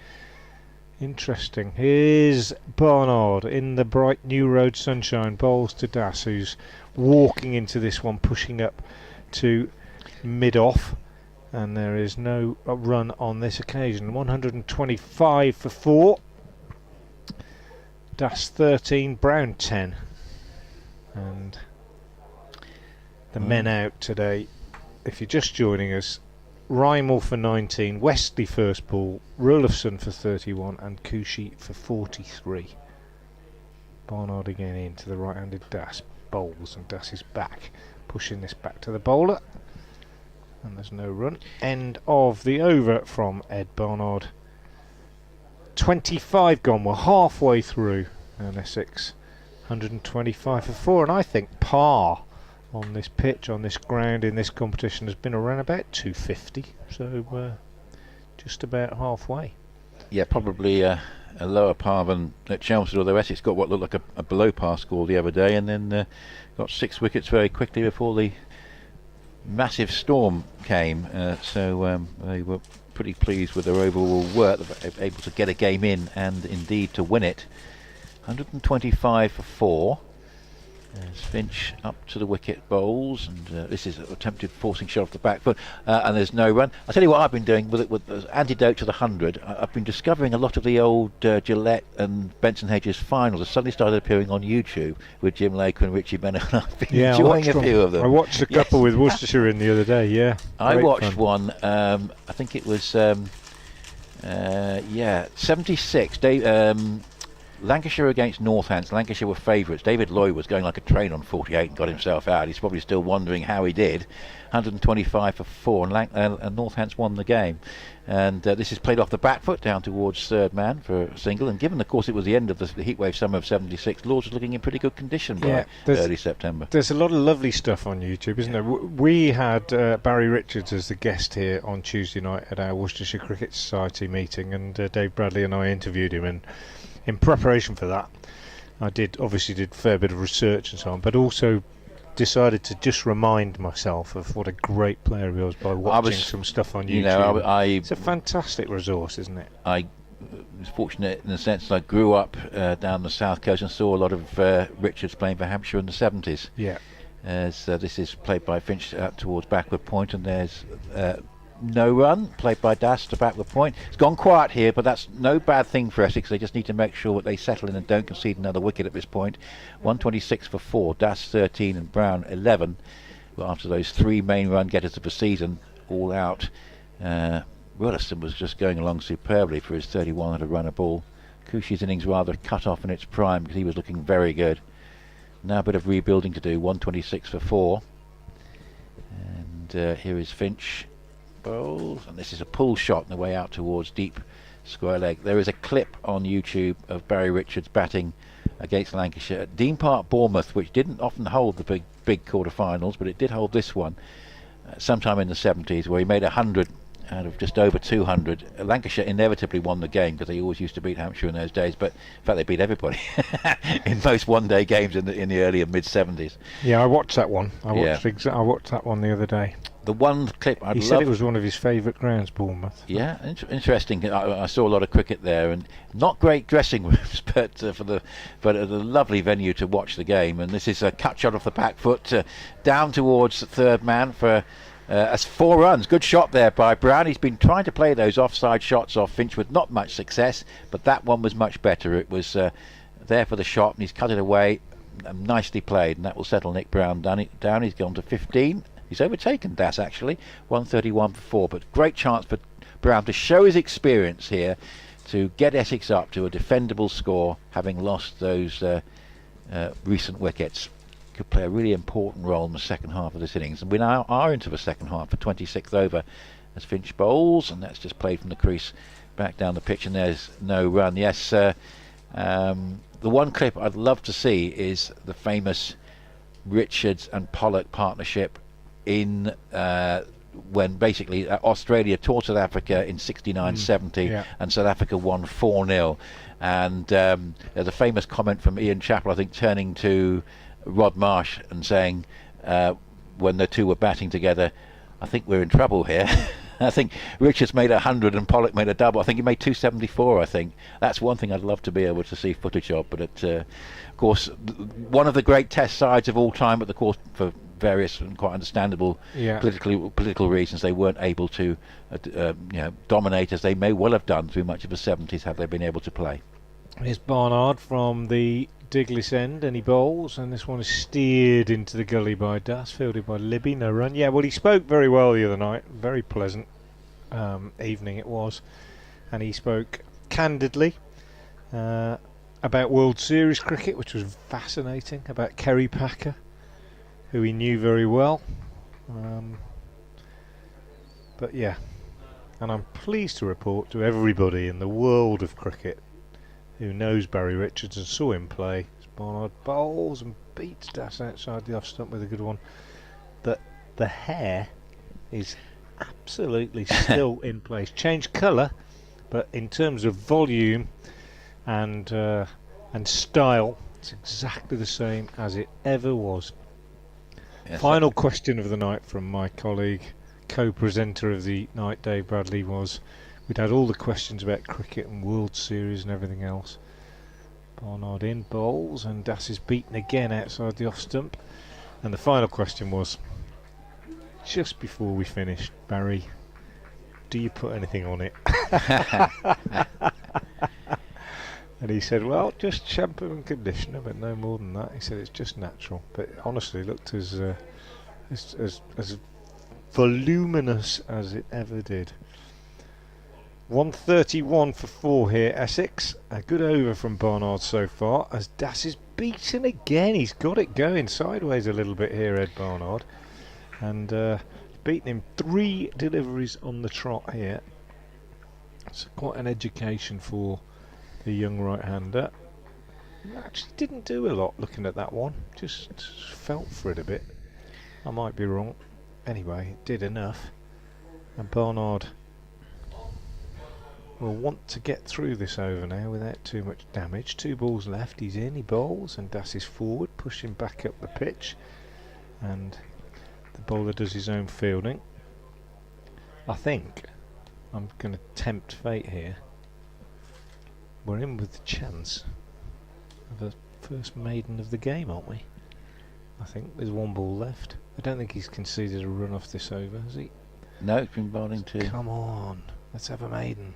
Interesting. Here's Barnard in the bright New Road sunshine, bowls to Das, who's walking into this one, pushing up to mid-off. And there is no run on this occasion. 125 for 4. Das 13, Brown 10. And the men out today, if you're just joining us, Rymel for 19, Westley first ball, Rulofson for 31 and Kushi for 43. Barnard again into the right-handed Das, bowls, and Das is back, pushing this back to the bowler. And there's no run. End of the over from Ed Barnard. 25 gone. We're halfway through. And Essex 125 for 4. And I think par on this pitch, on this ground, in this competition has been around about 250. So just about halfway. Yeah, probably a lower par than at Chelmsford, although Essex got what looked like a below par score the other day, and then got 6 wickets very quickly before the massive storm came, so they were pretty pleased with their overall work. They were able to get a game in and indeed to win it. 125 for 4. As Finch up to the wicket bowls, and this is an attempted forcing shot off the back foot, and there's no run. I'll tell you what I've been doing with it, with the antidote to the 100. I've been discovering a lot of the old Gillette and Benson Hedges finals have suddenly started appearing on YouTube with Jim Laker and Richie Bennett, and I've been enjoying a few of them. I watched a couple with Worcestershire in the other day, I watched one, I think it was 76, Lancashire against Northants. Lancashire were favourites. David Lloyd was going like a train on 48 and got himself out. He's probably still wondering how he did. 125 for 4, and Northants won the game. And this is played off the back foot down towards third man for a single. And given, of course, it was the end of the heatwave summer of 76, Lords was looking in pretty good condition by early September. There's a lot of lovely stuff on YouTube, isn't there? We had Barry Richards as the guest here on Tuesday night at our Worcestershire Cricket Society meeting, and Dave Bradley and I interviewed him, and in preparation for that, I obviously did a fair bit of research and so on, but also decided to just remind myself of what a great player he was by watching some stuff on YouTube. It's a fantastic resource, isn't it? I was fortunate in the sense that I grew up down the south coast and saw a lot of Richards playing for Hampshire in the 70s. Yeah. As this is played by Finch out towards backward point, and there's no run, played by Das to backward point. It's gone quiet here, but that's no bad thing for Essex. They just need to make sure that they settle in and don't concede another wicket at this point. 126 for 4, Das 13 and Brown 11. Well, after those 3 main run getters of the season all out, Williston was just going along superbly for his 31 at a run a ball. Kushi's innings rather cut off in its prime because he was looking very good. Now a bit of rebuilding to do. 126 for 4, and here is Finch. And this is a pull shot on the way out towards deep square leg. There is a clip on YouTube of Barry Richards batting against Lancashire at Dean Park, Bournemouth, which didn't often hold the big quarter-finals, but it did hold this one sometime in the 70s, where he made 100 out of just over 200. Lancashire inevitably won the game because they always used to beat Hampshire in those days, but in fact they beat everybody in most one-day games in the early and mid-70s. Yeah, I watched that one. I watched that one the other day. The one clip he said it was one of his favourite grounds, Bournemouth. Yeah, interesting. I saw a lot of cricket there, and not great dressing rooms, but a lovely venue to watch the game. And this is a cut shot off the back foot down towards the third man for That's 4 runs. Good shot there by Brown. He's been trying to play those offside shots off Finch with not much success, but that one was much better. It was there for the shot, and he's cut it away. Nicely played, and that will settle Nick Brown down. He's gone to 15. He's overtaken Das actually, 131 for 4. But great chance for Brown to show his experience here, to get Essex up to a defendable score, having lost those recent wickets. Could play a really important role in the second half of this innings, and we now are into the second half for 26th over as Finch bowls, and that's just played from the crease back down the pitch, and there's no run. Yes, the one clip I'd love to see is the famous Richards and Pollock partnership in when basically Australia taught South Africa in 69-70, and South Africa won 4-0, and there's a famous comment from Ian Chappell, I think, turning to Rod Marsh and saying, when the two were batting together, I think we're in trouble here. I think Richards made 100 and Pollock made a double. I think he made 274. I think that's one thing I'd love to be able to see footage of. But of course, one of the great Test sides of all time, but of course for various and quite understandable political reasons, they weren't able to dominate as they may well have done through much of the 70s had they been able to play. Here's Barnard from the Diglis end, and he bowls, and this one is steered into the gully by Das, fielded by Libby. No run. Yeah, well, he spoke very well the other night. Very pleasant evening it was, and he spoke candidly about World Series cricket, which was fascinating, about Kerry Packer, who he knew very well. But yeah, and I'm pleased to report to everybody in the world of cricket who knows Barry Richards and saw him play, Barnard bowls and beats Das outside the off stump with a good one, that the hair is absolutely still in place. Changed colour, but in terms of volume and style, it's exactly the same as it ever was. Yes, final question of the night from my colleague, co-presenter of the night, Dave Bradley, was, we'd had all the questions about cricket and World Series and everything else. Barnard in bowls, and Das is beaten again outside the off stump. And the final question was, just before we finished, Barry, do you put anything on it? And he said, well, just shampoo and conditioner, but no more than that. He said it's just natural. But honestly, it looked as voluminous as it ever did. 131 for 4 here, Essex. A good over from Barnard so far, as Das is beaten again. He's got it going sideways a little bit here, Ed Barnard. And beaten him 3 deliveries on the trot here. It's quite an education for the young right-hander. Actually didn't do a lot looking at that one. Just felt for it a bit. I might be wrong. Anyway, it did enough. And Barnard will want to get through this over now without too much damage. 2 balls left, he's in, he bowls, and Das is forward, pushing back up the pitch, and the bowler does his own fielding. I think I'm going to tempt fate here. We're in with the chance of a first maiden of the game, aren't we? I think there's 1 ball left. I don't think he's conceded a run off this over, has he? No, it's been bowling too. Come on, let's have a maiden.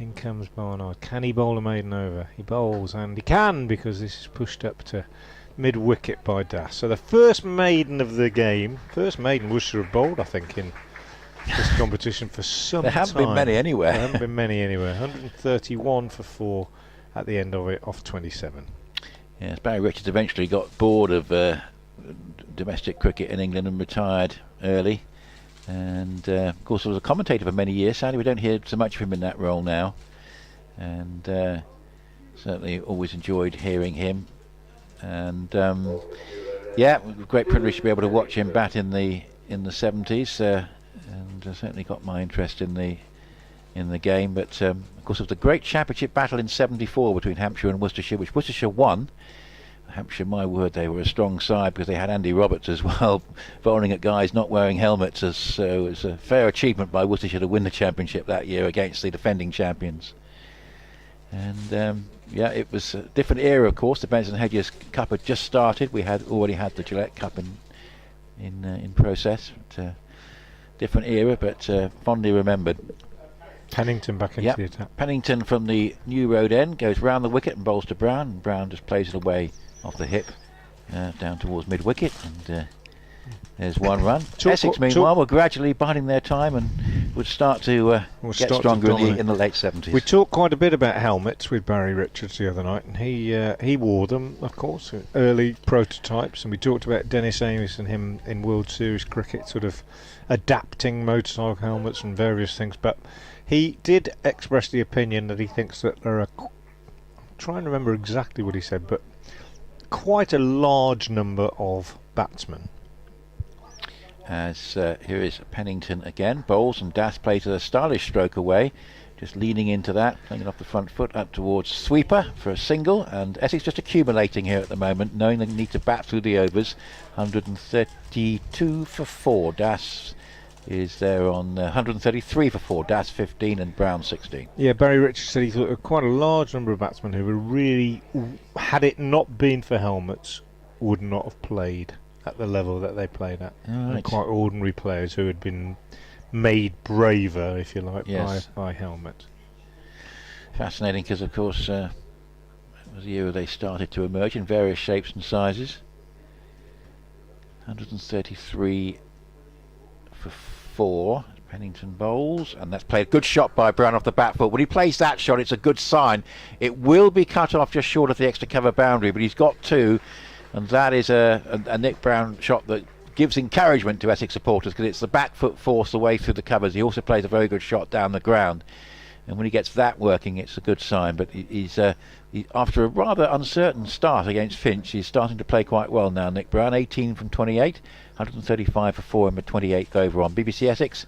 In comes Barnard. Can he bowl a maiden over? He bowls, and he can, because this is pushed up to mid-wicket by Das. So the first maiden of the game, first maiden Worcestershire have bowled, I think, in this competition for some time. There haven't been many anywhere. There haven't been many anywhere. 131 for 4 at the end of it, off 27. Yes, Barry Richards eventually got bored of domestic cricket in England and retired early. And of course, he was a commentator for many years. Sadly, we don't hear so much of him in that role now. And certainly always enjoyed hearing him. And yeah, great privilege to be able to watch him bat in the 70s. And certainly got my interest in the game. But of course, it was a great championship battle in '74 between Hampshire and Worcestershire, which Worcestershire won. Hampshire, my word, they were a strong side because they had Andy Roberts as well, bowling at guys not wearing helmets. So it was a fair achievement by Worcestershire to win the championship that year against the defending champions. And yeah, it was a different era, of course. The Benson Hedges Cup had just started. We had already had the Gillette Cup in process. But, different era, but fondly remembered. Pennington back into the attack. Pennington from the New Road end goes round the wicket and bowls to Brown, and Brown just plays it away off the hip down towards mid-wicket, and there's one run. Essex, meanwhile, were gradually biding their time and would start to get stronger in the late 70s. We talked quite a bit about helmets with Barry Richards the other night, and he wore them, of course, early prototypes, and we talked about Dennis Amiss and him in World Series cricket, sort of adapting motorcycle helmets and various things, but he did express the opinion that he thinks that there are, I'm trying to remember exactly what he said, but quite a large number of batsmen. As here is Pennington again, bowls, and Das plays a stylish stroke away, just leaning into that, playing it off the front foot up towards sweeper for a single, and Essex just accumulating here at the moment, knowing they need to bat through the overs. 132 for 4. Das is there on 133 for 4. Das 15 and Brown 16. Yeah, Barry Richards said he thought there were quite a large number of batsmen who were really, had it not been for helmets, would not have played at the level that they played at. Right. Quite ordinary players who had been made braver, if you like, by helmets. Fascinating, because of course it was the year where they started to emerge in various shapes and sizes. 133 for 4. Pennington bowls, and that's played. Good shot by Brown off the back foot. When he plays that shot, it's a good sign. It will be cut off just short of the extra cover boundary, but he's got 2, and that is a Nick Brown shot that gives encouragement to Essex supporters, because it's the back foot force the way through the covers. He also plays a very good shot down the ground, and when he gets that working, it's a good sign. But he's after a rather uncertain start against Finch, he's starting to play quite well now. Nick Brown, 18 from 28, 135 for 4 in the 28th over on BBC Essex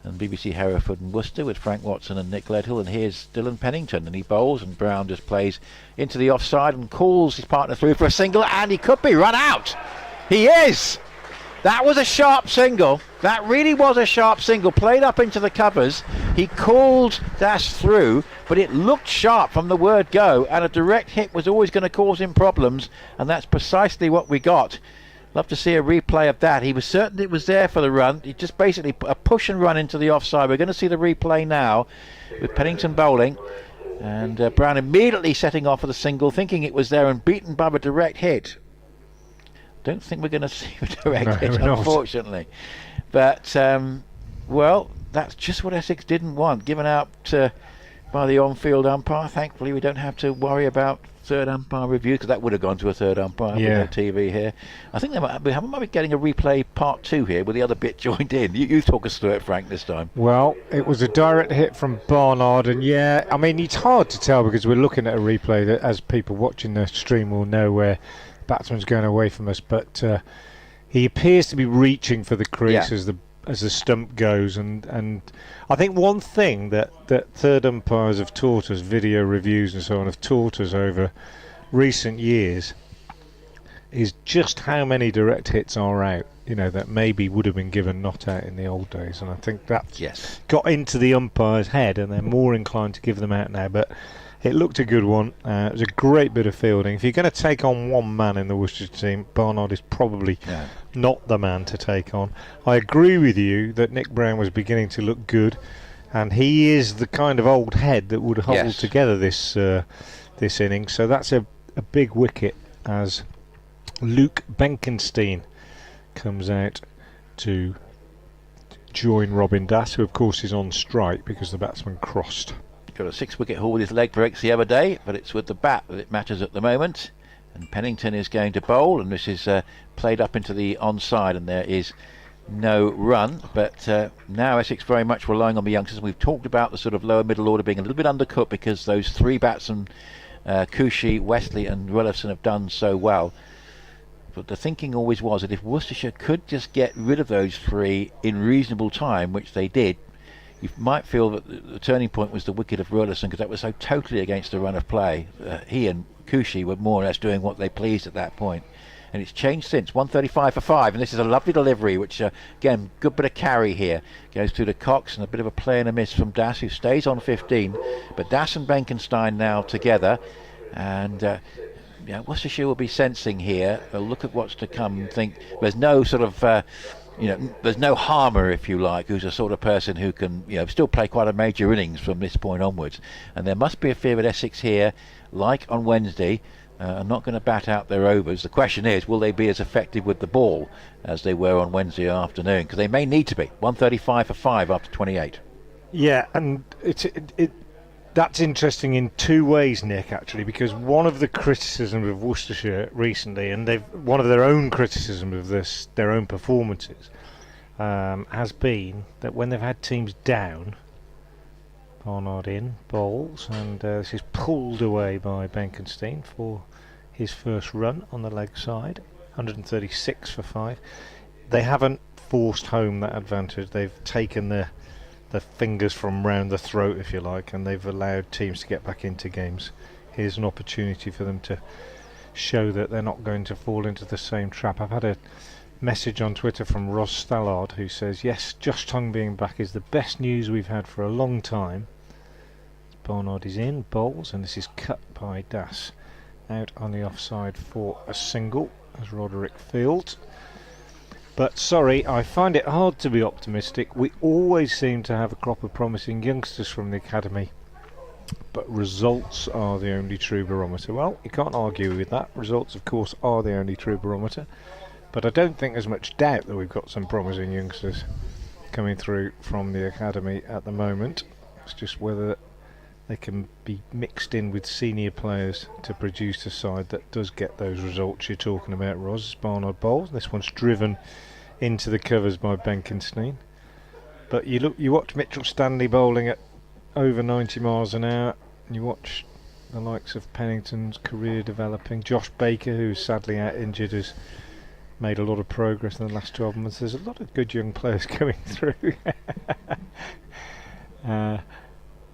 and BBC Hereford and Worcester with Frank Watson and Nick Ledhill. And here's Dylan Pennington, and he bowls, and Brown just plays into the offside and calls his partner through for a single, and he could be run out. He is. That was a sharp single. That really was a sharp single, played up into the covers. He called Das through, but it looked sharp from the word go, and a direct hit was always going to cause him problems, and that's precisely what we got. Love to see a replay of that. He was certain it was there for the run. He just basically a push and run into the offside. We're going to see the replay now with Pennington bowling, and Brown immediately setting off for the single, thinking it was there, and beaten by a direct hit. Don't think we're going to see a direct hit, unfortunately. But, well, that's just what Essex didn't want. Given out by the on-field umpire. Thankfully, we don't have to worry about third umpire review, because that would have gone to a third umpire with no TV here. I think they might be getting a replay part 2 here with the other bit joined in. You talk us through it, Frank, this time. Well, it was a direct hit from Barnard, and yeah, I mean, it's hard to tell because we're looking at a replay that, as people watching the stream will know, where batsman's going away from us, but he appears to be reaching for the crease as the stump goes, and I think one thing that third umpires have taught us, video reviews and so on, have taught us over recent years, is just how many direct hits are out, you know, that maybe would have been given not out in the old days, and I think that's got into the umpire's head, and they're more inclined to give them out now. But it looked a good one. It was a great bit of fielding. If you're going to take on one man in the Worcestershire team, Barnard is probably not the man to take on. I agree with you that Nick Brown was beginning to look good, and he is the kind of old head that would hold together this innings. So that's a big wicket as Luke Benkenstein comes out to join Robin Das, who of course is on strike because the batsman crossed. Got a 6-wicket haul with his leg breaks the other day, but it's with the bat that it matters at the moment. And Pennington is going to bowl, and this is played up into the onside, and there is no run. But now Essex very much relying on the youngsters. We've talked about the sort of lower middle order being a little bit undercooked because those 3 batsmen, Cushy, Wesley and Rillifson, have done so well. But the thinking always was that if Worcestershire could just get rid of those 3 in reasonable time, which they did, you might feel that the turning point was the wicket of Rillifson, because that was so totally against the run of play. He and Cushy were more or less doing what they pleased at that point. And it's changed since. 135 for 5, and this is a lovely delivery, which again, good bit of carry here. Goes through to Cox, and a bit of a play and a miss from Das, who stays on 15. But Das and Benkenstein now together, and Worcestershire will be sensing here. They'll look at what's to come and think there's no sort of there's no harmer, if you like, who's a sort of person who can, still play quite a major innings from this point onwards. And there must be a fear at Essex here, like on Wednesday, are not going to bat out their overs. The question is, will they be as effective with the ball as they were on Wednesday afternoon? Because they may need to be. 135 for 5 after 28. Yeah, and that's interesting in two ways, Nick, actually, because one of the criticisms of Worcestershire recently, and one of their own criticism of their own performances, has been that when they've had teams down, Barnard in, bowls, and this is pulled away by Benkenstein for his first run on the leg side, 136 for 5. They haven't forced home that advantage. They've taken the fingers from round the throat, if you like, and they've allowed teams to get back into games. Here's an opportunity for them to show that they're not going to fall into the same trap. I've had a message on Twitter from Ros Stallard who says, yes, Josh Tongue being back is the best news we've had for a long time. Barnard is in, bowls, and this is cut by Das out on the offside for a single as Roderick fields. But sorry, I find it hard to be optimistic. We always seem to have a crop of promising youngsters from the academy, but results are the only true barometer. Well, you can't argue with that. Results, of course, are the only true barometer, but I don't think there's much doubt that we've got some promising youngsters coming through from the academy at the moment. It's just whether they can be mixed in with senior players to produce a side that does get those results you're talking about, Ros. Barnard bowls. This one's driven into the covers by Benkenstein. But you watch Mitchell Stanley bowling at over 90 miles an hour, and you watch the likes of Pennington's career developing. Josh Baker, who's sadly out injured, has made a lot of progress in the last 12 months. There's a lot of good young players coming through.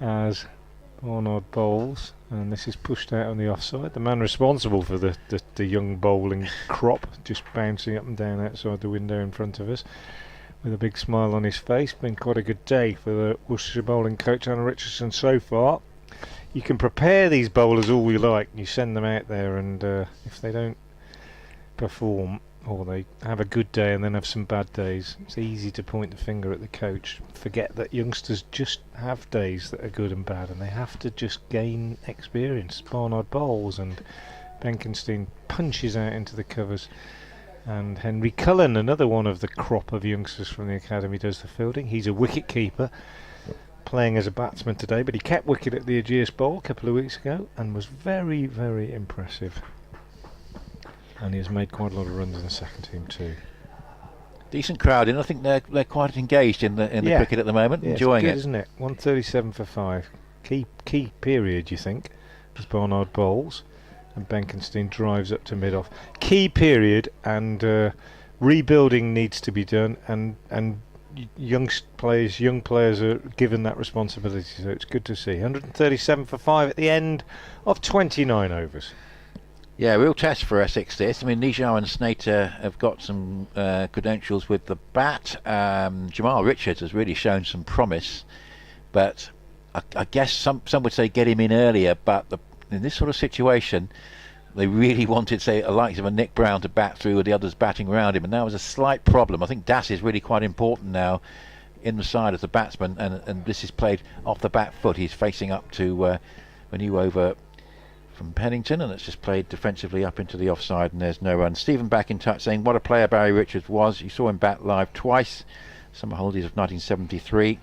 As Barnard bowls, and this is pushed out on the offside. The man responsible for the young bowling crop just bouncing up and down outside the window in front of us with a big smile on his face. Been quite a good day for the Worcestershire bowling coach Alan Richardson so far. You can prepare these bowlers all you like, you send them out there, and if they don't perform, or they have a good day and then have some bad days, it's easy to point the finger at the coach. Forget that youngsters just have days that are good and bad, and they have to just gain experience. Barnard bowls, and Benkenstein punches out into the covers, and Henry Cullen, another one of the crop of youngsters from the academy, does the fielding. He's a wicket keeper, playing as a batsman today, but he kept wicket at the Aegeus Bowl a couple of weeks ago and was very, very impressive. And he has made quite a lot of runs in the second team too. Decent crowd in. I think they're quite engaged in the cricket at the moment, enjoying it's good, it. Isn't it? 137 for 5. Key period, you think, as Barnard bowls and Benkenstein drives up to mid-off. Key period, and rebuilding needs to be done, and young players are given that responsibility. So it's good to see. 137 for 5 at the end of 29 overs. Yeah, real test for Essex this. I mean, Nijar and Snater have got some credentials with the bat. Jamal Richards has really shown some promise, but I guess some would say get him in earlier, but in this sort of situation, they really wanted, say, a likes of a Nick Brown to bat through with the others batting around him, and that was a slight problem. I think Das is really quite important now in the side as a batsman, and this is played off the back foot. He's facing up to a new over from Pennington, and it's just played defensively up into the offside, and there's no run. Stephen back in touch saying what a player Barry Richards was. You saw him bat live twice, summer holidays of 1973.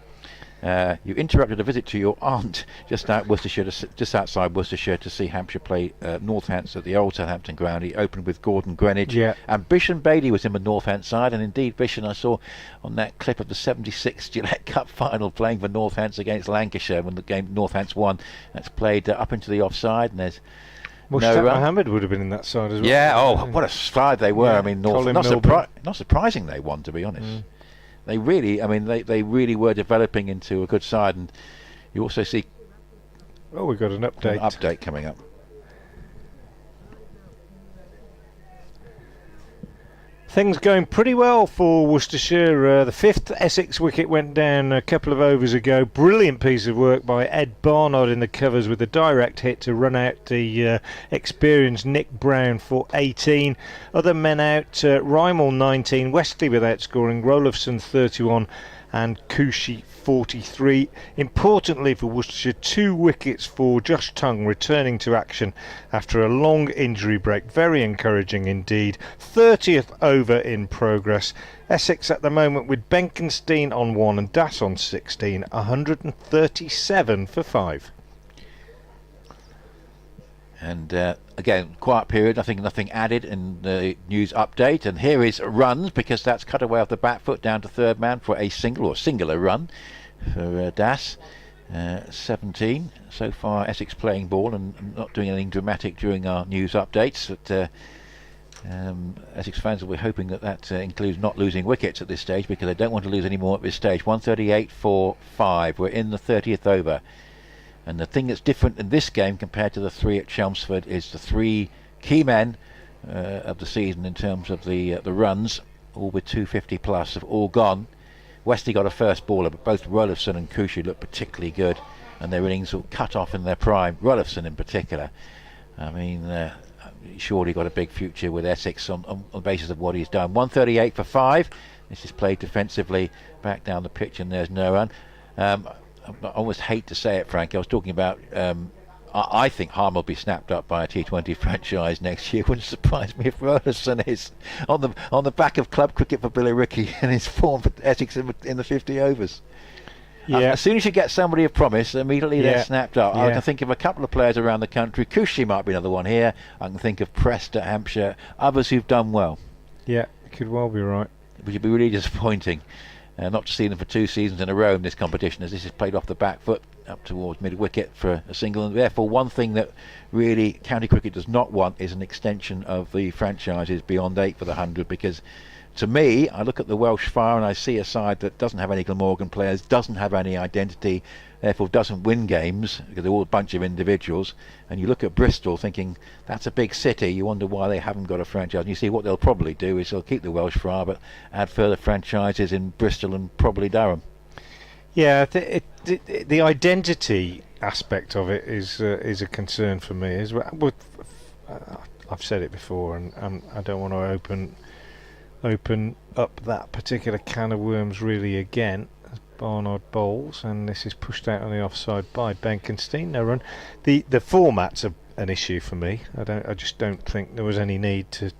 You interrupted a visit to your aunt just outside Worcestershire to see Hampshire play Northants at the old Southampton ground. He opened with Gordon Greenwich. Yeah. And Bishon Bailey was in the Northants side, and indeed Bishon I saw on that clip of the 76 Gillette Cup final playing for Northants against Lancashire when the game Northants won. That's played up into the offside, and there's Mushtaq Mohammed would have been in that side as well. Yeah, what a side they were. Yeah. I mean, not surprising they won, to be honest. They really, they really were developing into a good side, and you also see. Oh, we've got an update. Update coming up. Things going pretty well for Worcestershire. The 5th Essex wicket went down a couple of overs ago. Brilliant piece of work by Ed Barnard in the covers with a direct hit to run out the experienced Nick Brown for 18. Other men out, Rymel 19, Westley without scoring, Rolofson 31 and Kushi 43. Importantly for Worcestershire, 2 wickets for Josh Tongue returning to action after a long injury break. Very encouraging indeed. 30th over in progress. Essex at the moment with Benkenstein on 1 and Das on 16. 137 for 5. And again, quiet period, nothing added in the news update. And here is runs, because that's cut away off the back foot down to third man for a singular run for Das. 17 so far. Essex playing ball and not doing anything dramatic during our news updates. But Essex fans will be hoping that includes not losing wickets at this stage, because they don't want to lose any more at this stage. 138 for 5. We're in the 30th over. And the thing that's different in this game compared to the 3 at Chelmsford is the 3 key men of the season in terms of the runs, all with 250 plus, have all gone. Westley got a first baller, but both Rolofson and Kushi look particularly good, and their innings will cut off in their prime. Rolofson in particular. I mean, surely got a big future with Essex on the basis of what he's done. 138 for 5. This is played defensively back down the pitch, and there's no run. I almost hate to say it, Frank. I was talking about I think Harm will be snapped up by a T20 franchise next year. Wouldn't surprise me if Rolofson is on the back of club cricket for Billericay and his form for Essex in the 50 overs. Yeah. As soon as you get somebody of promise, immediately they're snapped up. I can think of a couple of players around the country. Kushi might be another one here. I can think of Prest at Hampshire. Others who've done well. Yeah, could well be right. Which would be really disappointing. Not to see them for 2 seasons in a row in this competition, as this is played off the back foot up towards mid-wicket for a single. And therefore, one thing that really county cricket does not want is an extension of the franchises beyond 8 for the 100, because to me, I look at the Welsh Fire and I see a side that doesn't have any Glamorgan players, doesn't have any identity, therefore doesn't win games, because they're all a bunch of individuals. And you look at Bristol thinking, that's a big city, you wonder why they haven't got a franchise. And you see what they'll probably do is they'll keep the Welsh Fire, but add further franchises in Bristol and probably Durham. Yeah, the identity aspect of it is a concern for me as well. I've said it before, and I don't want to open up that particular can of worms really again. Barnard bowls, and this is pushed out on the offside by Benkenstein. No run. The format's an issue for me. I just don't think there was any need to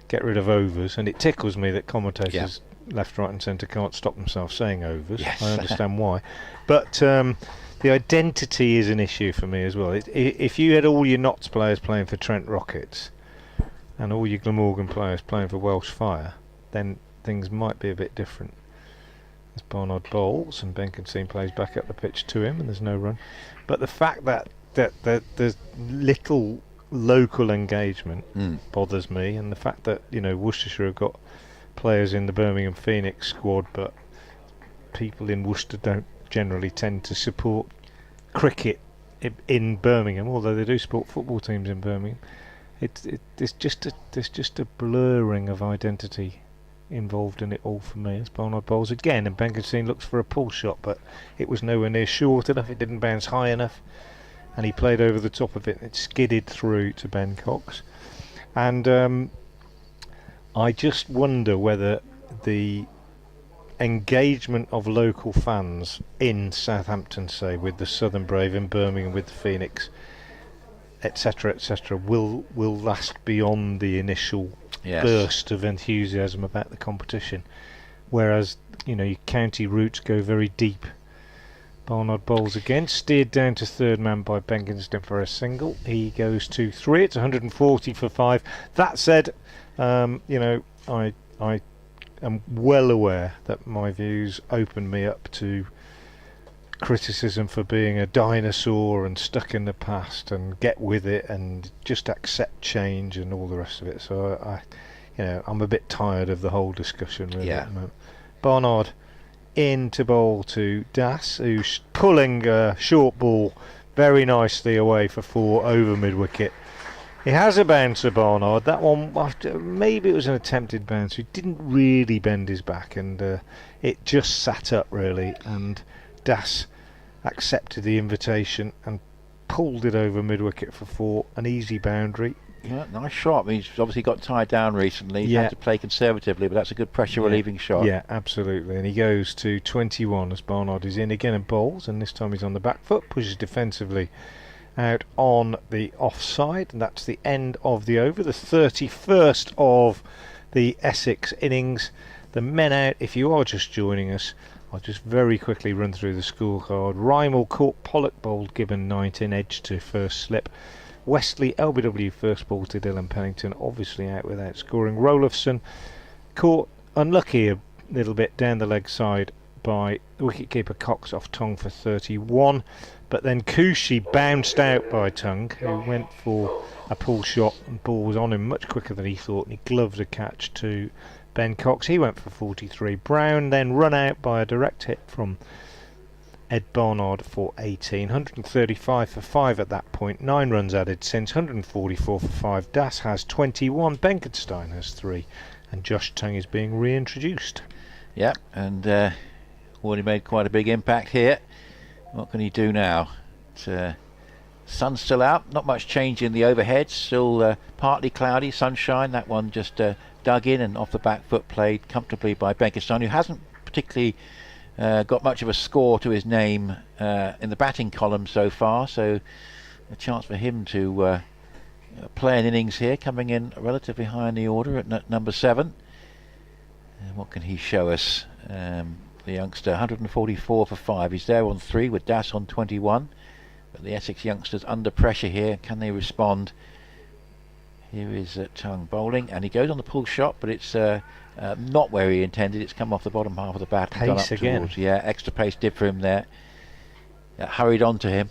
get rid of overs, and it tickles me that commentators left, right and centre can't stop themselves saying overs. Yes. I understand why, but the identity is an issue for me as well. If you had all your Notts players playing for Trent Rockets and all your Glamorgan players playing for Welsh Fire, then things might be a bit different. As Barnard bowls and Benkenstein plays back up the pitch to him, and there's no run. But the fact that there's little local engagement bothers me, and the fact that Worcestershire have got players in the Birmingham Phoenix squad, but people in Worcester don't generally tend to support cricket in Birmingham, although they do support football teams in Birmingham. There's just a blurring of identity involved in it all for me. As Barnard bowls again, and Benkenstein looks for a pull shot, but it was nowhere near short enough. It didn't bounce high enough, and he played over the top of it. It skidded through to Ben Cox, and I just wonder whether the engagement of local fans in Southampton, say with the Southern Brave, in Birmingham with the Phoenix, etc., will last beyond the initial burst of enthusiasm about the competition, whereas your county roots go very deep. Barnard bowls again, steered down to third man by Benkenstein for a single. He goes to 3. It's 140 for 5. That said, I am well aware that my views open me up to criticism for being a dinosaur and stuck in the past and get with it and just accept change and all the rest of it. So I'm a bit tired of the whole discussion really at the moment. Barnard in to bowl to Das, who's pulling a short ball very nicely away for 4 over mid wicket. He has a bouncer, Barnard. That one, maybe it was an attempted bounce. He didn't really bend his back, and it just sat up really. And Das accepted the invitation and pulled it over mid-wicket for 4. An easy boundary. Yeah, nice shot. I mean, he's obviously got tied down recently. He's had to play conservatively, but that's a good pressure relieving shot. Yeah, absolutely. And he goes to 21 as Barnard is in again and bowls, and this time he's on the back foot, pushes defensively out on the offside, and that's the end of the over, the 31st of the Essex innings. The men out, if you are just joining us, I'll just very quickly run through the scorecard. Rymel caught, Pollock bowled, Gibbon 19, edge to first slip. Westley, LBW first ball to Dylan Pennington, obviously out without scoring. Rolofson caught, unlucky a little bit down the leg side by the wicketkeeper Cox off Tongue for 31, but then Kushi bounced out by Tongue, who went for a pull shot and ball was on him much quicker than he thought, and he gloved a catch to Ben Cox. He went for 43. Brown then run out by a direct hit from Ed Barnard for 18, 135 for 5 at that point, 9 runs added since, 144 for 5. Das has 21, Benkenstein has 3, and Josh Tongue is being reintroduced. Yeah, and already made quite a big impact here. What can he do now? Sun's still out, not much change in the overhead, still partly cloudy, sunshine. That one just dug in and off the back foot, played comfortably by Benkenstein, who hasn't particularly got much of a score to his name in the batting column so far, so a chance for him to play an innings here, coming in relatively high in the order at number 7. And what can he show us? The youngster, 144 for 5. He's there on 3 with Das on 21, but the Essex youngsters under pressure here. Can they respond? Here is Tongue bowling, and he goes on the pull shot, but it's not where he intended. It's come off the bottom half of the bat and gone up again. towards. Yeah, extra pace did for him there. Hurried on to him,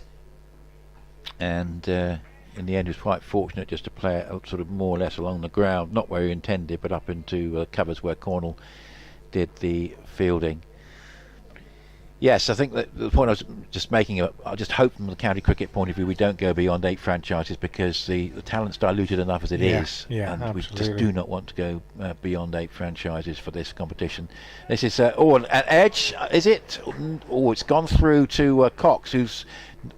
and in the end was quite fortunate just to play it sort of more or less along the ground, not where he intended, but up into covers where Cornell did the fielding. Yes, I think that the point I was just making, I just hope from the county cricket point of view we don't go beyond 8 franchises, because the talent's diluted enough as it is, and absolutely. we just do not want to go beyond 8 franchises for this competition. This is an edge, is it? Oh, it's gone through to Cox, who's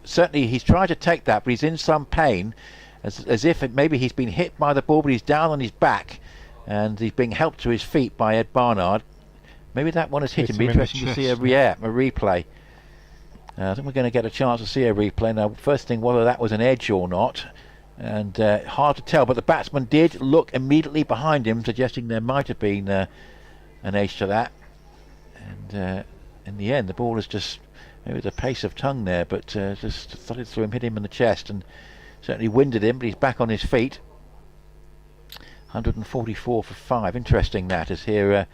certainly, he's trying to take that, but he's in some pain, as if maybe he's been hit by the ball, but he's down on his back, and he's being helped to his feet by Ed Barnard. Maybe that one has hit him. Be interesting to see a replay. I think we're going to get a chance to see a replay. Now, first thing, whether that was an edge or not, and hard to tell, but the batsman did look immediately behind him, suggesting there might have been an edge to that. And in the end, the ball is just, maybe the pace of Tongue there, but just thudded through him, hit him in the chest, and certainly winded him, but he's back on his feet. 144 for 5. Interesting that, as here...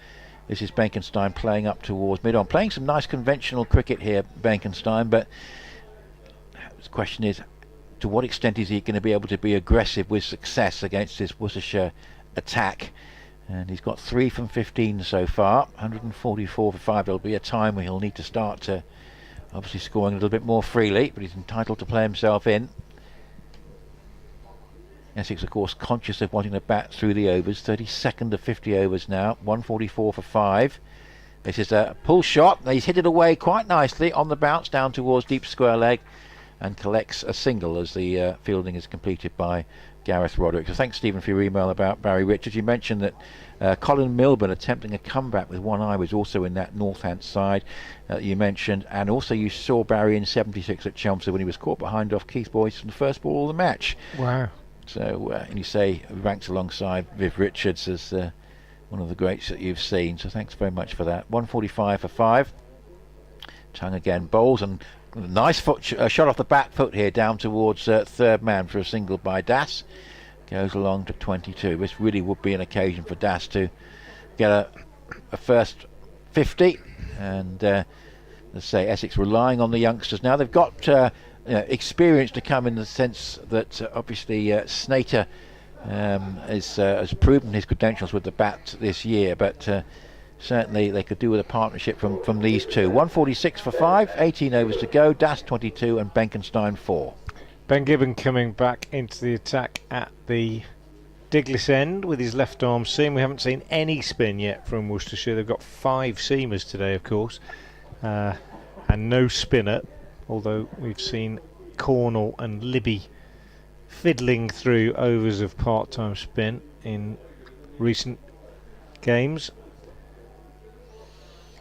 this is Benkenstein playing up towards mid-on, playing some nice conventional cricket here, Benkenstein, but the question is, to what extent is he going to be able to be aggressive with success against this Worcestershire attack? And he's got 3 from 15 so far, 144 for 5. There'll be a time where he'll need to start obviously scoring a little bit more freely, but he's entitled to play himself in. Essex, of course, conscious of wanting to bat through the overs. 32nd of 50 overs now. 144 for 5. This is a pull shot. He's hit it away quite nicely on the bounce down towards deep square leg, and collects a single as the fielding is completed by Gareth Roderick. So thanks, Stephen, for your email about Barry Richards. You mentioned that Colin Milburn attempting a comeback with one eye was also in that north-hand side you mentioned, and also you saw Barry in 76 at Chelmsford when he was caught behind off Keith Boyce from the first ball of the match. Wow. So, and you say ranks alongside Viv Richards as one of the greats that you've seen. So thanks very much for that. 145 for 5. Tongue again bowls, and nice shot off the back foot here down towards third man for a single by Das. Goes along to 22. This really would be an occasion for Das to get a first 50. And let's say Essex relying on the youngsters. Now they've got... experience to come, in the sense that obviously Snater has proven his credentials with the bat this year, but certainly they could do with a partnership from these two. 146 for 5, 18 overs to go. Das 22 and Benkenstein 4. Ben Gibbon coming back into the attack at the Diglis end with his left arm seam. We haven't seen any spin yet from Worcestershire. They've got 5 seamers today, of course, and no spinner, although we've seen Cornell and Libby fiddling through overs of part-time spin in recent games.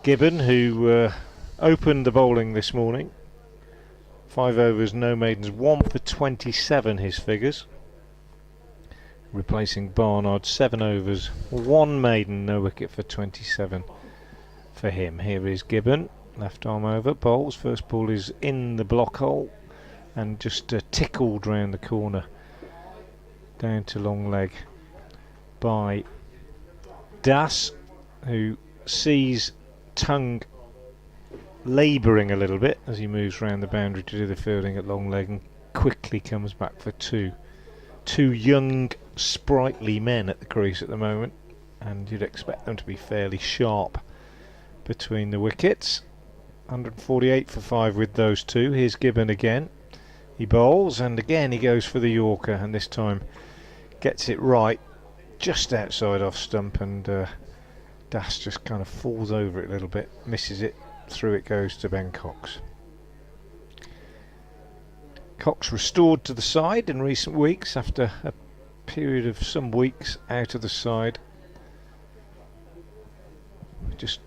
Gibbon, who opened the bowling this morning, 5 overs, no maidens, 1 for 27 his figures, replacing Barnard, 7 overs, 1 maiden, no wicket for 27 for him. Here is Gibbon, left arm over, bowls, first ball is in the block hole and just tickled round the corner down to long leg by Das, who sees Tongue labouring a little bit as he moves round the boundary to do the fielding at long leg, and quickly comes back for 2. 2 young, sprightly men at the crease at the moment, and you'd expect them to be fairly sharp between the wickets. 148 for 5 with those 2. Here's Gibbon again. He bowls, and again he goes for the Yorker, and this time gets it right just outside off stump, and Das just kind of falls over it a little bit, misses it, through it goes to Ben Cox. Cox restored to the side in recent weeks after a period of some weeks out of the side, just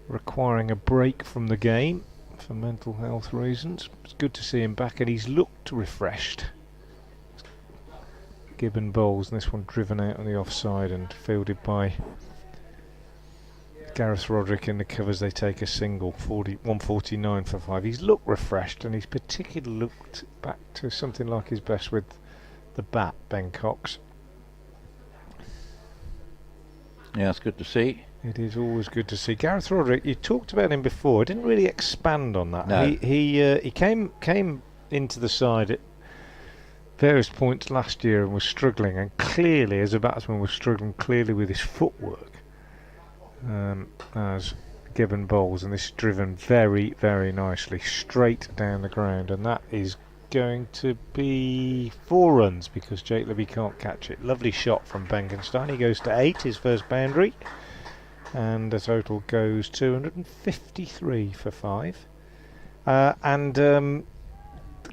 requiring a break from the game for mental health reasons. It's good to see him back, and he's looked refreshed. Gibbon bowls, and this one driven out on the offside and fielded by Gareth Roderick in the covers. They take a single, 149 for 5. He's looked refreshed, and he's particularly looked back to something like his best with the bat, Ben Cox. Yeah, it's good to see. It is always good to see. Gareth Roderick, you talked about him before. I didn't really expand on that. No. He came into the side at various points last year and was struggling, and clearly as a batsman was struggling clearly with his footwork as Gibbon bowls, and this is driven very, very nicely straight down the ground, and that is going to be 4 runs because Jake Libby can't catch it. Lovely shot from Benkenstein. He goes to 8, his first boundary, and the total goes 253 for 5.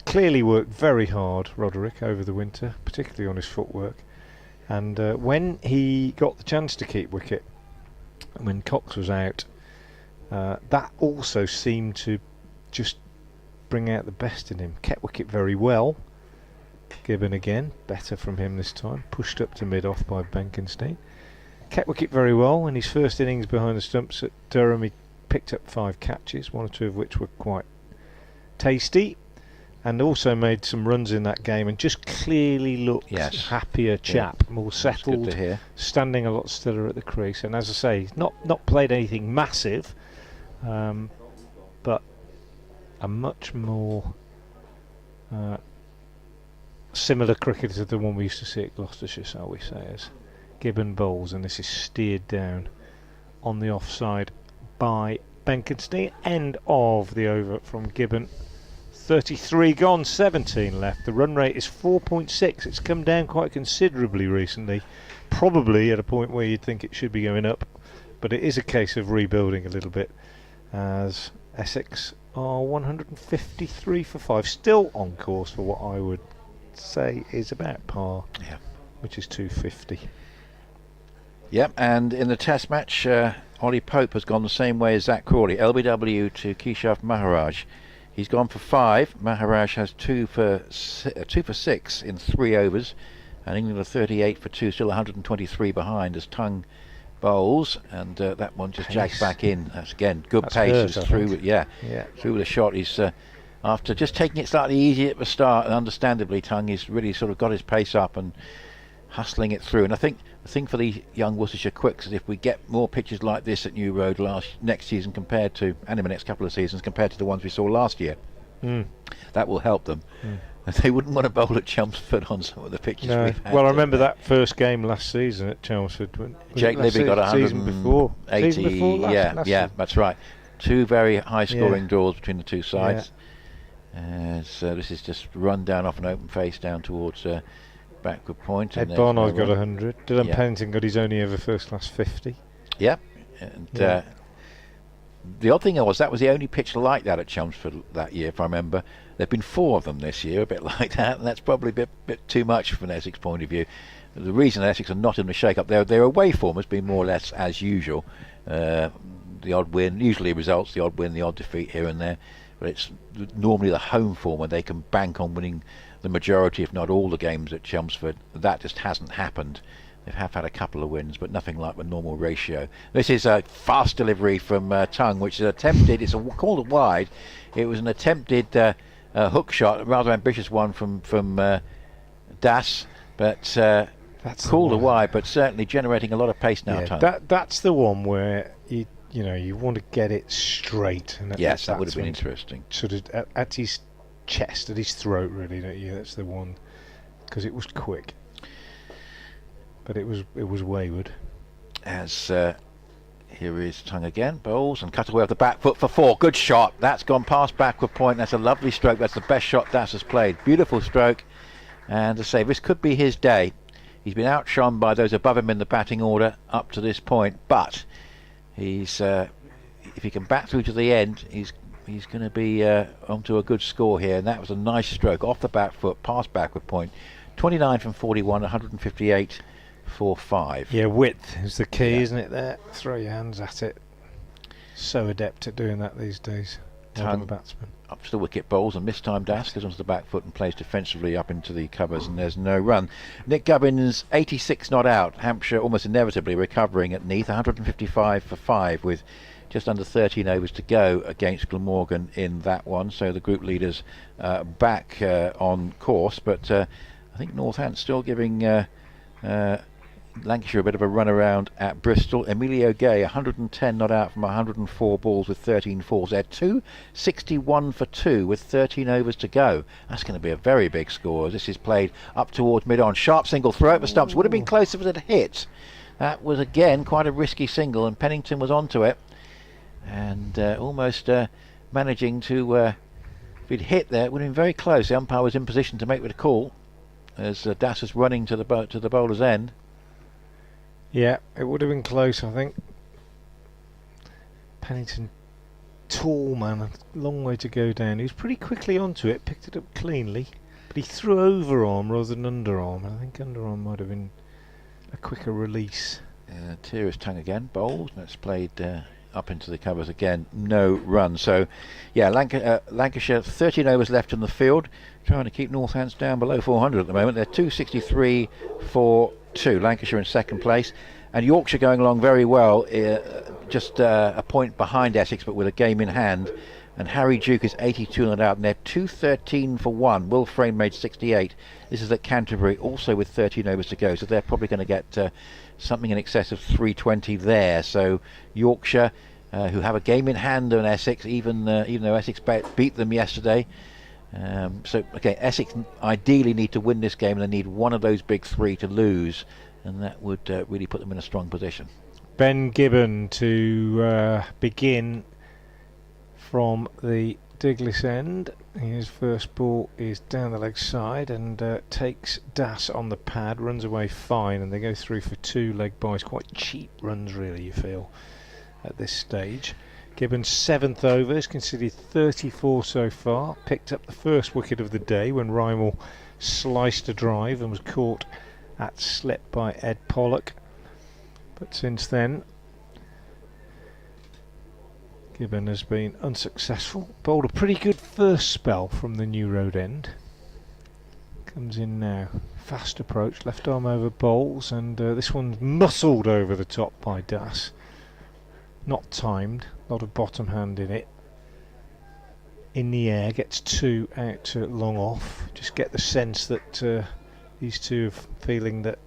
Clearly worked very hard, Roderick, over the winter, particularly on his footwork, and when he got the chance to keep wicket when Cox was out, that also seemed to just bring out the best in him. Kept wicket very well. Gibbon again, better from him this time, pushed up to mid-off by Benkenstein. Kept wicket very well. In his first innings behind the stumps at Durham, he picked up 5 catches, 1 or 2 of which were quite tasty, and also made some runs in that game, and just clearly looked happier chap, more settled, good to hear. Standing a lot stiller at the crease. And as I say, he's not played anything massive, but a much more similar cricketer to the one we used to see at Gloucestershire, shall we say, as Gibbon bowls, and this is steered down on the offside by Benkenstein. End of the over from Gibbon. 33 gone, 17 left. The run rate is 4.6. It's come down quite considerably recently, probably at a point where you'd think it should be going up, but it is a case of rebuilding a little bit, as Essex are 153 for 5, still on course for what I would say is about par, which is 250. Yep, and in the test match, Ollie Pope has gone the same way as Zach Crawley, LBW to Keshav Maharaj. He's gone for 5. Maharaj has 2 for 6 in 3 overs, and England are 38 for 2, still 123 behind as Tongue bowls, and that one just jags back in. That's again good pace. Hurt, through, through with a shot. He's after just taking it slightly easy at the start, and understandably Tongue has really sort of got his pace up and hustling it through. And I think the thing for the young Worcestershire quicks is if we get more pitches like this at New Road next season compared to, and in the next couple of seasons compared to the ones we saw last year, that will help them. They wouldn't want to bowl at Chelmsford on some of the pitches we've had. Well, I remember that first game last season at Chelmsford when Jake Libby got 180. Season before last yeah, that's right. 2 very high scoring draws between the 2 sides. So this is just run down off an open face down towards backward point. Ed and Barnard got 100. Dylan Yeah. Pennington got his only ever first class 50. Yep. And Yeah. the odd thing was that was the only pitch like that at Chelmsford that year, if I remember. There've been 4 of them this year, a bit like that, and that's probably a bit too much from an Essex point of view. The reason Essex are not in the shake-up, their away form has been more or less as usual. The odd win usually results, the odd win, the odd defeat here and there, but it's normally the home form where they can bank on winning the majority, if not all, the games at Chelmsford. That just hasn't happened. They have had a couple of wins, but nothing like the normal ratio. This is a fast delivery from Tongue, which is attempted. It's called a wide. It was an attempted hook shot, a rather ambitious one from Das, but That's called the a one. wide, but certainly generating a lot of pace now. Yeah, Tongue. that's the one where you want to get it straight. And Yes, that would that's have been when interesting. Sort of at his chest, at his throat, really. Don't you? That's the one, because it was quick, but it was wayward. As here is Tongue again, bowls and cut away off the back foot for 4. Good shot. That's gone past backward point. That's a lovely stroke. That's the best shot Das has played. Beautiful stroke. And to say this could be his day. He's been outshone by those above him in the batting order up to this point, but he's if he can bat through to the end, he's going to be onto a good score here. And that was a nice stroke off the back foot, past backward point. 29 from 41, 158 for 5. Yeah, width is the key, Yeah. isn't it? There, throw your hands at it. So adept at doing that these days. Modern Tongue batsman. up to the wicket, bowls, and this time Das goes onto the back foot and plays defensively up into the covers, and there's no run. Nick Gubbins 86 not out. Hampshire almost inevitably recovering at Neath, 155 for 5 with just under 13 overs to go against Glamorgan in that one. So the group leaders back on course, but I think Northants still giving Lancashire a bit of a run around at Bristol. Emilio Gay 110 not out from 104 balls with 13 falls. They're 261 for 2 with 13 overs to go. That's going to be a very big score. This is played up towards mid-on. Sharp single throw at the stumps. Would have been close if it had hit. That was again quite a risky single, and Pennington was onto it and almost managing to if he'd hit there it would have been very close. The umpire was in position to make the call as Das was running to the bowler's end. Yeah, it would have been close, I think. Pennington, tall man, a long way to go down. He was pretty quickly onto it, picked it up cleanly, but he threw overarm rather than underarm. I think underarm might have been a quicker release. Here is Tongue again, bowls, and it's played up into the covers again, no run. So yeah, Lancashire 13 overs left in the field, trying to keep Northants down below 400 at the moment. They're 263 for 2. Lancashire in second place, and Yorkshire going along very well, just a point behind Essex but with a game in hand, and Harry Duke is 82 not out, and they're 213 for 1. Will Frame made 68. This is at Canterbury, also with 13 overs to go, so they're probably going to get something in excess of 320 there. So Yorkshire, who have a game in hand on Essex, even though Essex beat them yesterday. So okay, Essex ideally need to win this game, and they need one of those big 3 to lose, and that would really put them in a strong position. Ben Gibbon to begin from the Diglis end. His first ball is down the leg side and takes Das on the pad, runs away fine, and they go through for 2 leg byes. Quite cheap runs, really, you feel, at this stage. Gibbon's 7th over, has conceded 34 so far. Picked up the first wicket of the day when Rymel sliced a drive and was caught at slip by Ed Pollock. But since then, Gibbon has been unsuccessful. Bowled a pretty good first spell from the New Road end. Comes in now. Fast approach, left arm over bowls, and this one's muscled over the top by Das. Not timed, a lot of bottom hand in it. In the air, gets 2 out to long off. Just get the sense that these two are feeling that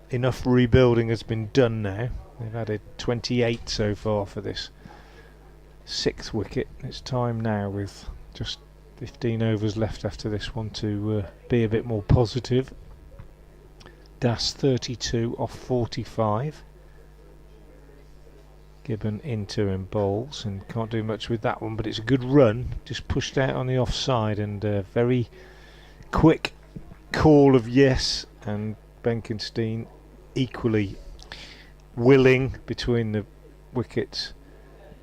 enough rebuilding has been done now. They've added 28 so far for this 6th wicket. It's time now, with just 15 overs left after this one, to be a bit more positive. Das 32 off 45. Gibbon into him bowls and can't do much with that one, but it's a good run, just pushed out on the offside, and a very quick call of yes, and Benkenstein equally willing between the wickets,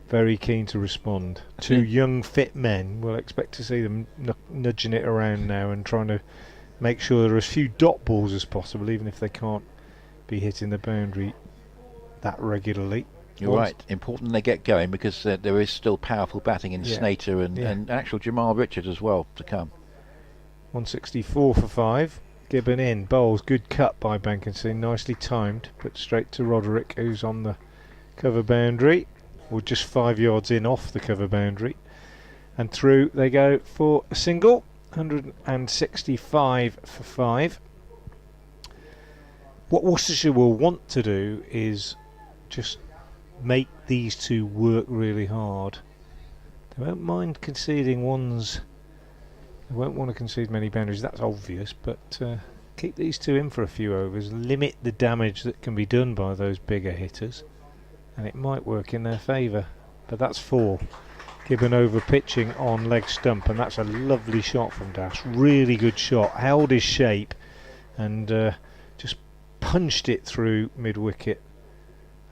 very keen to respond. Two young fit men, we'll expect to see them nudging it around now and trying to make sure there are as few dot balls as possible, even if they can't be hitting the boundary that regularly. You're right. Important they get going, because there is still powerful batting in Snater and actual Jamal Richards as well to come. 164 for 5. Gibbon in, bowls, good cut by Benkenstein, nicely timed, put straight to Roderick, who's on the cover boundary, or just 5 yards in off the cover boundary, and through they go for a single. 165 for 5. What Worcestershire will want to do is just make these two work really hard. They won't mind conceding ones. They won't want to concede many boundaries, that's obvious, but keep these two in for a few overs, limit the damage that can be done by those bigger hitters, and it might work in their favour. But that's 4. Gibbon over pitching on leg stump, and that's a lovely shot from Das. Really good shot, held his shape and just punched it through mid-wicket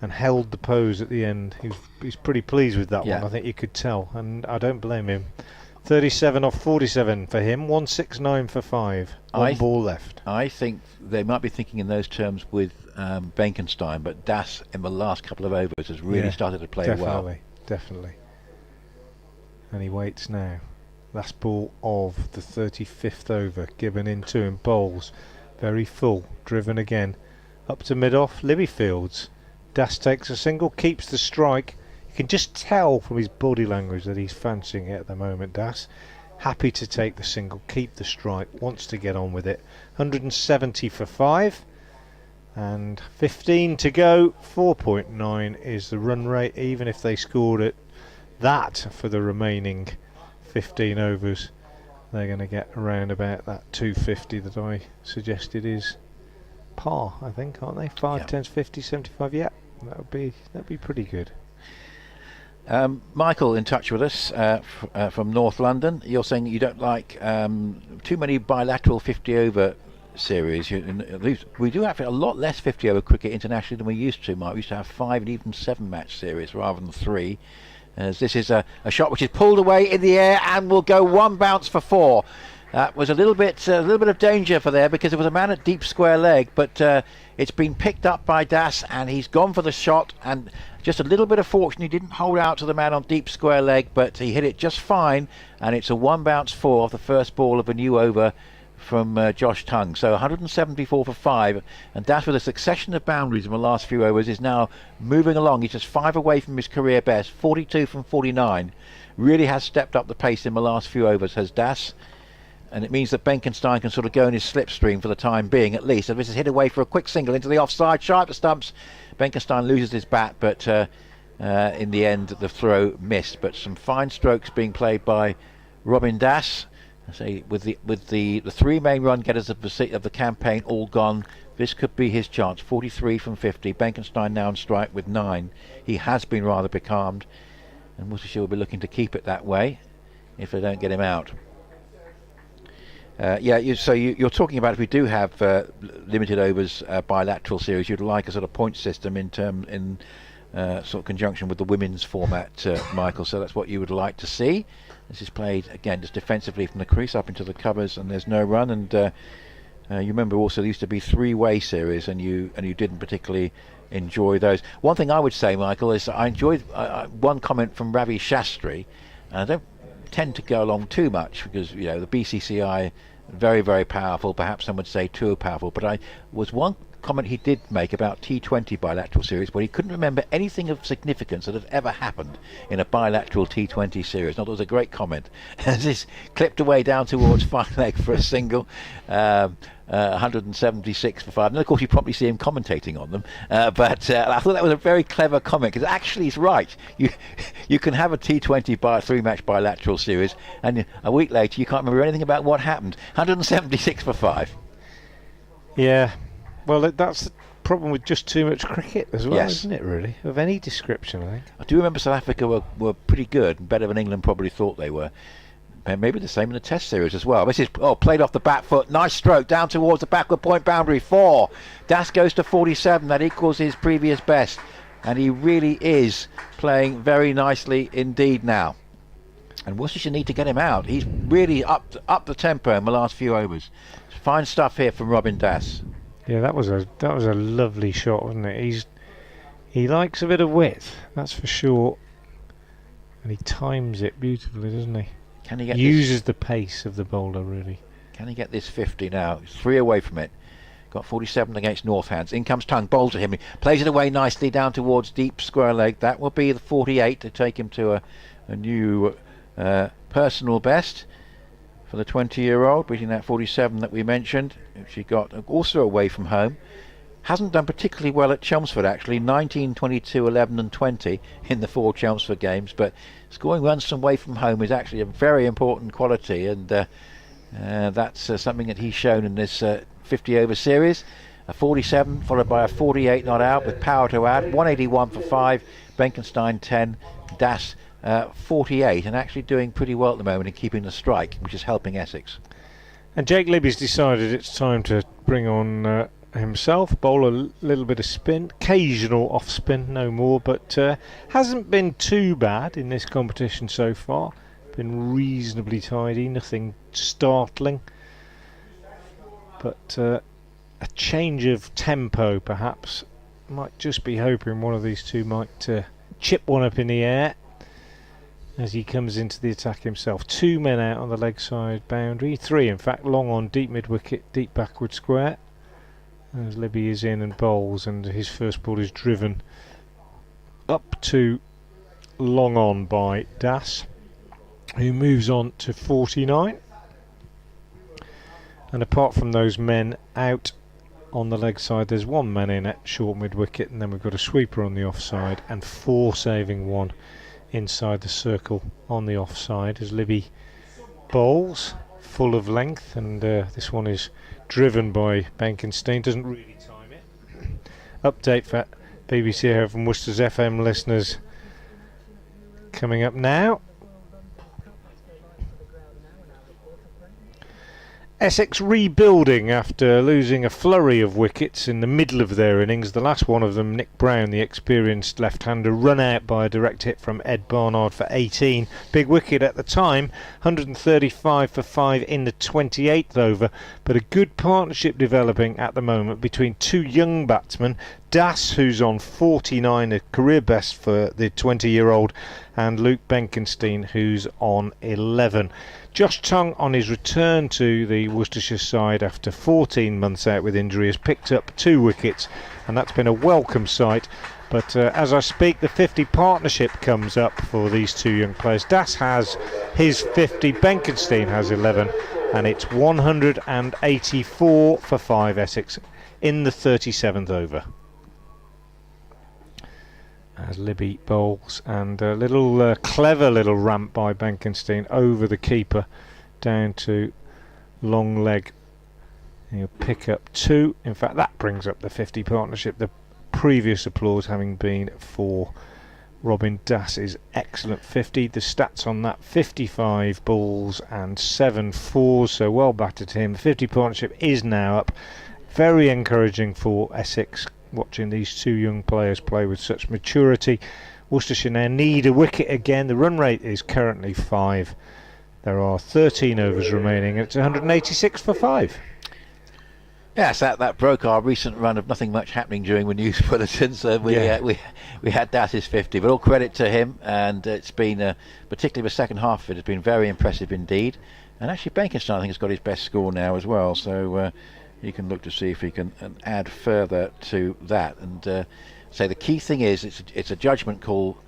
and held the pose at the end. He's pretty pleased with that one, I think you could tell, and I don't blame him. 37 off 47 for him, 169 for 5. One ball left. I think they might be thinking in those terms with Benkenstein, but Das in the last couple of overs has really started to play well. Definitely. And he waits now. Last ball of the 35th over. Gibbon into him, bowls. Very full, driven again. Up to mid-off, Libby Fields. Das takes a single, keeps the strike. You can just tell from his body language that he's fancying it at the moment, Das. Happy to take the single, keep the strike, wants to get on with it. 170 for 5. And 15 to go. 4.9 is the run rate, even if they scored it. That for the remaining 15 overs, they're going to get around about that 250 that I suggested is par, I think, aren't they? 5, 10s, 50, 75. Yeah, that'd be pretty good. Michael in touch with us from North London. You're saying that you don't like too many bilateral 50 over series. We do have a lot less 50 over cricket internationally than we used to, Mike. We used to have 5 and even 7 match series rather than 3. As this is a shot which is pulled away in the air and will go one bounce for 4. That was a little bit of danger for there, because there was a man at deep square leg, but it's been picked up by Das and he's gone for the shot, and just a little bit of fortune, he didn't hold out to the man on deep square leg, but he hit it just fine, and it's a one bounce 4 off the first ball of a new over from Josh Tongue. So 174 for 5, and Das, with a succession of boundaries in the last few overs, is now moving along. He's just 5 away from his career best, 42 from 49. Really has stepped up the pace in the last few overs, has Das, and it means that Benkenstein can sort of go in his slipstream for the time being, at least. And this is hit away for a quick single into the offside, sharp to stumps. Benkenstein loses his bat, but in the end the throw missed. But some fine strokes being played by Robin Das. I say with the 3 main run getters of the campaign all gone, this could be his chance. 43 from 50. Benkenstein now on strike with 9. He has been rather becalmed, and Worcestershire will be looking to keep it that way if they don't get him out. You're talking about, if we do have limited overs bilateral series, you'd like a sort of point system in sort of conjunction with the women's format, Michael. So that's what you would like to see. This is played again just defensively from the crease up into the covers, and there's no run. And you remember also there used to be 3-way series, and you didn't particularly enjoy those. One thing I would say, Michael, is I enjoyed one comment from Ravi Shastri, and I don't tend to go along too much, because the BCCI, very, very powerful, perhaps some would say too powerful, but I was one comment he did make about T20 bilateral series where he couldn't remember anything of significance that had ever happened in a bilateral T20 series. I thought it was a great comment. As this clipped away down towards fine leg for a single, 176 for 5. And of course you probably see him commentating on them, but I thought that was a very clever comment, because actually he's right. You can have a T20 3-match bilateral series, and a week later you can't remember anything about what happened. 176 for 5. Yeah, well, that's problem with just too much cricket as well, Yes. isn't it, really? Of any description, I think. I do remember South Africa were pretty good, and better than England probably thought they were. And maybe the same in the Test series as well. This is played off the back foot. Nice stroke down towards the backward point boundary. 4. Das goes to 47. That equals his previous best. And he really is playing very nicely indeed now. And Worcestershire need to get him out. He's really up the tempo in the last few overs. Fine stuff here from Robin Das. Yeah, that was a lovely shot, wasn't it? He likes a bit of width, that's for sure. And he times it beautifully, doesn't he? Can he get Uses the pace of the bowler, really. Can he get this 50 now? He's 3 away from it. Got 47 against Northands. In comes Tongue, bowls to him. He plays it away nicely down towards deep square leg. That will be the 48 to take him to a new personal best for the 20-year-old, beating that 47 that we mentioned. She got also away from home. Hasn't done particularly well at Chelmsford, actually. 19, 22, 11 and 20 in the 4 Chelmsford games, but scoring runs from away from home is actually a very important quality, and that's something that he's shown in this 50 over series. A 47 followed by a 48 not out with power to add. 181 for 5. Benkenstein 10. Das 48, and actually doing pretty well at the moment in keeping the strike, which is helping Essex. And Jake Libby's decided it's time to bring on himself, bowl a little bit of spin, occasional off spin, no more, but hasn't been too bad in this competition so far. Been reasonably tidy, nothing startling, but a change of tempo perhaps. Might just be hoping one of these two might chip one up in the air as he comes into the attack himself. 2 men out on the leg side boundary, 3 in fact, long on deep mid wicket, deep backward square, as Libby is in and bowls, and his first ball is driven up to long on by Das, who moves on to 49. And apart from those men out on the leg side, there's 1 man in at short mid wicket, and then we've got a sweeper on the offside and 4 saving 1 inside the circle on the offside as Libby bowls full of length, and this one is driven by Benkenstein. Doesn't really time it. Update for BBC here from Worcester's FM listeners coming up now. Essex rebuilding after losing a flurry of wickets in the middle of their innings. The last one of them, Nick Brown, the experienced left-hander, run out by a direct hit from Ed Barnard for 18. Big wicket at the time, 135 for 5 in the 28th over, but a good partnership developing at the moment between 2 young batsmen, Das, who's on 49, a career best for the 20-year-old, and Luke Benkenstein, who's on 11. Josh Tongue, on his return to the Worcestershire side after 14 months out with injury, has picked up 2 wickets, and that's been a welcome sight. But as I speak, the 50 partnership comes up for these 2 young players. Das has his 50, Benkenstein has 11, and it's 184 for 5 Essex in the 37th over. As Libby bowls, and a little clever little ramp by Benkenstein over the keeper down to long leg. He'll pick up 2. In fact, that brings up the 50 partnership. The previous applause having been for Robin Das's excellent 50. The stats on that: 55 balls and 7 fours, so well battered him. The 50 partnership is now up. Very encouraging for Essex, watching these 2 young players play with such maturity. Worcestershire now need a wicket again. The run rate is currently 5. There are 13 overs remaining, and it's 186 for 5. Yes, that broke our recent run of nothing much happening during the news bulletins. We had Das's 50, but all credit to him, and it's been, particularly the second half of it, has been very impressive indeed. And actually Benkenstein, I think, has got his best score now as well, so you can look to see if he can add further to that. And say the key thing is it's a judgment call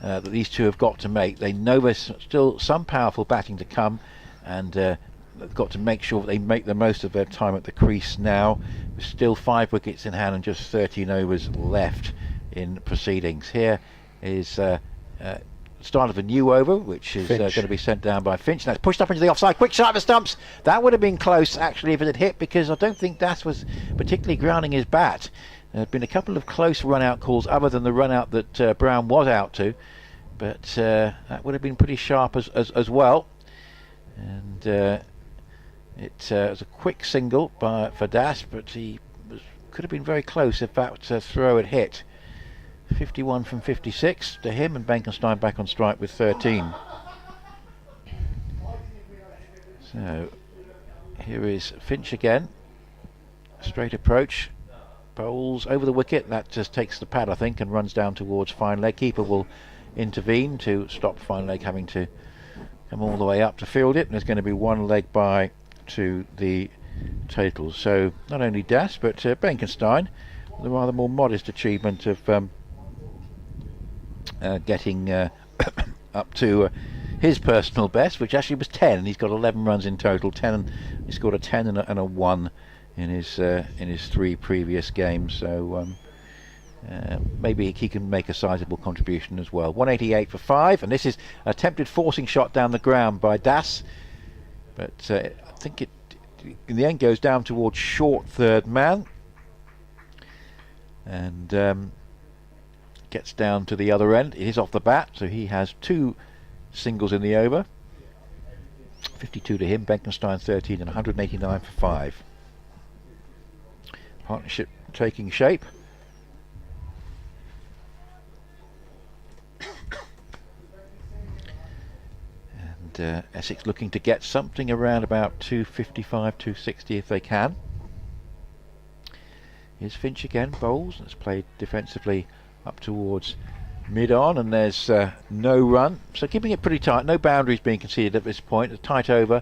that these 2 have got to make. They know there's still some powerful batting to come, and they've got to make sure that they make the most of their time at the crease now. There's still 5 wickets in hand and just 13 overs left in proceedings. Here is start of a new over, which is going to be sent down by Finch. Now it's pushed up into the offside. Quick shot of the stumps. That would have been close actually if it had hit, because I don't think Das was particularly grounding his bat. There have been a couple of close run-out calls other than the run-out that Brown was out to, but that would have been pretty sharp as well. And it was a quick single for Das, but he could have been very close if that throw had hit. 51 from 56 to him, and Benkenstein back on strike with 13. So here is Finch again. Straight approach. Bowls over the wicket. That just takes the pad, I think, and runs down towards fine leg. Keeper will intervene to stop fine leg having to come all the way up to field it. And there's going to be one leg by to the total. So not only Das, but Benkenstein, the rather more modest achievement of getting up to his personal best, which actually was 10. He's got 11 runs in total. 10. He scored a 10 and a 1 in his 3 previous games. So maybe he can make a sizable contribution as well. 188 for 5, and this is an attempted forcing shot down the ground by Das, but I think it in the end goes down towards short third man, and gets down to the other end. It is off the bat, so he has 2 singles in the over. 52 to him, Benkenstein 13, and 189 for 5. Partnership taking shape. And Essex looking to get something around about 255, 260 if they can. Here's Finch again, bowls. That's played defensively up towards mid-on, and there's no run. So keeping it pretty tight, no boundaries being conceded at this point. A tight over.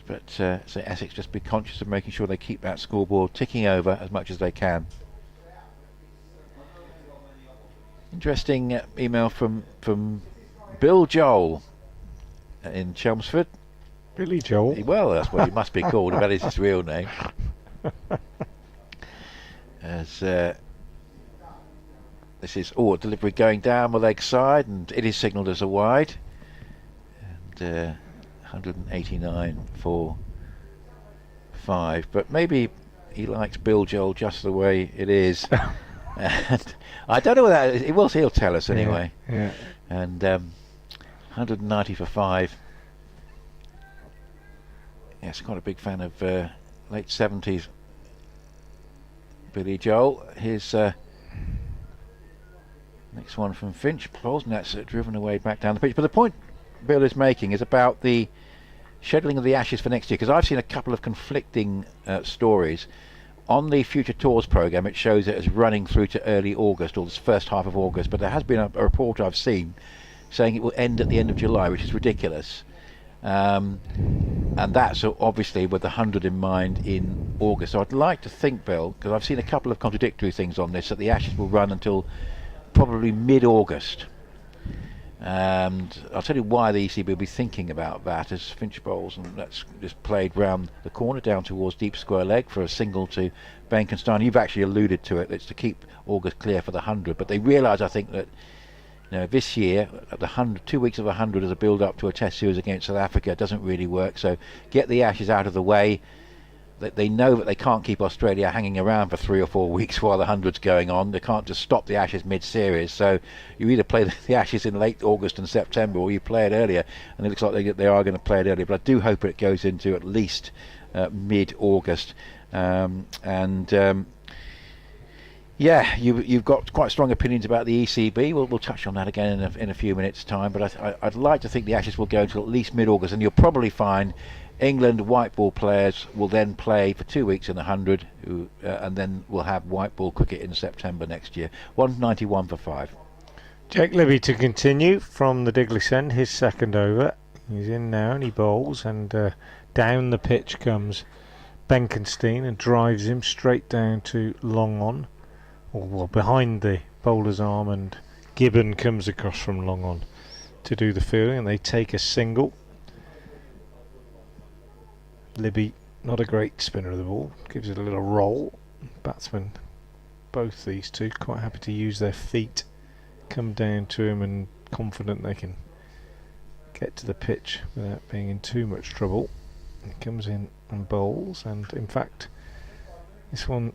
But so Essex just be conscious of making sure they keep that scoreboard ticking over as much as they can. Interesting email from Bill Joel in Chelmsford. Billy Joel? Well, that's what he must be called, if that is his real name. As this is delivery going down the leg side, and it is signalled as a wide. And 189 for 5, but maybe he likes Bill Joel just the way it is. And I don't know what that is. He'll tell us anyway. Yeah. And 190 for 5. Yes, quite a big fan of late 70s Billy Joel. His next one from Finch, and that's driven away back down the pitch. But the point Bill is making is about the scheduling of the Ashes for next year, because I've seen a couple of conflicting stories. On the Future Tours programme, it shows it as running through to early August, or this first half of August, but there has been a report I've seen saying it will end at the end of July, which is ridiculous. And that's obviously with the 100 in mind in August. So I'd like to think, Bill, because I've seen a couple of contradictory things on this, that the Ashes will run until probably mid-August. And I'll tell you why the ECB will be thinking about that, as Finch bowls, and that's just played round the corner down towards deep square leg for a single to Benkenstein. You've actually alluded to it. It's to keep August clear for the 100, but they realise, I think, that this year the 100, 2 weeks of 100 as a build-up to a Test series against South Africa doesn't really work. So get the Ashes out of the way. They know that they can't keep Australia hanging around for 3 or 4 weeks while the 100's going on. They can't just stop the Ashes mid-series. So you either play the Ashes in late August and September, or you play it earlier. And it looks like they are going to play it earlier. But I do hope it goes into at least mid-August. Yeah, you've got quite strong opinions about the ECB. We'll touch on that again in a few minutes' time. But I'd like to think the Ashes will go until at least mid-August, and you'll probably find England white ball players will then play for 2 weeks in the 100, and then we'll have white ball cricket in September next year. 191 for 5. Jake Libby to continue from the Diglis end, his second over. He's in now and he bowls, and down the pitch comes Benkenstein and drives him straight down to long on, or behind the bowler's arm, and Gibbon comes across from long on to do the fielding, and they take a single. Libby, not a great spinner of the ball, gives it a little roll. Batsmen, both these two, quite happy to use their feet, come down to him and confident they can get to the pitch without being in too much trouble. He comes in and bowls, and in fact this one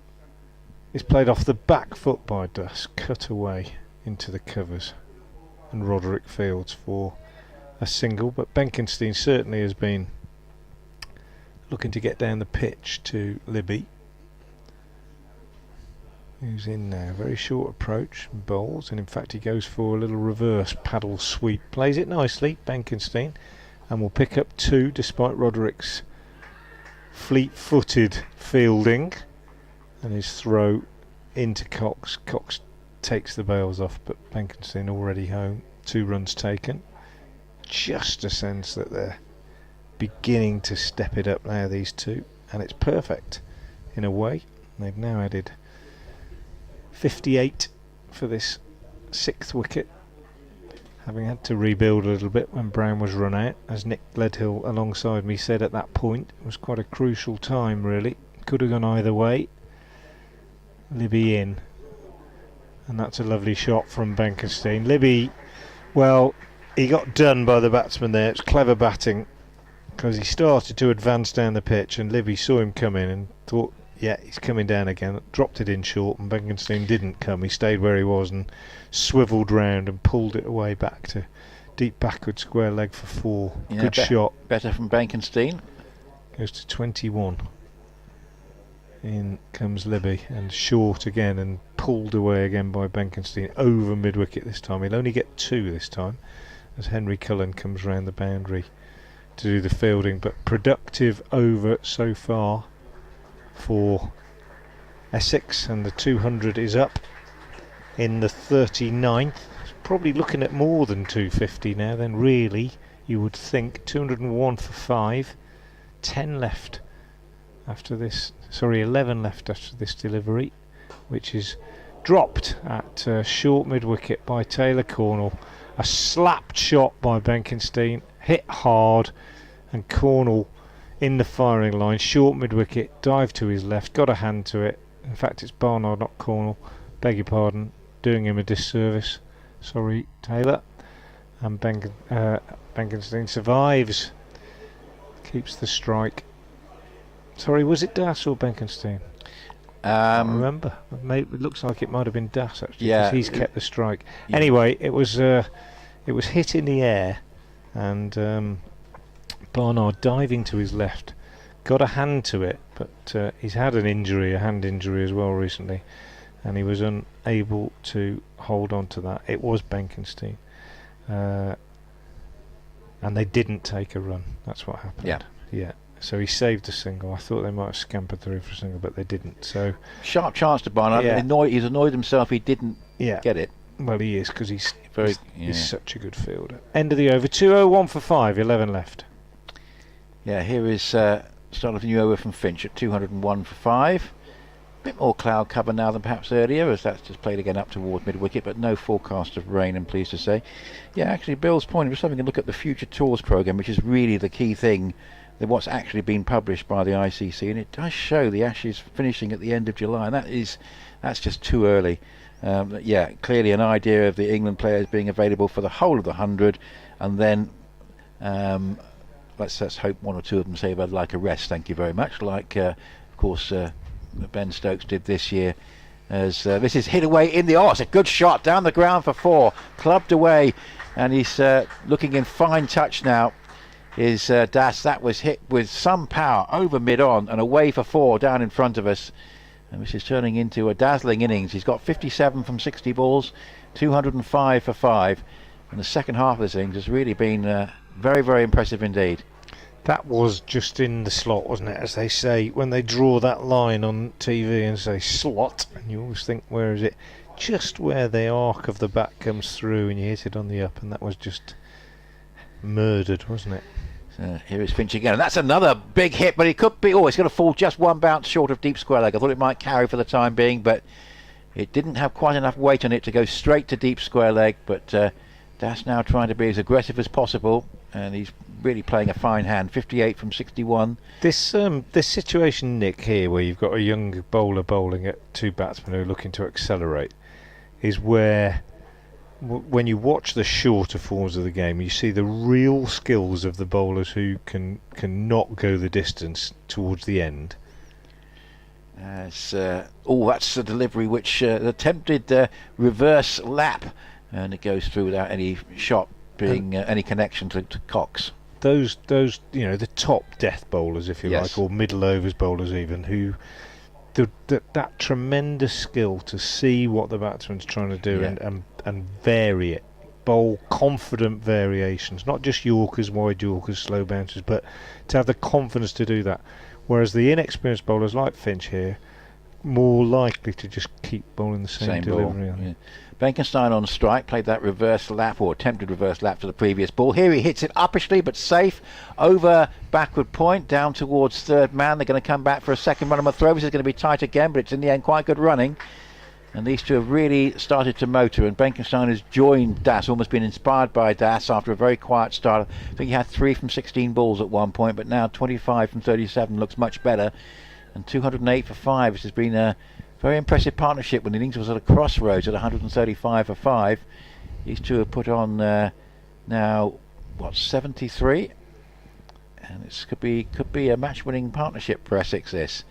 It's played off the back foot by Das, cut away into the covers, and Roderick fields for a single. But Benkenstein certainly has been looking to get down the pitch to Libby, who's in now. Very short approach and bowls, and in fact he goes for a little reverse paddle sweep. Plays it nicely, Benkenstein, and will pick up 2 despite Roderick's fleet-footed fielding and his throw into Cox. Cox takes the bails off, but Benkenstein already home. 2 runs taken. Just a sense that they're beginning to step it up now, these two, and it's perfect in a way. They've now added 58 for this 6th wicket, having had to rebuild a little bit when Brown was run out. As Nick Ledhill alongside me said at that point, it was quite a crucial time really. Could have gone either way. Libby in, and that's a lovely shot from Benkenstein. Libby, well, he got done by the batsman there. It's clever batting, because he started to advance down the pitch and Libby saw him come in and thought, yeah, he's coming down again, dropped it in short, and Benkenstein didn't come. He stayed where he was and swivelled round and pulled it away back to deep backward square leg for 4. Yeah, good shot. Better from Benkenstein. Goes to 21. In comes Libby, and short again and pulled away again by Benkenstein over mid-wicket this time. He'll only get 2 this time as Henry Cullen comes round the boundary to do the fielding, but productive over so far for Essex, and the 200 is up in the 39th. It's probably looking at more than 250 now then, really, you would think. 201 for 5, 10 left after this, 11 left after this delivery, which is dropped at short mid-wicket by Taylor Cornell. A slapped shot by Benkenstein, hit hard, and Cornell in the firing line, short mid-wicket, dive to his left, got a hand to it. In fact, it's Barnard, not Cornell. Beg your pardon, doing him a disservice. Sorry, Taylor. And Benkenstein survives, keeps the strike. Sorry, was it Das or Benkenstein? I can't remember. It looks like it might have been Das actually, because he's kept the strike. Yeah. Anyway, it was hit in the air, and Barnard diving to his left, got a hand to it, but he's had an injury, a hand injury as well recently, and he was unable to hold on to that. It was Benkenstein, and they didn't take a run. That's what happened. Yeah. So he saved a single. I thought they might have scampered through for a single, but they didn't. So sharp chance to Barnard. Yeah. He's annoyed himself he didn't get it. Well, he is, because he's such a good fielder. End of the over. 201 for 5, 11 left. Yeah, here is start of the new over from Finch at 201 for 5. A bit more cloud cover now than perhaps earlier, as that's just played again up towards mid-wicket, but no forecast of rain, I'm pleased to say. Yeah, actually, Bill's point, we're having a look at the Future Tours programme, which is really the key thing, than what's actually been published by the ICC, and it does show the Ashes finishing at the end of July, and that's just too early. Clearly an idea of the England players being available for the whole of the 100, and then let's hope 1 or 2 of them say they'd like a rest, thank you very much, like of course Ben Stokes did this year, as this is hit away in the it's a good shot down the ground for 4, clubbed away, and he's looking in fine touch now. Is Das. That was hit with some power over mid-on and away for 4 down in front of us, and this is turning into a dazzling innings. He's got 57 from 60 balls, 205 for 5, and the second half of this innings has really been very, very impressive indeed. That was just in the slot, wasn't it, as they say when they draw that line on TV and say slot, and you always think, where is it? Just where the arc of the bat comes through and you hit it on the up, and that was just murdered, wasn't it? So here is Finch again, and that's another big hit, but it could be, it's going to fall just 1 bounce short of deep square leg. I thought it might carry for the time being, but it didn't have quite enough weight on it to go straight to deep square leg. But Das now trying to be as aggressive as possible, and he's really playing a fine hand. 58 from 61. This situation, Nick, here where you've got a young bowler bowling at 2 batsmen who are looking to accelerate, is where when you watch the shorter forms of the game, you see the real skills of the bowlers who can not go the distance towards the end, As that's the delivery which attempted reverse lap, and it goes through without any shot being any connection to Cox. Those the top death bowlers, if you like, or middle overs bowlers even, who that tremendous skill to see what the batsman's trying to do and vary it, bowl confident variations, not just Yorkers, wide Yorkers, slow bounces, but to have the confidence to do that. Whereas the inexperienced bowlers like Finch here, more likely to just keep bowling the same delivery. Ball. Benkenstein on strike, played that reverse lap, or attempted reverse lap to the previous ball. Here he hits it uppishly but safe, over backward point, down towards third man. They're going to come back for a second run on the throw. This is going to be tight again, but it's in the end quite good running. And these two have really started to motor, and Benkenstein has joined Das, almost been inspired by Das after a very quiet start. I think he had 3 from 16 balls at one point, but now 25 from 37 looks much better. And 208 for 5. This has been a very impressive partnership when Innings was at a crossroads at 135 for 5. These two have put on now, 73? And this could be a match-winning partnership for Essex, this.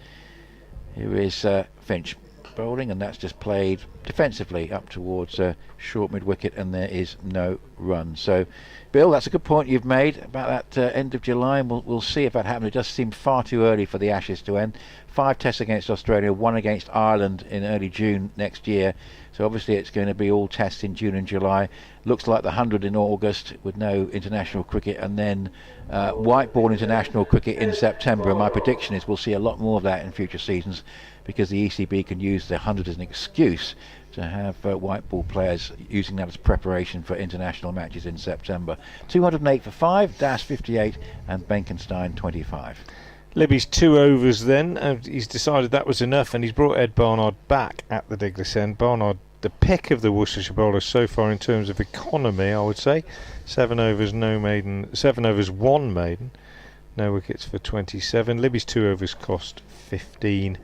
Here is Finch bowling, and that's just played defensively up towards short mid-wicket, and there is no run. So Bill, that's a good point you've made about that end of July, and we'll see if that happens. It does seem far too early for the Ashes to end. 5 tests against Australia, 1 against Ireland in early June next year, so obviously it's going to be all tests in June and July. Looks like the 100 in August with no international cricket, and then white ball international cricket in September. And my prediction is we'll see a lot more of that in future seasons, because the ECB can use the 100 as an excuse to have white ball players using that as preparation for international matches in September. 208 for 5, Das 58 and Benkenstein 25. Libby's 2 overs then, and he's decided that was enough, and he's brought Ed Barnard back at the Diglis end. Barnard, the pick of the Worcestershire bowlers so far in terms of economy, I would say. 7 overs, 1 maiden, no wickets for 27. Libby's 2 overs cost 15.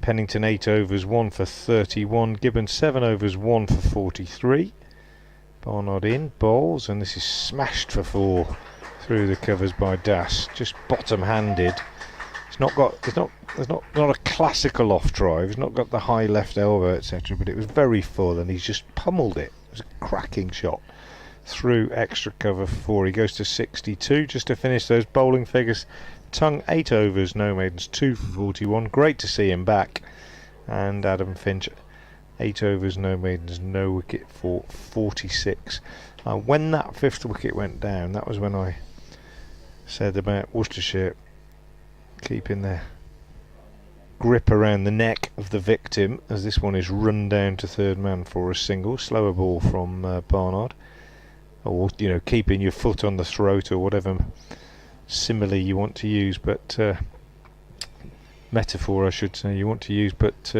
Pennington 8 overs, 1 for 31. Gibbons 7 overs, 1 for 43. Barnard in, bowls, and this is smashed for 4 through the covers by Das, just bottom-handed. It's not a classical off drive. It's not got the high left elbow, etc. But it was very full, and he's just pummeled it. It was a cracking shot through extra cover for 4. He goes to 62 just to finish those bowling figures. Tongue 8 overs, no maidens, 2 for 41. Great to see him back. And Adam Finch 8 overs, no maidens, no wicket for 46. When that 5th wicket went down, that was when I said about Worcestershire keeping their grip around the neck of the victim, as this one is run down to third man for a single. Slower ball from Barnard, or keeping your foot on the throat, or whatever simile you want to use, but metaphor I should say you want to use, but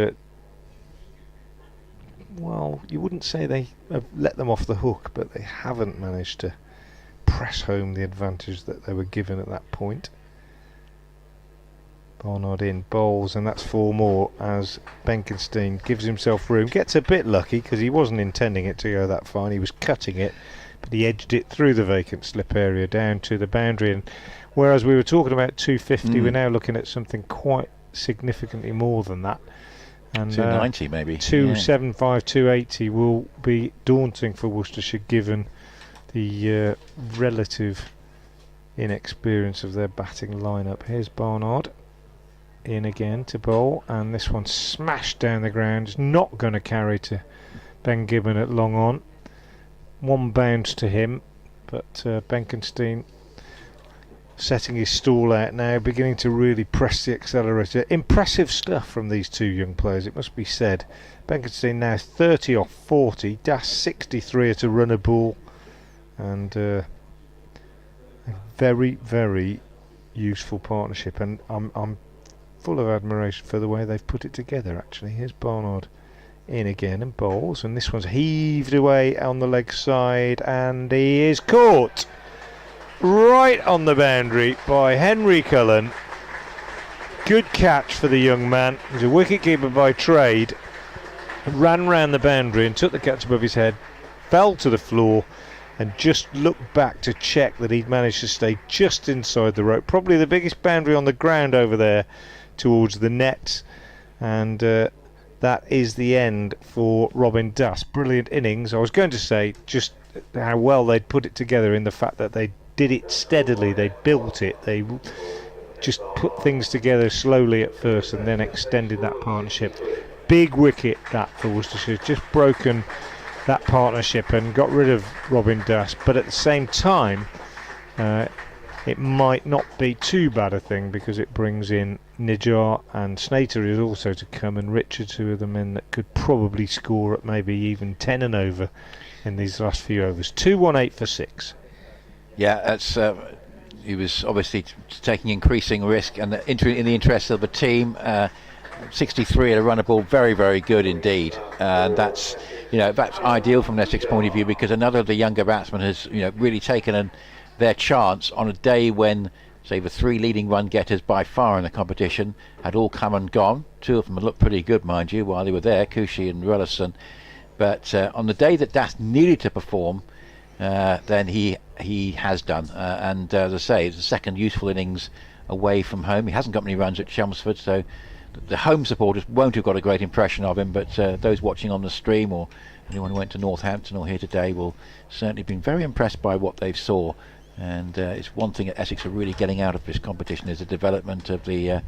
well, you wouldn't say they have let them off the hook, but they haven't managed to press home the advantage that they were given at that point. Barnard in, bowls, and that's 4 more as Benkenstein gives himself room. Gets a bit lucky because he wasn't intending it to go that far, and he was cutting it, but he edged it through the vacant slip area down to the boundary. And whereas we were talking about 250, we're now looking at something quite significantly more than that. And 290 maybe. 275, 280 will be daunting for Worcestershire, given the relative inexperience of their batting lineup. Here's Barnard in again to bowl, and this one smashed down the ground. It's not going to carry to Ben Gibbon at long on. 1 bounce to him, but Benkenstein setting his stall out now, beginning to really press the accelerator. Impressive stuff from these 2 young players, it must be said. Benkenstein now 30 off 40, Das 63 at a runner ball, and a very, very useful partnership. And I'm full of admiration for the way they've put it together, actually. Here's Barnard in again and bowls, and this one's heaved away on the leg side, and he is caught right on the boundary by Henry Cullen. Good catch for the young man. He's a wicketkeeper by trade. Ran round the boundary and took the catch above his head, fell to the floor, and just looked back to check that he'd managed to stay just inside the rope. Probably the biggest boundary on the ground over there towards the net. and that is the end for Robin Dass. Brilliant innings. I was going to say just how well they'd put it together in the fact that they did it steadily, they built it, they just put things together slowly at first and then extended that partnership. Big wicket that for Worcestershire, just broken that partnership and got rid of Robin Dass, but at the same time it might not be too bad a thing because it brings in Nijar, and Snater is also to come, and Richards, who are the men that could probably score at maybe even 10 and over in these last few overs. 2-1-8 for 6. Yeah, that's he was obviously taking increasing risk, and in the interest of the team. 63 at a runner ball, very, very good indeed. And that's ideal from Essex point of view, because another of the younger batsmen has really taken their chance on a day when, say, the 3 leading run getters by far in the competition had all come and gone. 2 of them had looked pretty good, mind you, while they were there, Cushy and Rullison. But on the day that Das needed to perform, then he has done. And as I say, it's the second useful innings away from home. He hasn't got many runs at Chelmsford, so the home supporters won't have got a great impression of him, but those watching on the stream or anyone who went to Northampton or here today will certainly have been very impressed by what they saw. And it's one thing that Essex are really getting out of this competition is the development of the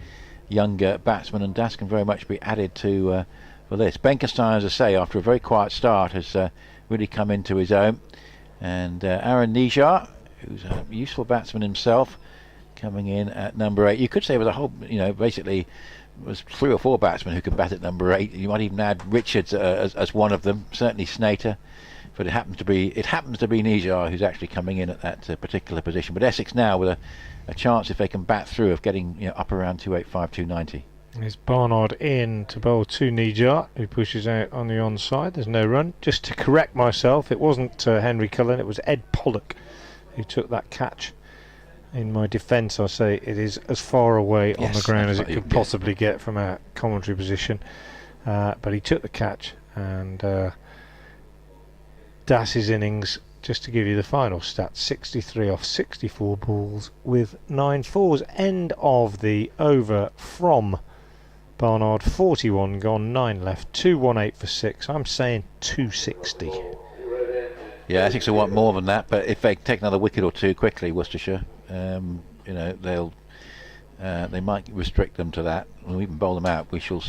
younger batsmen, and Das can very much be added to for this. Benkenstein, as I say, after a very quiet start, has really come into his own. And Aaron Nijar, who's a useful batsman himself, coming in at number 8. You could say with a whole, basically was 3 or 4 batsmen who could bat at number 8. You might even add Richards as one of them, certainly Snater, but it happens to be Nijar who's actually coming in at that particular position. But Essex now with a chance, if they can bat through, of getting up around 285, 290. There's Barnard in to bowl to Nijar, who pushes out on the onside. There's no run. Just to correct myself, it wasn't Henry Cullen, it was Ed Pollock who took that catch. In my defence, I say it is as far away on the ground as it could possibly get from a commentary position. But he took the catch, and Dass's innings, just to give you the final stats, 63 off 64 balls with 9 fours. End of the over from Barnard. 41 gone, 9 left. 2-1-8 for 6. I'm saying 260. Yeah, Essex will want more than that, but if they take another wicket or 2 quickly, Worcestershire, they might restrict them to that, or even bowl them out. We shall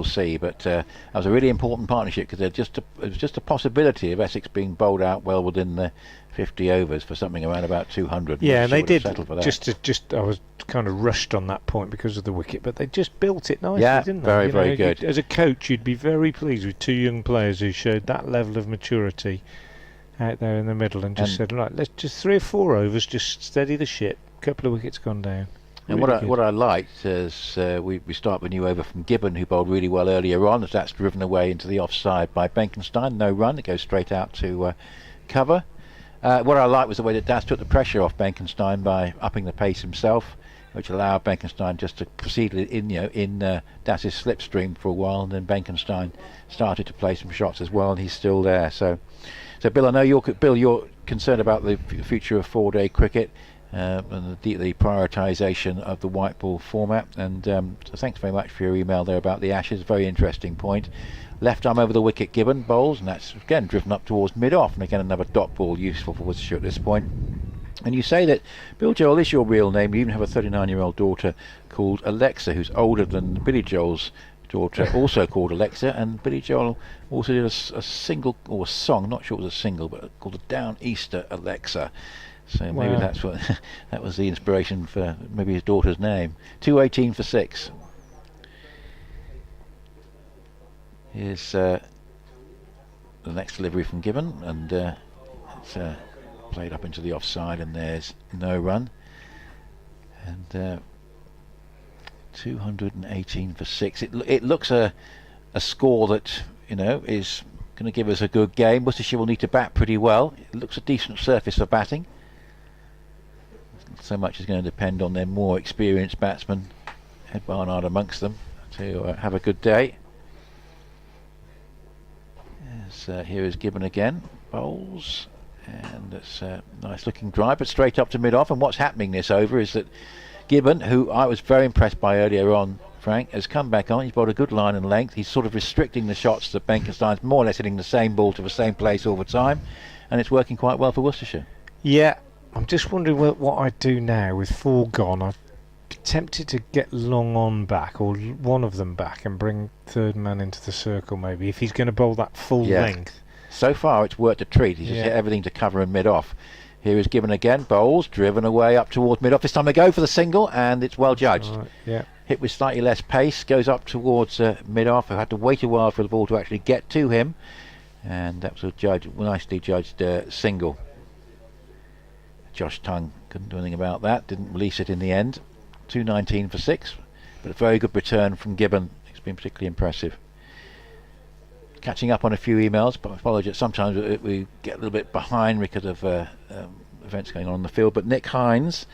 see. But that was a really important partnership, because it was just a possibility of Essex being bowled out well within the 50 overs for something around about 200. Yeah, and they did. I was kind of rushed on that point because of the wicket, but they just built it nicely, didn't they? Very good. As a coach, you'd be very pleased with 2 young players who showed that level of maturity out there in the middle, and just said, right, let's just 3 or 4 overs, just steady the ship. A couple of wickets gone down. And what I liked is we start with a new over from Gibbon, who bowled really well earlier on, as that's driven away into the offside by Benkenstein. No run, it goes straight out to cover. What I liked was the way that Das took the pressure off Benkenstein by upping the pace himself, which allowed Benkenstein just to proceed in Dass's slipstream for a while, and then Benkenstein started to play some shots as well, and he's still there. So Bill, I know you're concerned about the future of 4-day cricket. And the prioritisation of the white ball format, and so thanks very much for your email there about the Ashes. Very interesting point. Left arm over the wicket, Gibbon bowls, and that's again driven up towards mid-off, and again another dot ball useful for Worcestershire at this point. And you say that Bill Joel is your real name. You even have a 39-year-old daughter called Alexa, who's older than Billy Joel's daughter, also called Alexa, and Billy Joel also did a single, or a song, not sure it was a single, but called the Down Easter Alexa. So maybe that's what that was the inspiration for maybe his daughter's name. 218 for 6. Here's the next delivery from Gibbon, and it's played up into the offside, and there's no run. And 218 for 6. It looks a score that is going to give us a good game. Worcestershire will need to bat pretty well. It looks a decent surface for batting. So much is going to depend on their more experienced batsmen, Ed Barnard amongst them, to have a good day. Here is Gibbon again, bowls, and it's a nice looking drive, but straight up to mid-off. And what's happening this over is that Gibbon, who I was very impressed by earlier on Frank, has come back on. He's bowled a good line and length. He's sort of restricting the shots that Benkenstein's more or less hitting the same ball to the same place all the time, and it's working quite well for Worcestershire. Yeah, I'm just wondering what I'd do now with 4 gone. I'd be tempted to get Long On back, or one of them back, and bring third man into the circle maybe, if he's going to bowl that full length. So far it's worked a treat. He's just hit everything to cover and mid-off. Here is Gibbon again, bowls, driven away up towards mid-off. This time they go for the single, and it's well judged. Hit with slightly less pace, goes up towards mid-off. I had to wait a while for the ball to actually get to him, and that was a nicely judged single. Josh Tongue couldn't do anything about that, didn't release it in the end. 219 for 6, but a very good return from Gibbon. It's been particularly impressive. Catching up on a few emails, but I apologise, sometimes we get a little bit behind because of events going on the field. But Nick Hines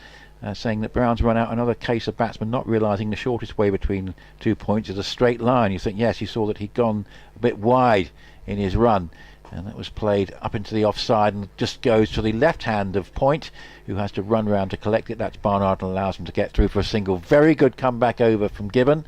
saying that Brown's run out another case of batsmen not realising the shortest way between 2 points is a straight line. You think, yes, you saw that he'd gone a bit wide in his run, and that was played up into the offside and just goes to the left hand of Point, who has to run round to collect it. That's Barnard, and allows him to get through for a single. Very good comeback over from Gibbon,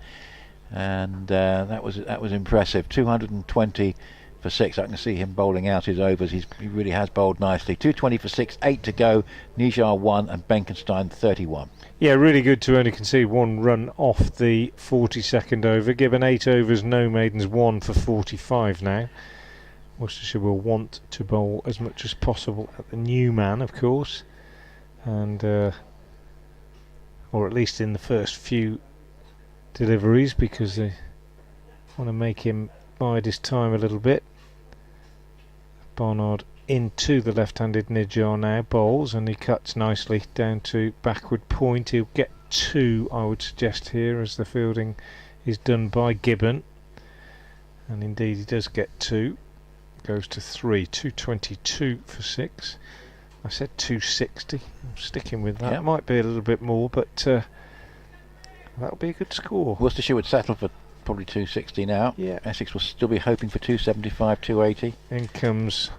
and that was impressive. 220 for 6. I can see him bowling out his overs. He really has bowled nicely. 220 for 6, 8 to go. Nijar 1 and Benkenstein 31. Yeah, really good to only concede 1 run off the 42nd over. Gibbon 8 overs, no maidens, 1 for 45 now. Worcestershire will want to bowl as much as possible at the new man, of course, and or at least in the first few deliveries, because they want to make him bide his time a little bit. Barnard into the left-handed Nijar now, bowls, and he cuts nicely down to backward Point. He'll get 2, I would suggest, here, as the fielding is done by Gibbon, and indeed he does get 2. Goes to 3. 222 for 6. I said 260. I'm sticking with that. Might be a little bit more, but that'll be a good score. Worcestershire would settle for probably 260 now. Essex will still be hoping for 275, 280. In comes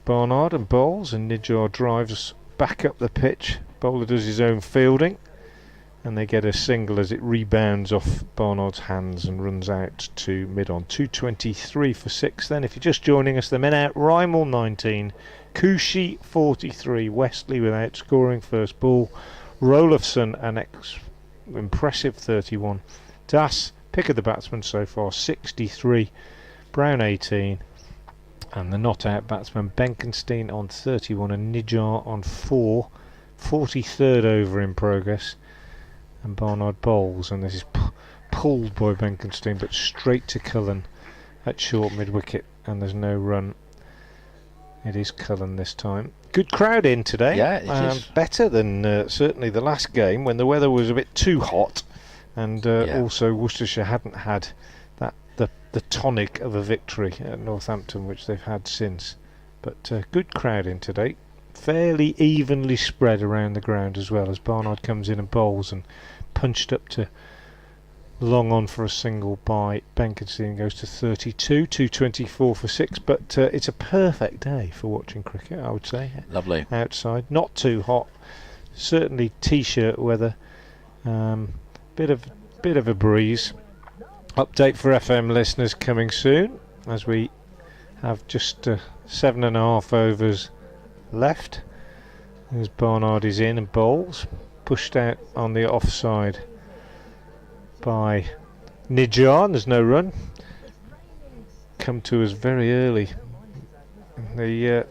Barnard and bowls, and Nijar drives back up the pitch. Bowler does his own fielding, and they get a single as it rebounds off Barnard's hands and runs out to mid-on. 223 for 6 then. If you're just joining us, the men out: Rymel 19, Cooshie 43, Westley without scoring first ball, Rolofson an impressive 31, Das, pick of the batsman so far, 63, Brown 18, and the not out batsman Benkenstein on 31 and Nijar on 4, 43rd over in progress. And Barnard bowls, and this is pulled by Benkenstein, but straight to Cullen at short mid-wicket, and there's no run. It is Cullen this time. Good crowd in today. Yeah, it is. Better than certainly the last game, when the weather was a bit too hot, and also Worcestershire hadn't had the tonic of a victory at Northampton, which they've had since. But good crowd in today. Fairly evenly spread around the ground as well, as Barnard comes in and bowls, and punched up to Long On for a single by Benkenstein, goes to 32, 224 for 6. But it's a perfect day for watching cricket, I would say. Lovely. Outside, not too hot, certainly t-shirt weather, bit of a breeze. Update for FM listeners coming soon, as we have just 7.5 overs left. As Barnard is in and bowls, pushed out on the offside by Nijar, and there's no run. Come to us very early. We've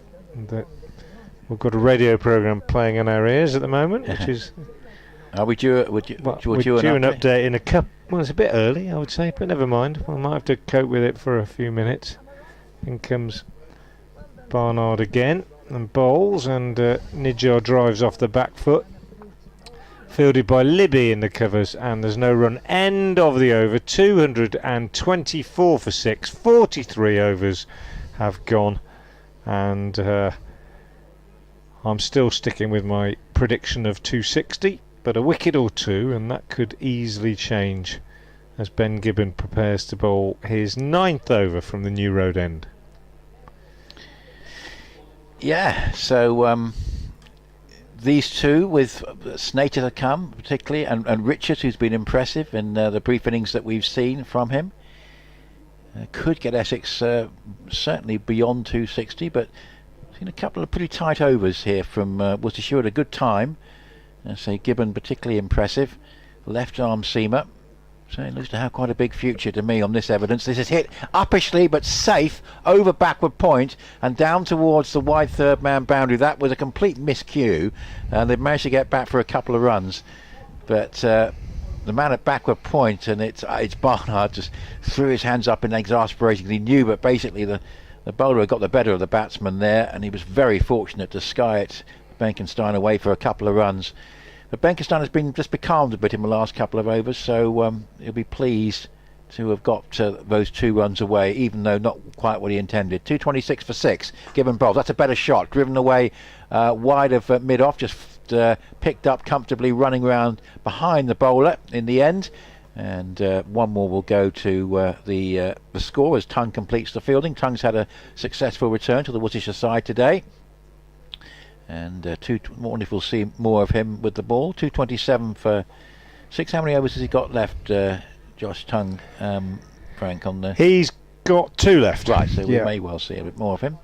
got a radio programme playing in our ears at the moment, which is... Are we due? We're due an update in a cup. Well, it's a bit early, I would say, but never mind. We might have to cope with it for a few minutes. In comes Barnard again and bowls, and Nijar drives off the back foot. Fielded by Libby in the covers, and there's no run. End of the over. 224 for 6. 43 overs have gone, and I'm still sticking with my prediction of 260. But a wicket or two, and that could easily change as Ben Gibbon prepares to bowl his 9th over from the New Road end. these two, with Snater to come particularly, and Richards, who's been impressive in the brief innings that we've seen from him, could get Essex certainly beyond 260, but seen a couple of pretty tight overs here from Worcestershire at a good time. I say Gibbon particularly impressive, left arm seamer, so it looks to have quite a big future to me on this evidence. This is hit uppishly but safe over backward point and down towards the wide third man boundary. That was a complete miscue, and they've managed to get back for a couple of runs, but the man at backward point, and it's Barnard, just threw his hands up in exasperation because he knew, but basically the bowler had got the better of the batsman there, and he was very fortunate to sky it Benkenstein away for a couple of runs. But Benkenstein has been just becalmed a bit in the last couple of overs, so he'll be pleased to have got those 2 runs away, even though not quite what he intended. 226 for 6, Gibbon bowls. That's a better shot, driven away wide of mid-off, just picked up comfortably, running round behind the bowler in the end. And one more will go to the score as Tongue completes the fielding. Tongue's had a successful return to the Worcestershire side today, and wonder if we'll see more of him with the ball. 227 for 6. How many overs has he got left, Josh Tongue, Frank, on the... He's got 2 left. Right, so we may well see a bit more of him.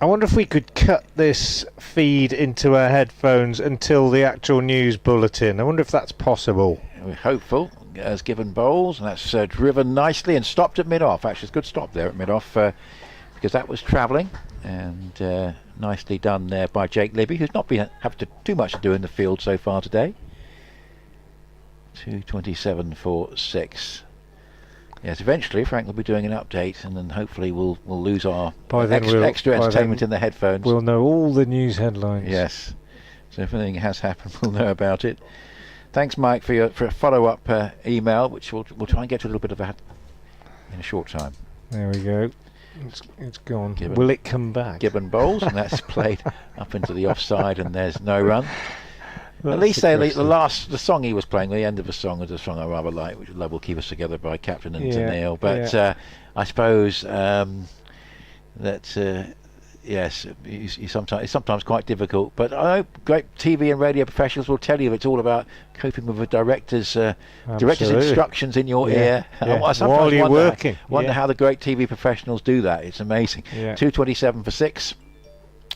I wonder if we could cut this feed into our headphones until the actual news bulletin. I wonder if that's possible. We're hopeful, as Gibbon bowls, and that's driven nicely and stopped at mid-off. Actually, it's a good stop there at mid-off, because that was travelling, and nicely done there by Jake Libby, who's not been having too much to do in the field so far today. 227 for 6. Yes, eventually Frank will be doing an update, and then hopefully we'll lose our extra entertainment in the headphones. We'll know all the news headlines. Yes, so if anything has happened, we'll know about it. Thanks, Mike, for a follow-up email, which we'll try and get to a little bit of in a short time. There we go. It's gone. Gibbon. Will it come back? Gibbon bowls, and that's played up into the offside, and there's no run. Well, at least the song he was playing, the end of the song, was a song I rather like, which Love Will Keep Us Together by Captain and Neil. But I suppose that yes, it's sometimes quite difficult. But I know great TV and radio professionals will tell you it's all about coping with the director's instructions in your ear. I sometimes while you're working. Wonder how the great TV professionals do that. It's amazing. 227 for 6.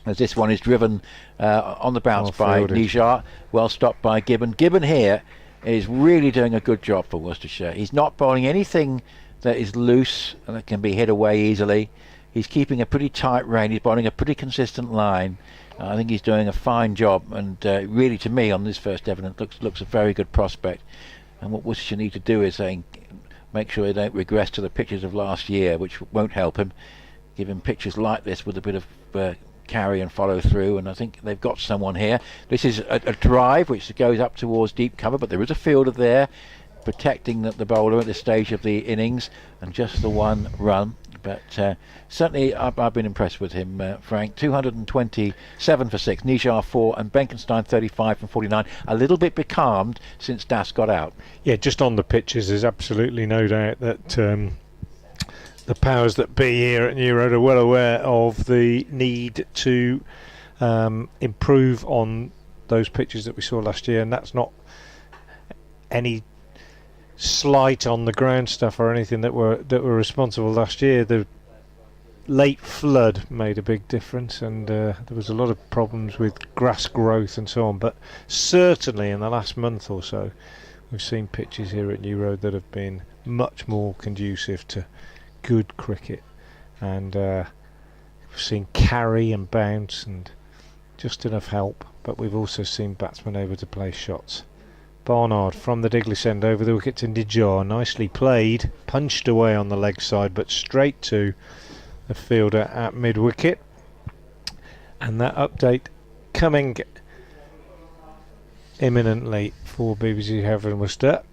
As this one is driven on the bounce by Nijar, well stopped by Gibbon. Gibbon here is really doing a good job for Worcestershire. He's not bowling anything that is loose and that can be hit away easily. He's keeping a pretty tight rein. He's bowling a pretty consistent line. I think he's doing a fine job, and really, to me, on this first evidence, looks a very good prospect. And what Worcestershire need to do is make sure they don't regress to the pitches of last year, which won't help him. Give him pitches like this with a bit of carry and follow through, and I think they've got someone here. This is a drive which goes up towards deep cover, but there is a fielder there protecting the bowler at this stage of the innings, and just the 1 run. But certainly I've been impressed with him, Frank. 227 for 6, Nijar 4, and Benkenstein 35 from 49. A little bit becalmed since Das got out. Yeah, just on the pitches, there's absolutely no doubt that the powers that be here at New Road are well aware of the need to improve on those pitches that we saw last year, and that's not any slight on the ground stuff or anything that were responsible last year. The late flood made a big difference, and there was a lot of problems with grass growth and so on, but certainly in the last month or so we've seen pitches here at New Road that have been much more conducive to good cricket, and we've seen carry and bounce and just enough help, but we've also seen batsmen able to play shots. Barnard from the Diglis end over the wicket to Nijar, nicely played, punched away on the leg side but straight to the fielder at mid wicket, and that update coming imminently for BBC Hereford and Worcester.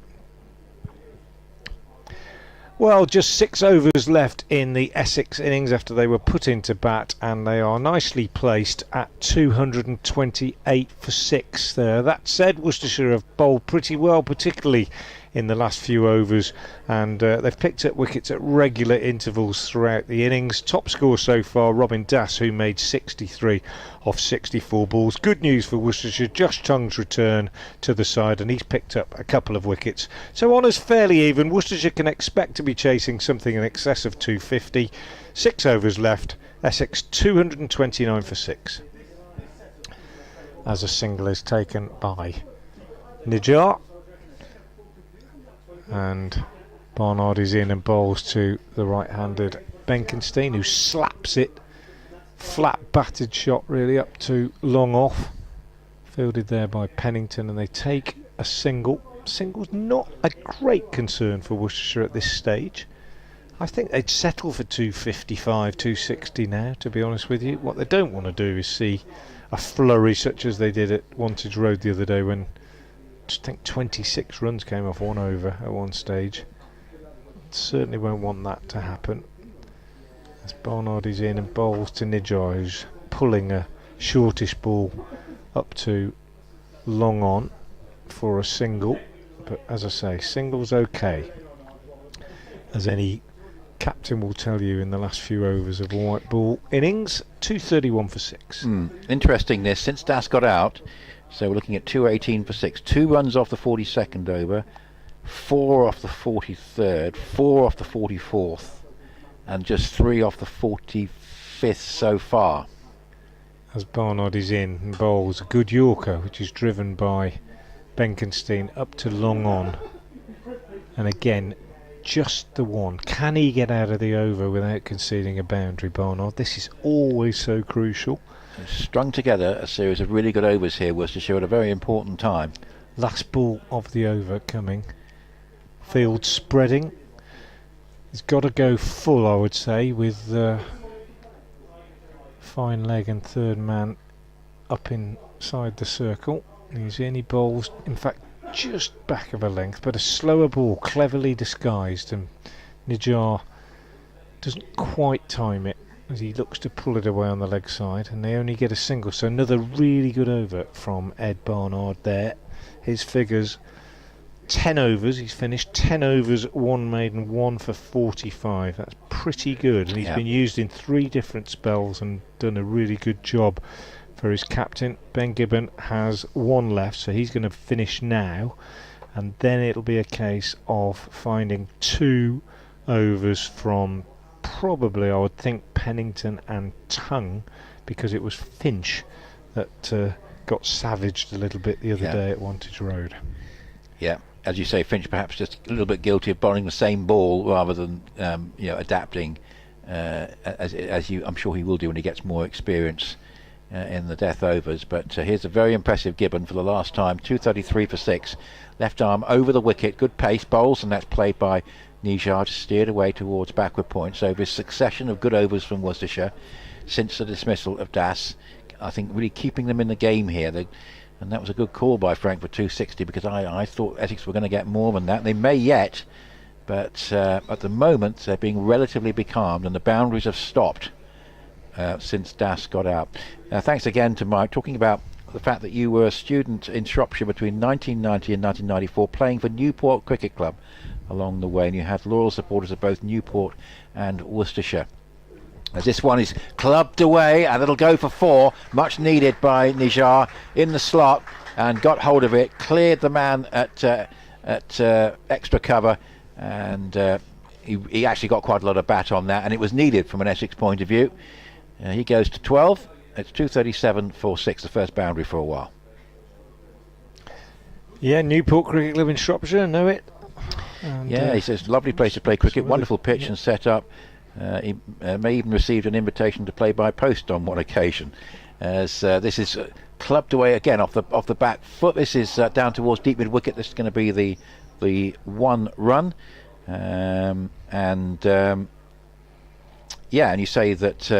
Well, just 6 overs left in the Essex innings after they were put into bat, and they are nicely placed at 228 for 6 there. That said, Worcestershire have bowled pretty well, particularly in the last few overs, and they've picked up wickets at regular intervals throughout the innings. Top score so far, Robin Das, who made 63 off 64 balls. Good news for Worcestershire, Josh Tongue's return to the side, and he's picked up a couple of wickets. So honours fairly even. Worcestershire can expect to be chasing something in excess of 250. 6 overs left. Essex 229 for 6. As a single is taken by Nijar, and Barnard is in and bowls to the right-handed Benkenstein, who slaps it. Flat batted shot really up to long off, fielded there by Pennington, and they take a single. Single's not a great concern for Worcestershire at this stage. I think they'd settle for 255, 260 now, to be honest with you. What they don't want to do is see a flurry such as they did at Wantage Road the other day, when I think 26 runs came off 1 over at one stage. Certainly won't want that to happen. As Barnard is in and bowls to Nijar, who's pulling a shortish ball up to long on for a single. But as I say, single's okay, as any captain will tell you in the last few overs of a white ball innings. 231 for 6. Interesting this, since Das got out, so we're looking at 218 for 6. 2 runs off the 42nd over, 4 off the 43rd, 4 off the 44th, and just 3 off the 45th so far. As Barnard is in and bowls a good Yorker, which is driven by Benkenstein up to long on, and again just the one. Can he get out of the over without conceding a boundary, Barnard? This is always so crucial. Strung together a series of really good overs here, Worcestershire, at a very important time. Last ball of the over coming. Field spreading. He's got to go full, I would say, with fine leg and third man up inside the circle. He's in, he bowls, in fact, just back of a length, but a slower ball, cleverly disguised, and Nijar doesn't quite time it as he looks to pull it away on the leg side, and they only get a single. So another really good over from Ed Barnard there. His figures, 10 overs, he's finished 10 overs, 1 maiden, 1 for 45. That's pretty good, and he's been used in 3 different spells and done a really good job for his captain. Ben Gibbon has 1 left, so he's going to finish now, and then it'll be a case of finding 2 overs from probably, I would think, Pennington and Tongue, because it was Finch that got savaged a little bit the other day at Wantage Road. Yeah, as you say, Finch perhaps just a little bit guilty of bowling the same ball rather than adapting, as I'm sure he will do when he gets more experience in the death overs. But here's a very impressive Gibbon for the last time. 233 for 6. Left arm over the wicket, good pace, bowls, and that's played by Nijar, steered away towards backward points. So this succession of good overs from Worcestershire since the dismissal of Das, I think really keeping them in the game here. And that was a good call by Frank for 260, because I thought Essex were going to get more than that. They may yet, but at the moment they're being relatively becalmed, and the boundaries have stopped since Das got out. Thanks again to Mike, talking about the fact that you were a student in Shropshire between 1990 and 1994, playing for Newport Cricket Club along the way, and you had loyal supporters of both Newport and Worcestershire. As this one is clubbed away, and it'll go for 4, much needed by Nijar in the slot, and got hold of it, cleared the man at extra cover, and he actually got quite a lot of bat on that, and it was needed from an Essex point of view. He goes to 12. It's 237 for 6, the first boundary for a while. Yeah, Newport Cricket Club in Shropshire, know it. And yeah, he says lovely place to play cricket, wonderful pitch and set up. He may even received an invitation to play by post on one occasion. As this is clubbed away again off the back foot. This is down towards deep mid wicket. This is going to be the 1 run, yeah, and you say that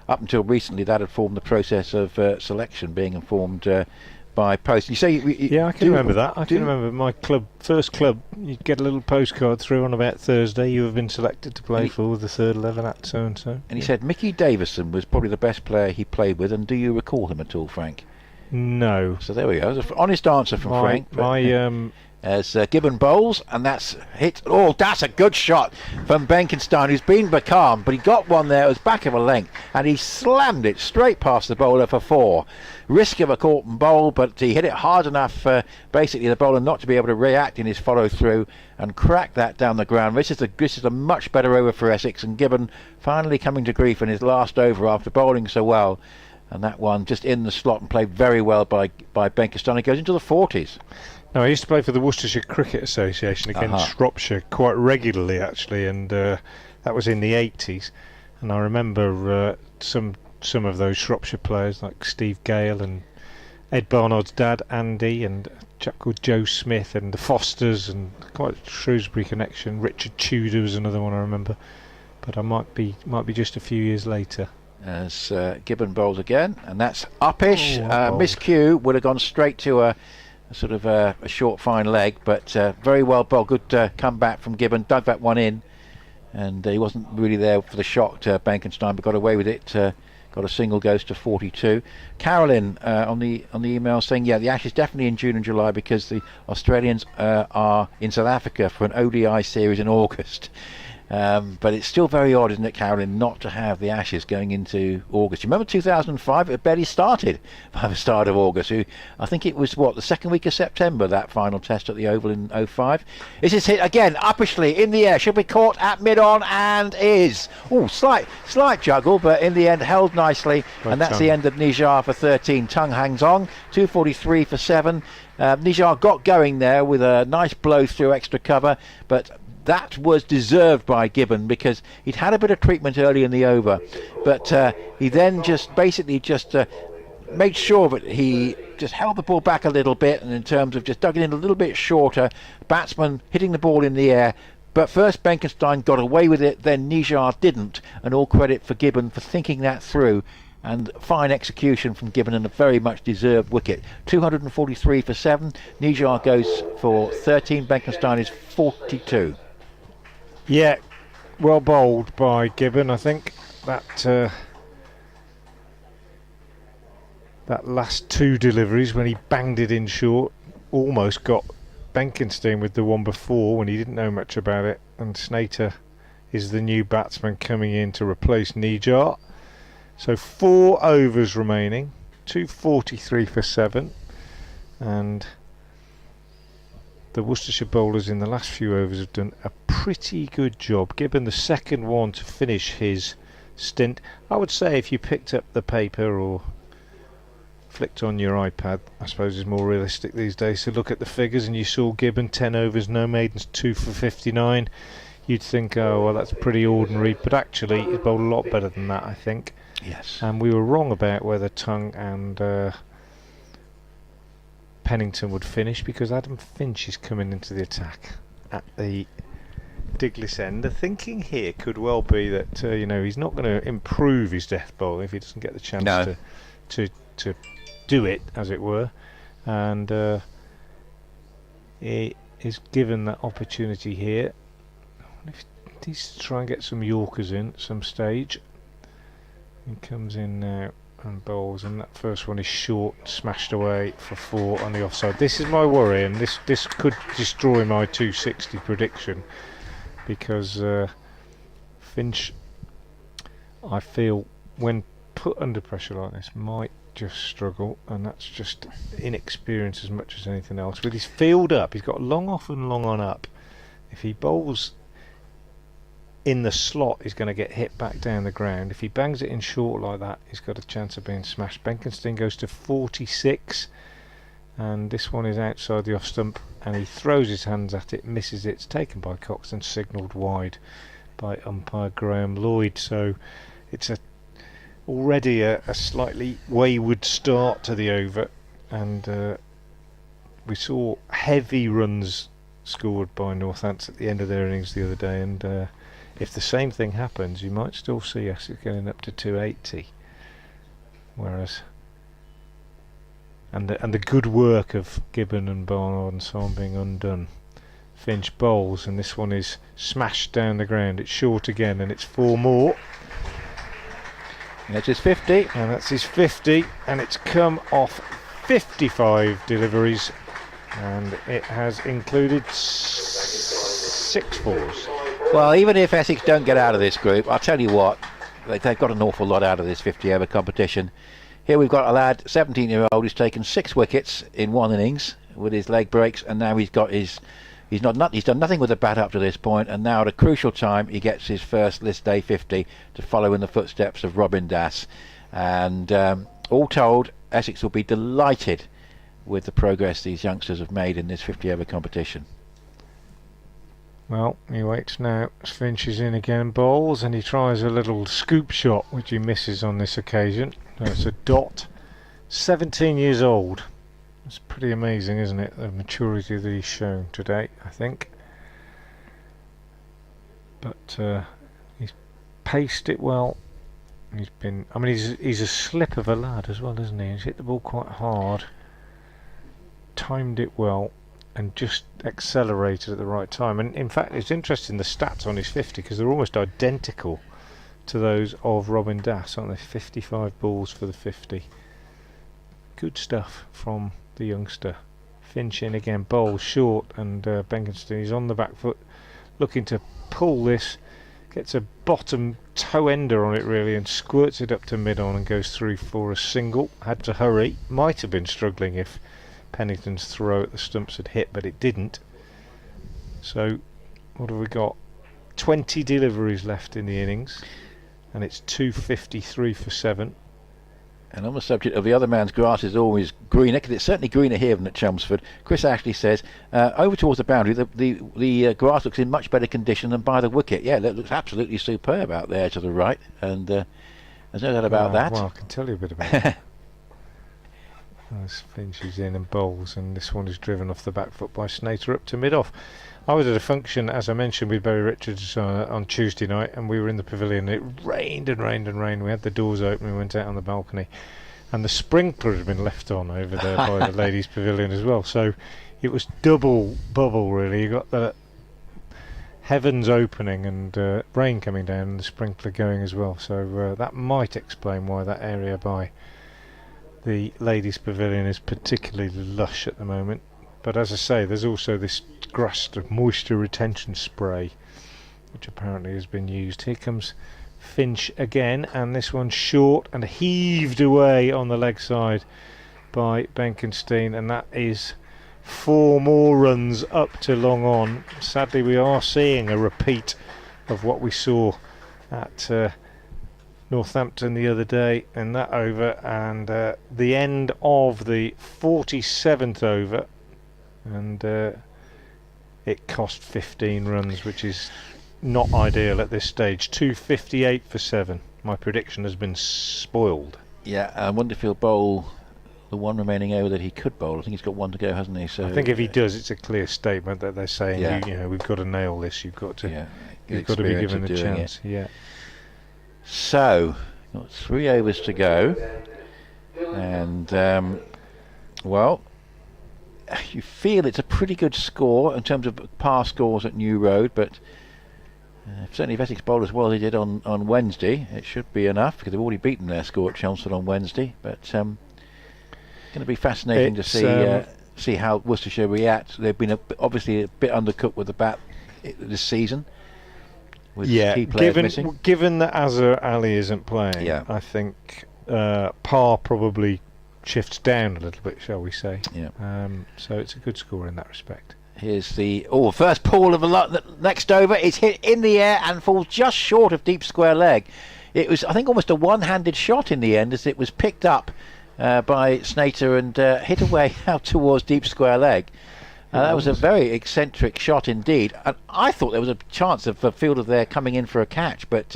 up until recently that had formed the process of selection, being informed by post. You say yeah, I can remember that. I can remember my first club. You'd get a little postcard through on about Thursday. You have been selected to play for the third 11 at so and so. And he said Mickey Davison was probably the best player he played with. And do you recall him at all, Frank? No. So there we go. It was an honest answer from Frank. as Gibbon bowls, and that's hit. Oh, that's a good shot from Benkenstein, who's been becalmed, but he got one there. It was back of a length, and he slammed it straight past the bowler for 4. Risk of a caught and bowl, but he hit it hard enough for basically the bowler not to be able to react in his follow through and crack that down the ground. This is a much better over for Essex, and Gibbon finally coming to grief in his last over after bowling so well. And that one just in the slot and played very well by Benkenstein. He goes into the 40s. No, I used to play for the Worcestershire Cricket Association against Shropshire quite regularly, actually, and that was in the 80s. And I remember some of those Shropshire players like Steve Gale and Ed Barnard's dad, Andy, and a chap called Joe Smith, and the Fosters, and quite a Shrewsbury connection. Richard Tudor was another one I remember, but I might be just a few years later. As Gibbon bowls again, and that's uppish. Oh, Miscue would have gone straight to a sort of a short fine leg, but very well bowled. Good comeback from Gibbon, dug that one in, and he wasn't really there for the shot, Benkenstein, but got away with it. Got a single, goes to 42. Carolyn on the email saying, yeah, the Ashes definitely in June and July because the Australians are in South Africa for an ODI series in August. But it's still very odd, isn't it, Carolyn, not to have the Ashes going into August. You remember 2005? It barely started by the start of August. I think it was, the second week of September, that final test at the Oval in 05. This is hit again, uppishly, in the air. Should be caught at mid-on, and is. Oh, slight juggle, but in the end held nicely. And that's the end of Nijar for 13. Tongue hangs on, 243 for 7. Nijar got going there with a nice blow through extra cover, but that was deserved by Gibbon because he'd had a bit of treatment early in the over, but he then just made sure that he just held the ball back a little bit, and in terms of just dug it in a little bit shorter, batsman hitting the ball in the air. But first Benkenstein got away with it, then Nijar didn't, and all credit for Gibbon for thinking that through. And fine execution from Gibbon and a very much deserved wicket. 243 for 7. Nijar goes for 13. Benkenstein is 42. Yeah, well bowled by Gibbon. I think that last 2 deliveries when he banged it in short almost got Benkenstein with the one before when he didn't know much about it. And Snater is the new batsman coming in to replace Nijar. So 4 overs remaining, 243 for 7, and the Worcestershire bowlers in the last few overs have done a pretty good job. Gibbon the second one to finish his stint. I would say if you picked up the paper or flicked on your iPad, I suppose is more realistic these days, to look at the figures and you saw Gibbon 10 overs, no maidens, 2 for 59, you'd think, oh well, that's pretty ordinary, but actually he bowled a lot better than that, I think. Yes. And we were wrong about whether Tongue and Pennington would finish because Adam Finch is coming into the attack at the Diglis end. The thinking here could well be that he's not going to improve his death bowl if he doesn't get the chance to do it, as it were, and he is given that opportunity here. If he's to try and get some Yorkers in at some stage. He comes in now and bowls, and that first one is short, smashed away for 4 on the offside. This is my worry, and this could destroy my 260 prediction because Finch, I feel, when put under pressure like this, might just struggle, and that's just inexperience as much as anything else. With his field up, he's got long off and long on up. If he bowls in the slot, he's going to get hit back down the ground. If he bangs it in short like that, he's got a chance of being smashed. Benkenstein goes to 46, and this one is outside the off stump, and he throws his hands at it, misses it. It's taken by Cox and signalled wide by umpire Graham Lloyd. So it's already a slightly wayward start to the over, and we saw heavy runs scored by Northants at the end of their innings the other day, and if the same thing happens, you might still see Essex getting up to 280. Whereas, and the good work of Gibbon and Barnard and so on being undone. Finch bowls, and this one is smashed down the ground. It's short again, and it's 4 more. That's his 50. And that's his 50, and it's come off 55 deliveries and it has included 6 fours. Well, even if Essex don't get out of this group, I'll tell you what, they've got an awful lot out of this 50-over competition. Here we've got a lad, 17-year-old, who's taken 6 wickets in 1 innings with his leg breaks, and now he's done nothing with the bat up to this point, and now at a crucial time he gets his first list day 50 to follow in the footsteps of Robin Das. And all told, Essex will be delighted with the progress these youngsters have made in this 50-over competition. Well, he waits now. Finch is in again, bowls, and he tries a little scoop shot, which he misses on this occasion. It's a dot. 17 years old. It's pretty amazing, isn't it? The maturity that he's shown today, I think. But he's paced it well. He's a slip of a lad as well, isn't he? He's hit the ball quite hard, timed it well, and just accelerated at the right time. And in fact, it's interesting, the stats on his 50, because they're almost identical to those of Robin Das, aren't they? 55 balls for the 50. Good stuff from the youngster. Finch in again, bowls short, and Benkenstein is on the back foot, looking to pull this. Gets a bottom toe ender on it really, and squirts it up to mid-on and goes through for a single. Had to hurry. Might have been struggling if Pennington's throw at the stumps had hit, but it didn't. So what have we got? 20 deliveries left in the innings, and it's 253 for 7. And on the subject of the other man's grass is always greener, because it's certainly greener here than at Chelmsford. Chris Ashley says, over towards the boundary, the grass looks in much better condition than by the wicket. Yeah, it looks absolutely superb out there to the right, and there's no doubt about that. Well, I can tell you a bit about it. As Finch is in and bowls, and this one is driven off the back foot by Snater up to mid-off. I was at a function, as I mentioned, with Barry Richards on Tuesday night, and we were in the pavilion. It rained and rained and rained. We had the doors open. We went out on the balcony, and the sprinkler had been left on over there by the ladies' pavilion as well. So it was double bubble, really. You got the heavens opening and rain coming down, and the sprinkler going as well. So that might explain why that area by the ladies' pavilion is particularly lush at the moment. But as I say, there's also this grass moisture retention spray, which apparently has been used. Here comes Finch again, and this one's short and heaved away on the leg side by Benkenstein, and that is 4 more runs up to long on. Sadly, we are seeing a repeat of what we saw at Northampton the other day in that over, and the end of the 47th over, and it cost 15 runs, which is not ideal at this stage. 258 for 7. My prediction has been spoiled. Yeah, I wonder if he'll bowl the one remaining over that he could bowl. I think he's got one to go, hasn't he? So I think if he does, it's a clear statement that they're saying, you know, we've got to nail this. You've got to, you've got to be given the chance. Yeah. So, got 3 overs to go, and well, you feel it's a pretty good score in terms of past scores at New Road, but certainly if Essex bowled as well as they did on Wednesday, it should be enough, because they've already beaten their score at Chelmsford on Wednesday. But going to be fascinating to see how Worcestershire react. They've been obviously a bit undercooked with the bat this season, with key players missing. Given that Azhar Ali isn't playing, I think par probably shifts down a little bit, shall we say. So it's a good score in that respect. Here's the first pull of the next over. It's hit in the air and falls just short of deep square leg. It was, I think, almost a one-handed shot in the end, as it was picked up by Snater and hit away out towards deep square leg. That was a very eccentric shot indeed, and I thought there was a chance of a fielder there coming in for a catch, but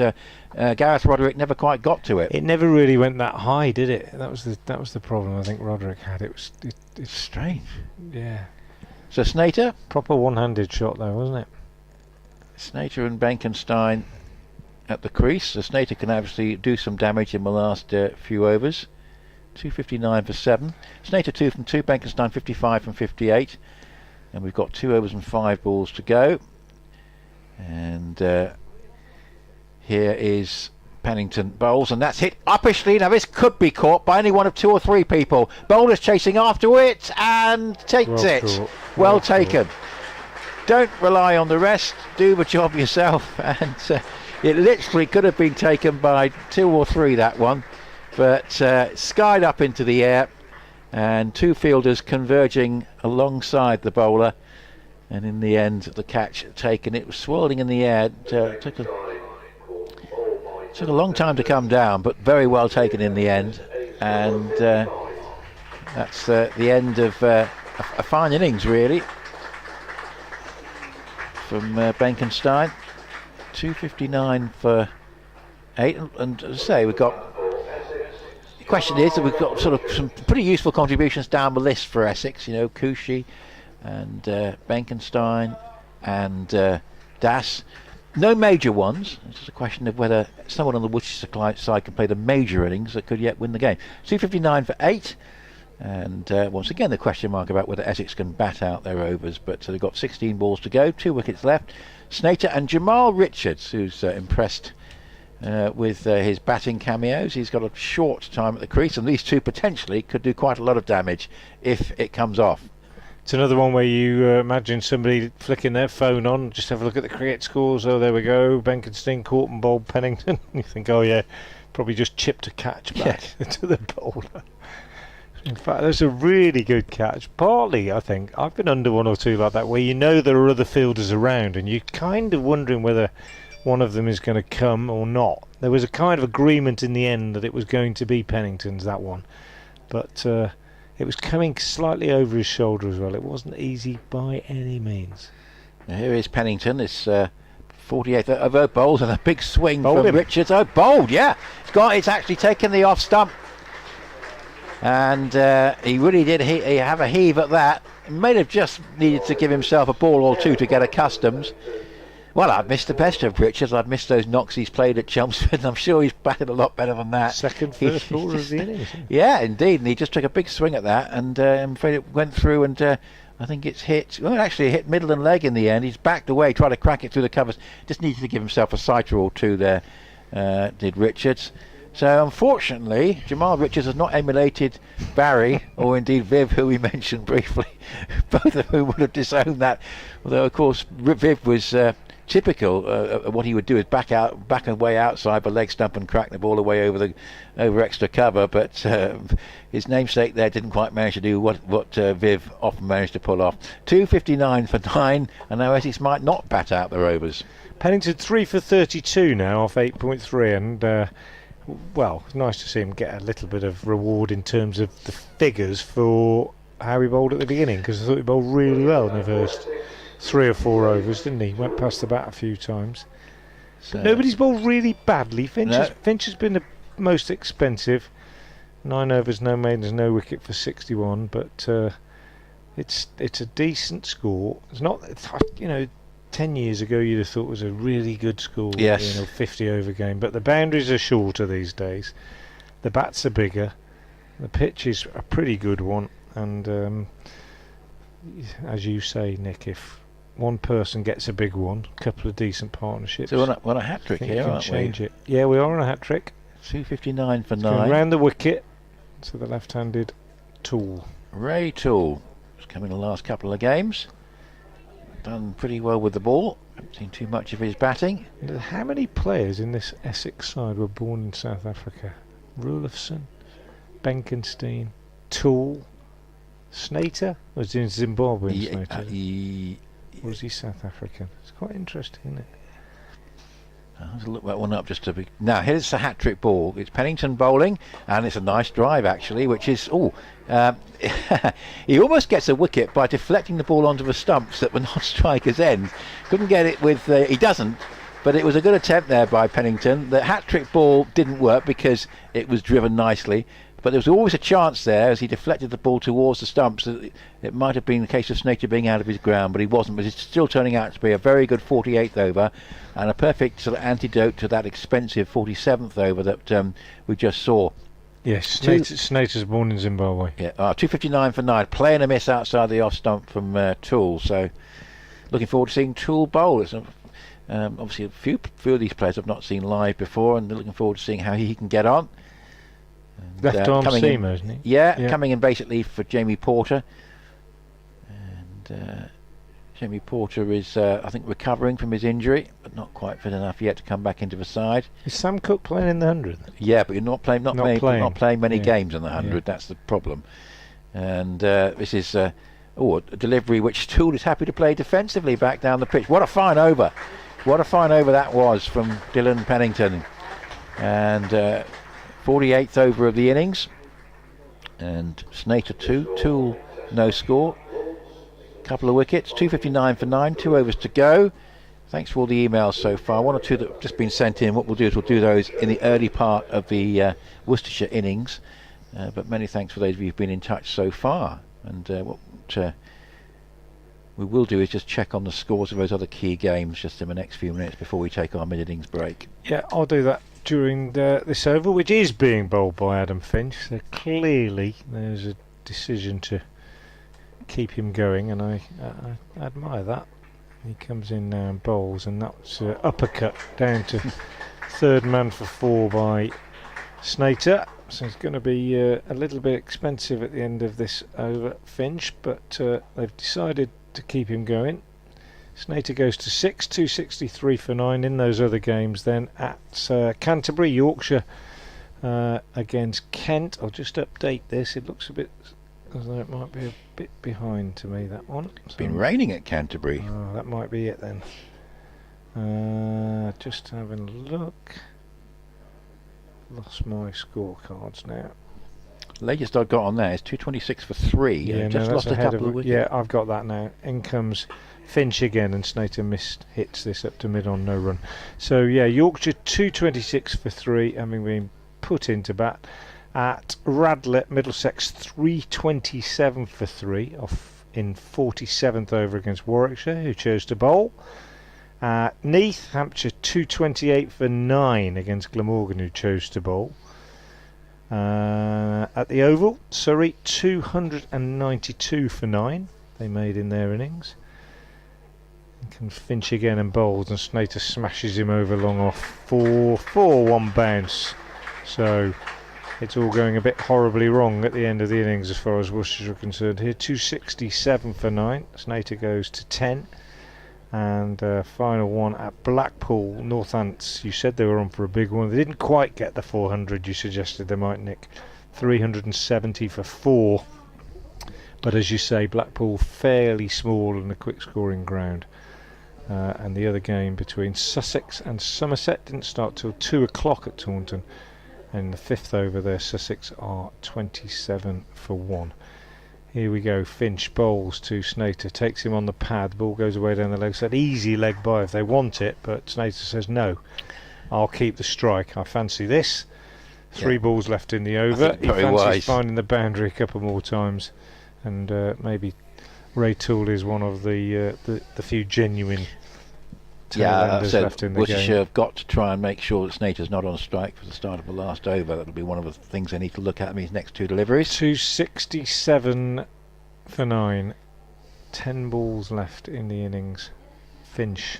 Gareth Roderick never quite got to it. It never really went that high, did it? That was the problem I think Roderick had. It's strange. Yeah. So Snater, proper one-handed shot though, wasn't it? Snater and Benkenstein at the crease. So Snater can obviously do some damage in the last few overs. 259 for 7. Snater 2 from 2. Benkenstein 55 from 58. And we've got 2 overs and 5 balls to go. And here is Pennington bowls, and that's hit uppishly. Now this could be caught by any one of 2 or 3 people. Bowler's chasing after it and takes it. Well taken. Don't rely on the rest, do the job yourself. And it literally could have been taken by 2 or 3, that one, but skied up into the air, and 2 fielders converging alongside the bowler, and in the end the catch taken. It was swirling in the air. Took a long time to come down, but very well taken in the end, and that's the end of a fine innings, really, from Benkenstein. 259 for 8, and as I say, we've got. The question is that we've got sort of some pretty useful contributions down the list for Essex. You know, Cushy and Benkenstein and Das. No major ones. It's just a question of whether someone on the Worcestershire side can play the major innings that could yet win the game. 259 for 8, and once again the question mark about whether Essex can bat out their overs, but they've got 16 balls to go, 2 wickets left. Snater and Jamal Richards, who's impressed with his batting cameos. He's got a short time at the crease, and these 2 potentially could do quite a lot of damage if it comes off. It's another one where you imagine somebody flicking their phone on, just have a look at the cricket scores. Oh, there we go. Benkenstein caught and bowled Pennington. You think, oh yeah, probably just chipped a catch back to the bowler. In fact, that's a really good catch. Partly, I think, I've been under 1 or 2 like that, where you know there are other fielders around, and you're kind of wondering whether one of them is going to come or not. There was a kind of agreement in the end that it was going to be Pennington's, that one. But it was coming slightly over his shoulder as well. It wasn't easy by any means. Now here is Pennington, this 48th over bowls, and a big swing from Richards. Oh, bowled, yeah. It's actually taken the off stump. And he really did have a heave at that. He may have just needed to give himself a ball or 2 to get accustomed. Well, I've missed the best of Richards. I've missed those knocks he's played at Chelmsford, and I'm sure he's batted a lot better than that. First baller of the innings. Yeah, indeed. And he just took a big swing at that, and I'm afraid it went through, and I think it's hit. Well, actually, it hit middle and leg in the end. He's backed away, tried to crack it through the covers. Just needed to give himself a sighter or 2 there, did Richards. So unfortunately, Jamal Richards has not emulated Barry or indeed Viv, who we mentioned briefly, both of whom would have disowned that. Although of course Viv was typical. What he would do is back and way outside the leg stump and crack the ball away over extra cover. But his namesake there didn't quite manage to do what Viv often managed to pull off. 259 for 9, and now Essex might not bat out their overs. Pennington 3 for 32 now off 8.3, and well, it's nice to see him get a little bit of reward in terms of the figures for how he bowled at the beginning, because I thought he bowled really well in the first 3 or 4 overs, didn't he? Went past the bat a few times. But nobody's bowled really badly. Finch has been the most expensive. 9 overs, no maidens, no wicket for 61, but it's a decent score. It's not, 10 years ago you'd have thought it was a really good score, 50 over game, but the boundaries are shorter these days, the bats are bigger, the pitch is a pretty good one, and as you say, Nick, if one person gets a big one, a couple of decent partnerships, so we're on a hat trick here, aren't we? Yeah, we are on a hat trick. 259 for 9. Round the wicket to the left-handed Toole. Ray Toole has come in the last couple of games. Done pretty well with the ball. Haven't seen too much of his batting. How many players in this Essex side were born in South Africa? Rulofson, Benkenstein, Toole, Snater? Was he Zimbabwean, Snater? Was he South African? It's quite interesting, isn't it? I'll look that one up just to be. Now here's the hat-trick ball. It's Pennington bowling, and it's a nice drive actually, which is he almost gets a wicket by deflecting the ball onto the stumps that were not striker's end. Couldn't get it with. He doesn't, but it was a good attempt there by Pennington. The hat-trick ball didn't work because it was driven nicely. But there was always a chance there as he deflected the ball towards the stumps that it might have been the case of Snater being out of his ground, but he wasn't. But it's still turning out to be a very good 48th over and a perfect sort of antidote to that expensive 47th over that we just saw. Yes, Snater's born in Zimbabwe. Yeah, 259 for 9. Play and a miss outside the off stump from Toole. So looking forward to seeing Toole bowl. It's Obviously, a few of these players I've not seen live before, and looking forward to seeing how he can get on. And, Left arm coming in- seamer, isn't he? Yeah, coming in basically for Jamie Porter. And Jamie Porter is, I think, recovering from his injury, but not quite fit enough yet to come back into the side. Is Sam Cook playing in the 100? Yeah, but you're not playing many Yeah. games in the 100. That's the problem. And this is a delivery which Toole is happy to play defensively back down the pitch. What a fine over! What a fine over that was from Dylan Pennington. And 48th over of the innings. And Snater 2, Toole no score. Couple of wickets, 2:59 for 9, 2 overs to go. Thanks for all the emails so far. One or two that have just been sent in. What we'll do is we'll do those in the early part of the Worcestershire innings. But many thanks for those of you who've been in touch so far. And what we will do is just check on the scores of those other key games just in the next few minutes before we take our mid-innings break. Yeah, I'll do that during this over, which is being bowled by Adam Finch. So clearly there's a decision to keep him going, and I admire that. He comes in now and bowls, and that's uppercut down to third man for 4 by Snater. So it's going to be a little bit expensive at the end of this over, Finch, but they've decided to keep him going. Snater goes to 6, 263 for 9 in those other games. Then at Canterbury, Yorkshire against Kent. I'll just update this. It looks a bit as though it might be a bit behind to me, that one. It's been raining at Canterbury. Oh, that might be it then. Just having a look. Lost my scorecards now. Latest I got on there is 226 for 3. Yeah, Just no, lost a that's ahead couple of of wickets. Yeah, I've got that now. In comes Finch again, and Snater hits this up to mid on no run. So yeah, Yorkshire 226 for 3, having been put into bat. At Radlett, Middlesex 327 for 3 off in 47th over against Warwickshire, who chose to bowl. Neath, Hampshire 228 for 9 against Glamorgan, who chose to bowl. At the Oval, Surrey 292 for 9 they made in their innings. Can Finch again and bowls, and Snater smashes him over long off 4-1 bounce. So it's all going a bit horribly wrong at the end of the innings as far as Worcestershire are concerned here. 267 for 9. Snater goes to 10. And final one at Blackpool, Northants. You said they were on for a big one. They didn't quite get the 400 you suggested they might, Nick. 370 for 4. But as you say, Blackpool fairly small and a quick scoring ground. And the other game between Sussex and Somerset didn't start till 2 o'clock at Taunton. And the 5th over there, Sussex are 27 for 1. Here we go. Finch bowls to Snater, takes him on the pad. The ball goes away down the leg side. Easy leg by if they want it, but Snater says no. I'll keep the strike. I fancy this. 3 balls left in the over. He fancies finding the boundary a couple more times, and maybe Ray Toole is one of the few genuine tail-enders left in the Worcestershire game. have got to try and make sure that Snater's not on strike for the start of the last over. That'll be one of the things they need to look at in these next 2 deliveries. 267 for 9. 10 balls left in the innings. Finch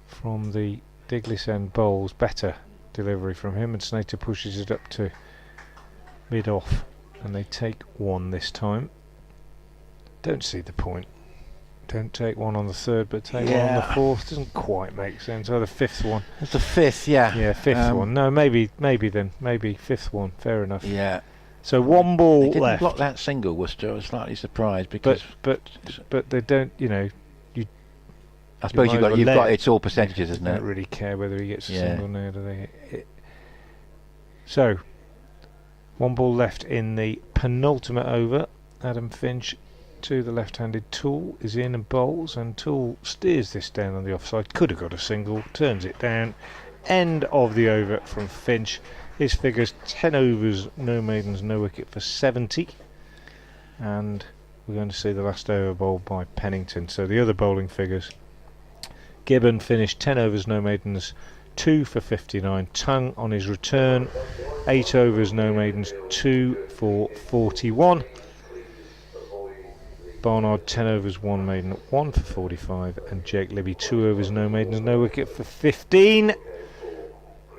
from the Diglis end bowls. Better delivery from him, and Snater pushes it up to mid-off, and they take 1 this time. Don't see the point. Don't take 1 on the 3rd, but take 1 on the 4th. Doesn't quite make sense. Oh, the 5th one. It's the 5th, yeah. Yeah, 5th one. No, maybe then. Maybe 5th one. Fair enough. Yeah. So 1 ball They didn't left. block that single, Worcester. I was slightly surprised because... But they don't, I suppose you've got it's all percentages, isn't They it? don't really care whether he gets a single now, do they? So 1 ball left in the penultimate over. Adam Finch to the left-handed Toole is in and bowls, and Toole steers this down on the offside. Could have got a single, turns it down. End of the over from Finch. His figures 10 overs, no maidens, no wicket for 70. And we're going to see the last over bowled by Pennington. So the other bowling figures: Gibbon finished 10 overs, no maidens, 2 for 59. Tongue on his return, 8 overs, no maidens, 2 for 41. Barnard 10 overs, 1 maiden at 1 for 45, and Jake Libby 2 overs, no maidens, no wicket for 15.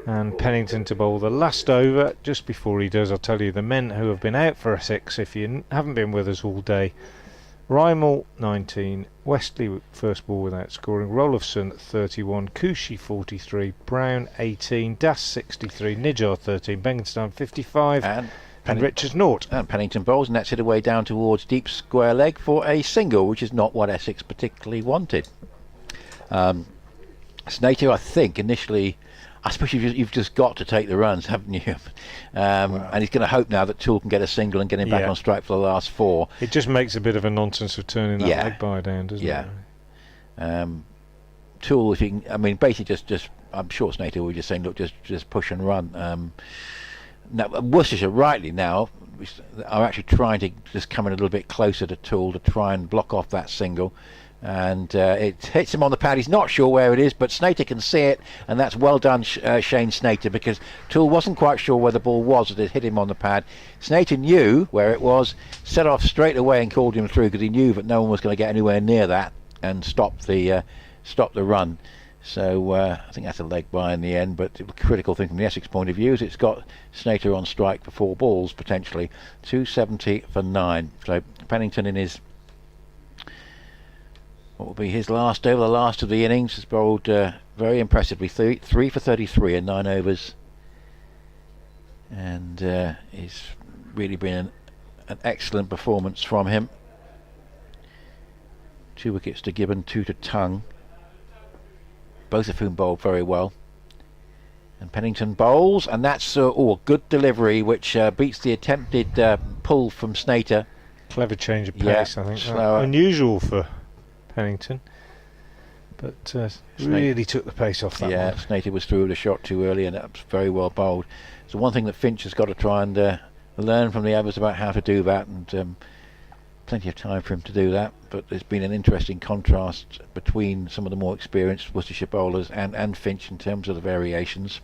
And Pennington to bowl the last over. Just before he does, I'll tell you the men who have been out for Essex, if you haven't been with us all day. Rymel 19, Westley first ball without scoring, Rolofson 31, Kushi 43, Brown 18, Das 63, Nijjar 13, Bengenstein 55, and Richards 0. And Pennington bowls, and that's hit away down towards deep square leg for a single, which is not what Essex particularly wanted. Snater, I think, initially, I suppose you've just got to take the runs, haven't you? And he's going to hope now that Toole can get a single and get him back on strike for the last 4. It just makes a bit of a nonsense of turning that leg by down, doesn't it? Yeah. Toole, if he can, I mean, basically just I'm sure Snater will just saying, look, just push and run. Now, Worcestershire, rightly now, are actually trying to just come in a little bit closer to Toole to try and block off that single. And it hits him on the pad. He's not sure where it is, but Snater can see it, and that's well done, Shane Snater, because Toole wasn't quite sure where the ball was as it hit him on the pad. Snater knew where it was, set off straight away and called him through, because he knew that no one was going to get anywhere near that and stop the run. So I think that's a leg by in the end, but the critical thing from the Essex point of view is it's got Snater on strike for 4 balls potentially. 270 for 9. So Pennington in his, what will be his last over, the last of the innings, has bowled very impressively, 3 for 33 in 9 overs, and it's really been an excellent performance from him. 2 wickets to Gibbon, 2 to Tongue, both of whom bowled very well. And Pennington bowls, and that's a good delivery, which beats the attempted pull from Snater. Clever change of pace, I think. Slower. Unusual for Pennington, but really took the pace off that one. Yeah, Snater was through the shot too early, and that was very well bowled. So one thing that Finch has got to try and learn from the others about how to do that, and plenty of time for him to do that. But there's been an interesting contrast between some of the more experienced Worcestershire bowlers and Finch in terms of the variations.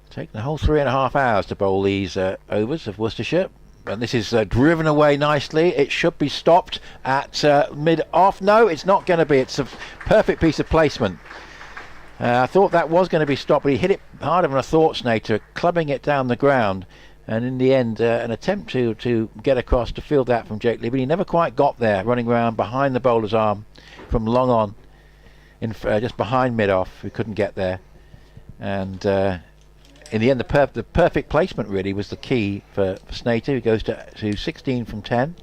Taking the whole 3.5 hours to bowl these overs of Worcestershire. And this is driven away nicely. It should be stopped at mid-off. No, it's not going to be. It's a perfect piece of placement. I thought that was going to be stopped, but he hit it harder than I thought, Snater, clubbing it down the ground. And in the end, an attempt to get across to field that from Jake Lee, but he never quite got there, running around behind the bowler's arm from long on, just behind mid-off. He couldn't get there. And in the end, the perfect placement really was the key for Snater, who goes to 16 from 10.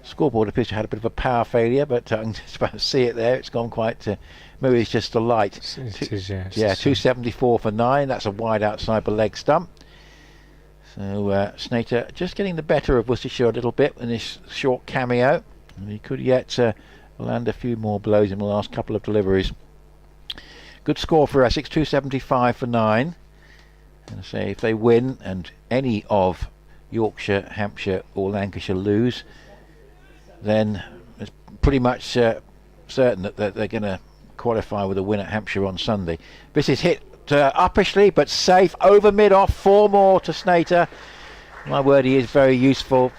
Scoreboard appears to have had a bit of a power failure, but I can just about see it there. It's gone quite, maybe it's just a light. It is, yeah. 274 for 9. That's a wide outside the leg stump. So Snater just getting the better of Worcestershire a little bit in this short cameo. And he could yet land a few more blows in the last couple of deliveries. Good score for Essex, 275 for 9. And I say if they win and any of Yorkshire, Hampshire or Lancashire lose, then it's pretty much certain that they're going to qualify with a win at Hampshire on Sunday. This is hit uppishly but safe over mid-off. 4 more to Snater. My word, he is very useful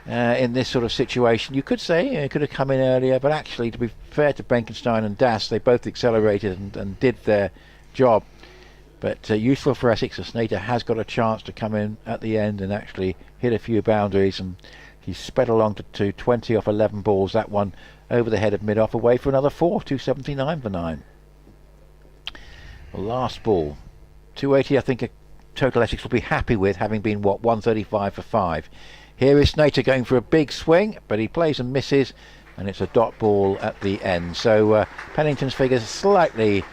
in this sort of situation. You could say he could have come in earlier, but actually, to be fair to Benkenstein and Das, they both accelerated and did their job. But useful for Essex. Snater has got a chance to come in at the end and actually hit a few boundaries, and he's sped along to 20 off 11 balls. That one over the head of mid-off, away for another 4. 279 for 9. The last ball, 280. I think a total Essex will be happy with, having been 135 for 5. Here is Snater going for a big swing, but he plays and misses, and it's a dot ball at the end. So Pennington's figures slightly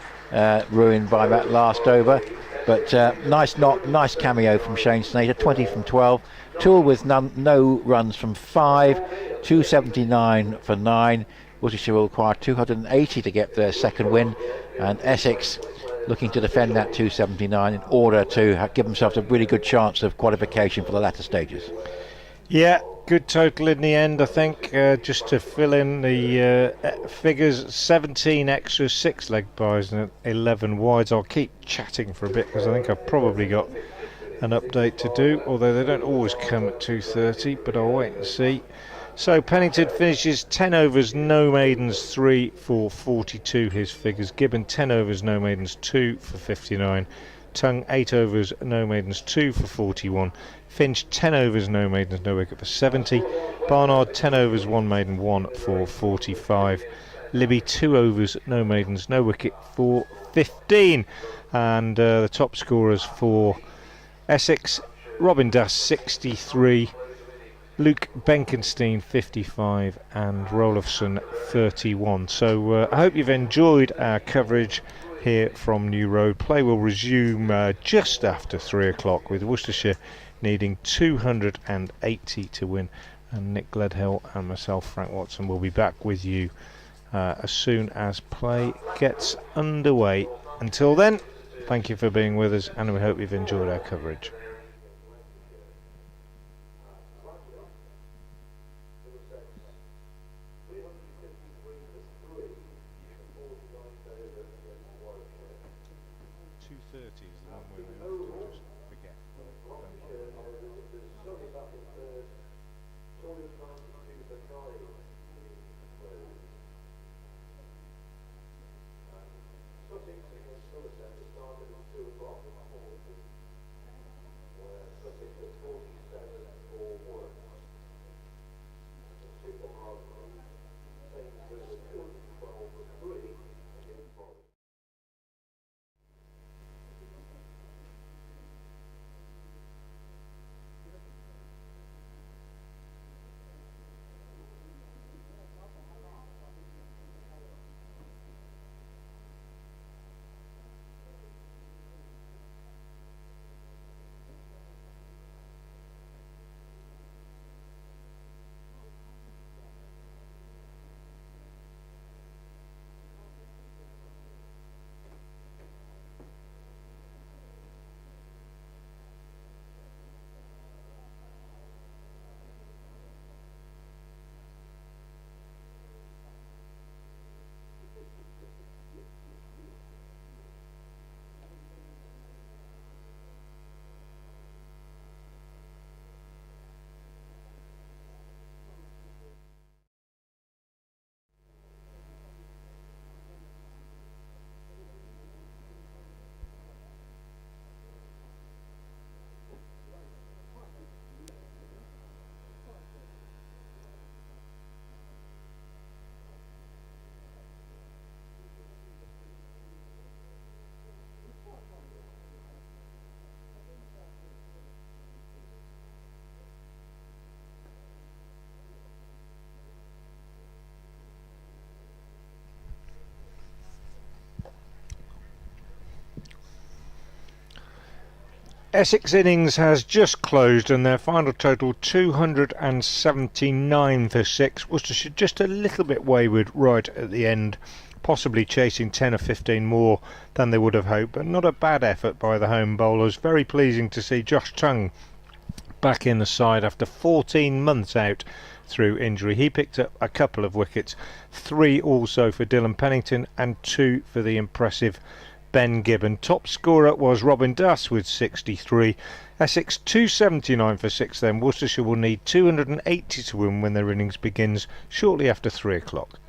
ruined by that last over, but nice knock, nice cameo from Shane Snater. 20 from 12. Toole with no runs from 5. 279 for 9. Worcestershire will require 280 to get their second win, and Essex looking to defend that 279 in order to give themselves a really good chance of qualification for the latter stages. Yeah, good total in the end, I think. Just to fill in the figures, 17 extras, 6 leg byes and 11 wides. I'll keep chatting for a bit because I think I've probably got an update to do, although they don't always come at 2:30, but I'll wait and see. So Pennington finishes 10 overs, no maidens, 3 for 42 his figures. Gibbon 10 overs, no maidens, 2 for 59. Tongue 8 overs, no maidens, 2 for 41. Finch 10 overs, no maidens, no wicket for 70. Barnard 10 overs, 1 maiden, 1 for 45. Libby 2 overs, no maidens, no wicket for 15. And the top scorers for Essex: Robin Dass 63, Luke Benkenstein 55, and Rolofsson 31. So I hope you've enjoyed our coverage here from New Road. Play will resume just after 3 o'clock, with Worcestershire needing 280 to win, and Nick Gledhill and myself, Frank Watson, will be back with you as soon as play gets underway. Until then, thank you for being with us, and we hope you've enjoyed our coverage. Essex innings has just closed, and their final total 279 for 6. Worcestershire just a little bit wayward right at the end, possibly chasing 10 or 15 more than they would have hoped, but not a bad effort by the home bowlers. Very pleasing to see Josh Tongue back in the side after 14 months out through injury. He picked up a couple of wickets, 3 also for Dylan Pennington and 2 for the impressive Ben Gibbon. Top scorer was Robin Dass with 63. Essex 279 for 6 then. Worcestershire will need 280 to win when their innings begins shortly after 3 o'clock.